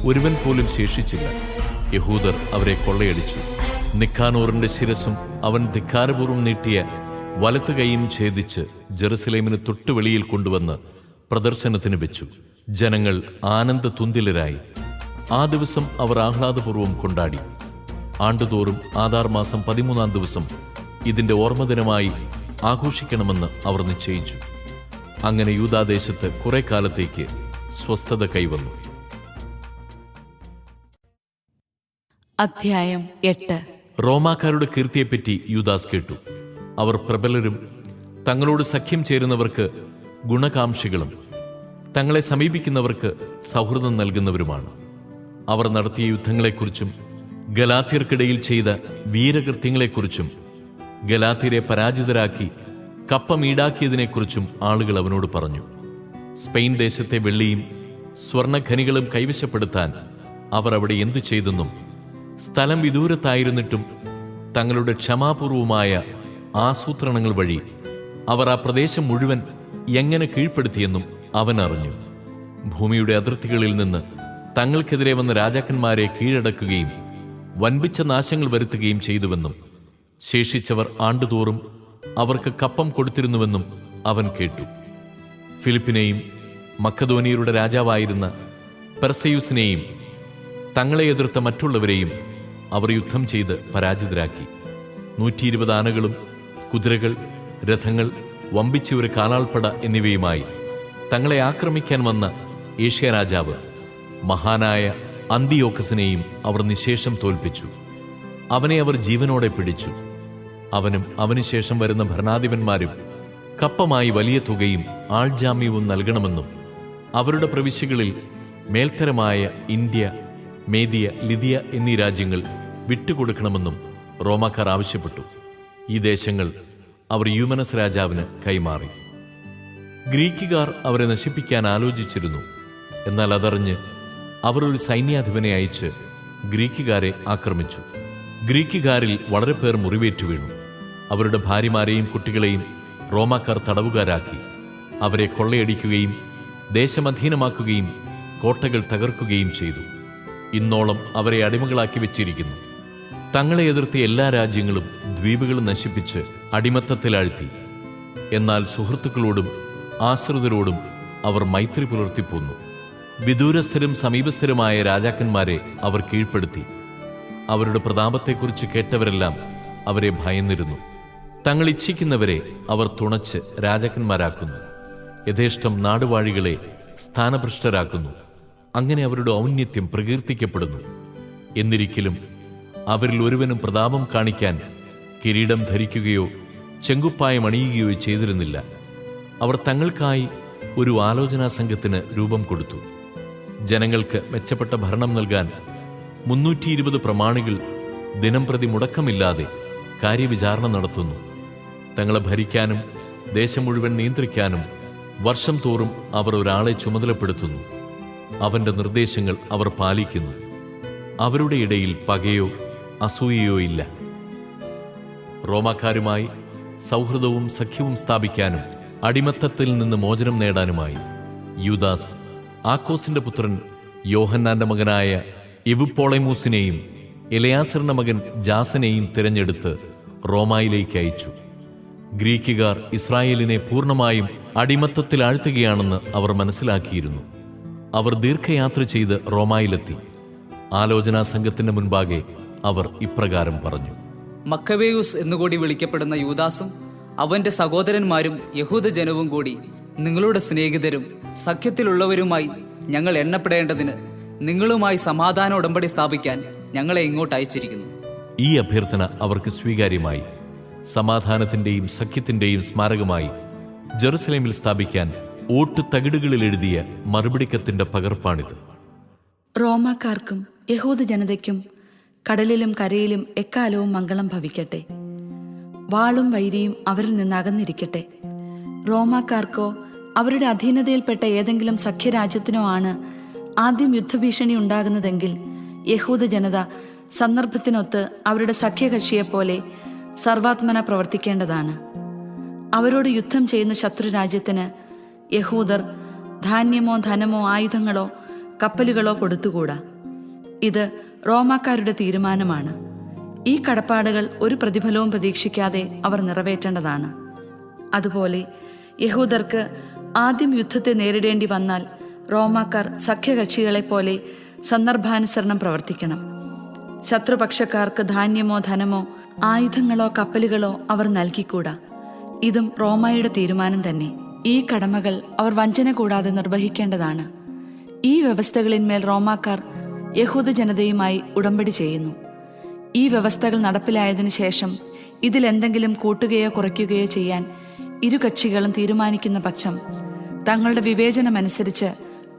ഒരുവൻ പോലും ശേഷിച്ചില്ല. യഹൂദർ അവരെ കൊള്ളയടിച്ചു. നിക്കാനോറിന്റെ ശിരസും അവൻ ധിക്കാരപൂർവ്വം നീട്ടിയ വലത്ത് കൈയും ഛേദിച്ച് ജെറുസലേമിന് തൊട്ടുവെളിയിൽ കൊണ്ടുവന്ന് പ്രദർശനത്തിന് വെച്ചു. ജനങ്ങൾ ആനന്ദതുന്തിലരായി. ആ ദിവസം അവർ ആഹ്ലാദപൂർവ്വം കൊണ്ടാടി. ആണ്ടുതോറും ആദാർ മാസം 13-ാം ദിവസം ഇതിന്റെ ഓർമ്മദിനമായി ആഘോഷിക്കണമെന്ന് അവർ നിശ്ചയിച്ചു. അങ്ങനെ യൂദാദേശത്ത് കുറെ കാലത്തേക്ക് സ്വസ്ഥത കൈവന്നു. അധ്യായം 8. റോമാക്കാരുടെ കീർത്തിയെപ്പറ്റി യൂദാസ് കേട്ടു. അവർ പ്രബലരും തങ്ങളോട് സഖ്യം ചേരുന്നവർക്ക് ഗുണകാംക്ഷികളും തങ്ങളെ സമീപിക്കുന്നവർക്ക് സൗഹൃദം നൽകുന്നവരുമാണ്. അവർ നടത്തിയ യുദ്ധങ്ങളെക്കുറിച്ചും ഗലാത്യർക്കിടയിൽ ചെയ്ത വീരകൃത്യങ്ങളെക്കുറിച്ചും ഗലാത്യരെ പരാജിതരാക്കി കപ്പമീടാക്കിയതിനെക്കുറിച്ചും ആളുകൾ അവനോട് പറഞ്ഞു. സ്പെയിൻ ദേശത്തെ വെള്ളിയും സ്വർണഖനികളും കൈവശപ്പെടുത്താൻ അവർ അവിടെ എന്തു ചെയ്തെന്നും സ്ഥലം വിദൂരത്തായിരുന്നിട്ടും തങ്ങളുടെ ക്ഷമാപൂർവമായ ആസൂത്രണങ്ങൾ വഴി അവർ ആ പ്രദേശം മുഴുവൻ എങ്ങനെ കീഴ്പ്പെടുത്തിയെന്നും അവൻ അറിഞ്ഞു. ഭൂമിയുടെ അതിർത്തികളിൽ നിന്ന് തങ്ങൾക്കെതിരെ വന്ന രാജാക്കന്മാരെ കീഴടക്കുകയും വൻപിച്ച നാശങ്ങൾ വരുത്തുകയും ചെയ്തുവെന്നും ശേഷിച്ചവർ ആണ്ടുതോറും അവർക്ക് കപ്പം കൊടുത്തിരുന്നുവെന്നും അവൻ കേട്ടു. ഫിലിപ്പിനെയും മക്കദോനിയരുടെ രാജാവായിരുന്ന പെർസെയൂസിനെയും തങ്ങളെ എതിർത്ത മറ്റുള്ളവരെയും അവർ യുദ്ധം ചെയ്ത് പരാജിതരാക്കി. 120 ആനകളും കുതിരകൾ, രഥങ്ങൾ, വമ്പിച്ച ഒരു കാലാൾപ്പട എന്നിവയുമായി തങ്ങളെ ആക്രമിക്കാൻ വന്ന ഏഷ്യ രാജാവ് മഹാനായ അന്തിയോക്കസിനെയും അവർ നിശേഷം തോൽപ്പിച്ചു. അവനെ അവർ ജീവനോടെ പിടിച്ചു. അവനും അവനുശേഷം വരുന്ന ഭരണാധിപന്മാരും കപ്പമായി വലിയ തുകയും ആൾജാമ്യവും നൽകണമെന്നും അവരുടെ പ്രവിശ്യകളിൽ മേൽത്തരമായ ഇന്ത്യ, മേദിയ, ലിദിയ എന്നീ രാജ്യങ്ങൾ വിട്ടുകൊടുക്കണമെന്നും റോമാക്കാർ ആവശ്യപ്പെട്ടു. ഈ ദേശങ്ങൾ അവർ യൂമനസ് രാജാവിന് കൈമാറി. ഗ്രീക്കുകാർ അവരെ നശിപ്പിക്കാൻ ആലോചിച്ചിരുന്നു. എന്നാൽ അതറിഞ്ഞ് അവർ ഒരു സൈന്യാധിപനെ അയച്ച് ഗ്രീക്കുകാരെ ആക്രമിച്ചു. ഗ്രീക്കുകാരിൽ വളരെ പേർ മുറിവേറ്റു വീണു. അവരുടെ ഭാര്യമാരെയും കുട്ടികളെയും റോമാക്കാർ തടവുകാരാക്കി. അവരെ കൊള്ളയടിക്കുകയും ദേശമധീനമാക്കുകയും കോട്ടകൾ തകർക്കുകയും ചെയ്തു. ഇന്നോളം അവരെ അടിമകളാക്കി വെച്ചിരിക്കുന്നു. തങ്ങളെ എതിർത്ത എല്ലാ രാജ്യങ്ങളും ദ്വീപുകളും നശിപ്പിച്ച് അടിമത്തത്തിലാഴ്ത്തി. എന്നാൽ സുഹൃത്തുക്കളോടും ആശ്രിതരോടും അവർ മൈത്രി പുലർത്തിപ്പോന്നു. വിദൂരസ്ഥരും സമീപസ്ഥരുമായ രാജാക്കന്മാരെ അവർ കീഴ്പ്പെടുത്തി. അവരുടെ പ്രതാപത്തെക്കുറിച്ച് കേട്ടവരെല്ലാം അവരെ ഭയന്നിരുന്നു. തങ്ങൾ ഇച്ഛിക്കുന്നവരെ അവർ തുണച്ച് രാജാക്കന്മാരാക്കുന്നു. യഥേഷ്ടം നാടുവാഴികളെ സ്ഥാനഭ്രഷ്ടരാക്കുന്നു. അങ്ങനെ അവരുടെ ഔന്നത്യം പ്രകീർത്തിക്കപ്പെടുന്നു. എന്നിരിക്കലും അവരിൽ ഒരുവനും പ്രതാപം കാണിക്കാൻ കിരീടം ധരിക്കുകയോ ചെങ്കുപ്പായം അണിയുകയോ ചെയ്തിരുന്നില്ല. അവർ തങ്ങൾക്കായി ഒരു ആലോചനാ സംഘത്തിന് രൂപം കൊടുത്തു. ജനങ്ങൾക്ക് മെച്ചപ്പെട്ട ഭരണം നൽകാൻ 320 പ്രമാണികൾ ദിനംപ്രതി മുടക്കമില്ലാതെ കാര്യവിചാരണ നടത്തുന്നു. തങ്ങളെ ഭരിക്കാനും ദേശം മുഴുവൻ നിയന്ത്രിക്കാനും വർഷം തോറും അവർ ഒരാളെ ചുമതലപ്പെടുത്തുന്നു. അവന്റെ നിർദ്ദേശങ്ങൾ അവർ പാലിക്കുന്നു. അവരുടെ ഇടയിൽ പകയോ അസൂയയോ ഇല്ല. റോമാക്കാരുമായി സൗഹൃദവും സഖ്യവും സ്ഥാപിക്കാനും അടിമത്തത്തിൽ നിന്ന് മോചനം നേടാനുമായി യൂദാസ് ആക്കോസിന്റെ പുത്രൻ യോഹന്നാന്റെ മകനായ എവുപ്പോളെമൂസിനെയും എലയാസറിന്റെ മകൻ ജാസനെയും തിരഞ്ഞെടുത്ത് റോമായിലേക്ക് അയച്ചു. ഗ്രീക്കുകാർ ഇസ്രായേലിനെ പൂർണ്ണമായും അടിമത്തത്തിൽ ആഴ്ത്തുകയാണെന്ന് അവർ മനസ്സിലാക്കിയിരുന്നു. അവർ ദീർഘയാത്ര ചെയ്ത് റോമായിലെത്തി. ആലോചനാ സംഘത്തിന്റെ മുൻപാകെ അവർ ഇപ്രകാരം പറഞ്ഞു: മക്കവേയൂസ് എന്നുകൂടി വിളിക്കപ്പെടുന്ന യൂദാസും അവന്റെ സഹോദരന്മാരും യഹൂദജനവും കൂടി നിങ്ങളുടെ സ്നേഹിതരും സഖ്യത്തിലുള്ളവരുമായി ഞങ്ങൾ എണ്ണപ്പെടേണ്ടതിന് നിങ്ങളുമായി സമാധാന ഉടമ്പടി സ്ഥാപിക്കാൻ ഞങ്ങളെ ഇങ്ങോട്ട് അയച്ചിരിക്കുന്നു. ഈ അഭ്യർത്ഥന അവർക്ക് സ്വീകാര്യമായി. സമാധാനത്തിന്റെയും സഖ്യത്തിന്റെയും സ്മാരകമായി ജെറുസലേമിൽ സ്ഥാപിക്കാൻ ഓട്ടുതകിടുകളിൽ എഴുതിയ മറുപടി കത്തിന്റെ പകർപ്പാണിത്. റോമാക്കാർക്കും യഹൂദ ജനതയ്ക്കും കടലിലും കരയിലും എക്കാലവും മംഗളം ഭവിക്കട്ടെ. വാളും വൈരിയും അവരിൽ നിന്ന് അകന്നിരിക്കട്ടെ. റോമാക്കാർക്കോ അവരുടെ അധീനതയിൽപ്പെട്ട ഏതെങ്കിലും സഖ്യരാജ്യത്തിനോ ആണ് ആദ്യം യുദ്ധഭീഷണി ഉണ്ടാകുന്നതെങ്കിൽ യഹൂദ ജനത സന്ദർഭത്തിനൊത്ത് അവരുടെ സഖ്യകക്ഷിയെപ്പോലെ സർവാത്മന പ്രവർത്തിക്കേണ്ടതാണ്. അവരോട് യുദ്ധം ചെയ്യുന്ന ശത്രുരാജ്യത്തിന് യഹൂദർ ധാന്യമോ ധനമോ ആയുധങ്ങളോ കപ്പലുകളോ കൊടുത്തുകൂടാ. ഇത് റോമാക്കാരുടെ തീരുമാനമാണ്. ഈ കടപ്പാടുകൾ ഒരു പ്രതിഫലവും പ്രതീക്ഷിക്കാതെ അവർ നിറവേറ്റേണ്ടതാണ്. അതുപോലെ യഹൂദർക്ക് ആദ്യം യുദ്ധത്തെ നേരിടേണ്ടി വന്നാൽ റോമാക്കാർ സഖ്യകക്ഷികളെപ്പോലെ സന്ദർഭാനുസരണം പ്രവർത്തിക്കണം. ശത്രുപക്ഷക്കാർക്ക് ധാന്യമോ ധനമോ ആയുധങ്ങളോ കപ്പലുകളോ അവർ നൽകിക്കൂടാ. ഇതും റോമായുടെ തീരുമാനം തന്നെ. ഈ കടമകൾ അവർ വഞ്ചന കൂടാതെ നിർവഹിക്കേണ്ടതാണ്. ഈ വ്യവസ്ഥകളിന്മേൽ റോമാക്കാർ യഹൂദ ജനതയുമായി ഉടമ്പടി ചെയ്യുന്നു. ഈ വ്യവസ്ഥകൾ നടപ്പിലായതിനു ശേഷം ഇതിലെന്തെങ്കിലും കൂട്ടുകയോ കുറയ്ക്കുകയോ ചെയ്യാൻ ഇരു കക്ഷികളും തീരുമാനിക്കുന്ന പക്ഷം തങ്ങളുടെ വിവേചനമനുസരിച്ച്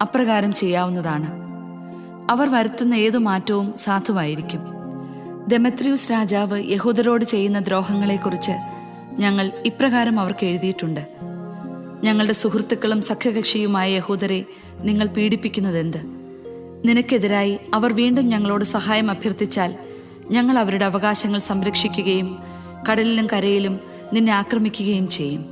അപ്രകാരം ചെയ്യാവുന്നതാണ്. അവർ വരുത്തുന്ന ഏതു മാറ്റവും സാധുവായിരിക്കും. ദെമത്രിയൂസ് രാജാവ് യഹൂദരോട് ചെയ്യുന്ന ദ്രോഹങ്ങളെക്കുറിച്ച് ഞങ്ങൾ ഇപ്രകാരം അവർക്ക് എഴുതിയിട്ടുണ്ട്: ഞങ്ങളുടെ സുഹൃത്തുക്കളും സഖ്യകക്ഷിയുമായ യഹൂദരെ നിങ്ങൾ പീഡിപ്പിക്കുന്നതെന്ത്? നിനക്കെതിരായി അവർ വീണ്ടും ഞങ്ങളോട് സഹായം അഭ്യർത്ഥിച്ചാൽ ഞങ്ങൾ അവരുടെ അവകാശങ്ങൾ സംരക്ഷിക്കുകയും കടലിലും കരയിലും നിന്നെ ആക്രമിക്കുകയും ചെയ്യും.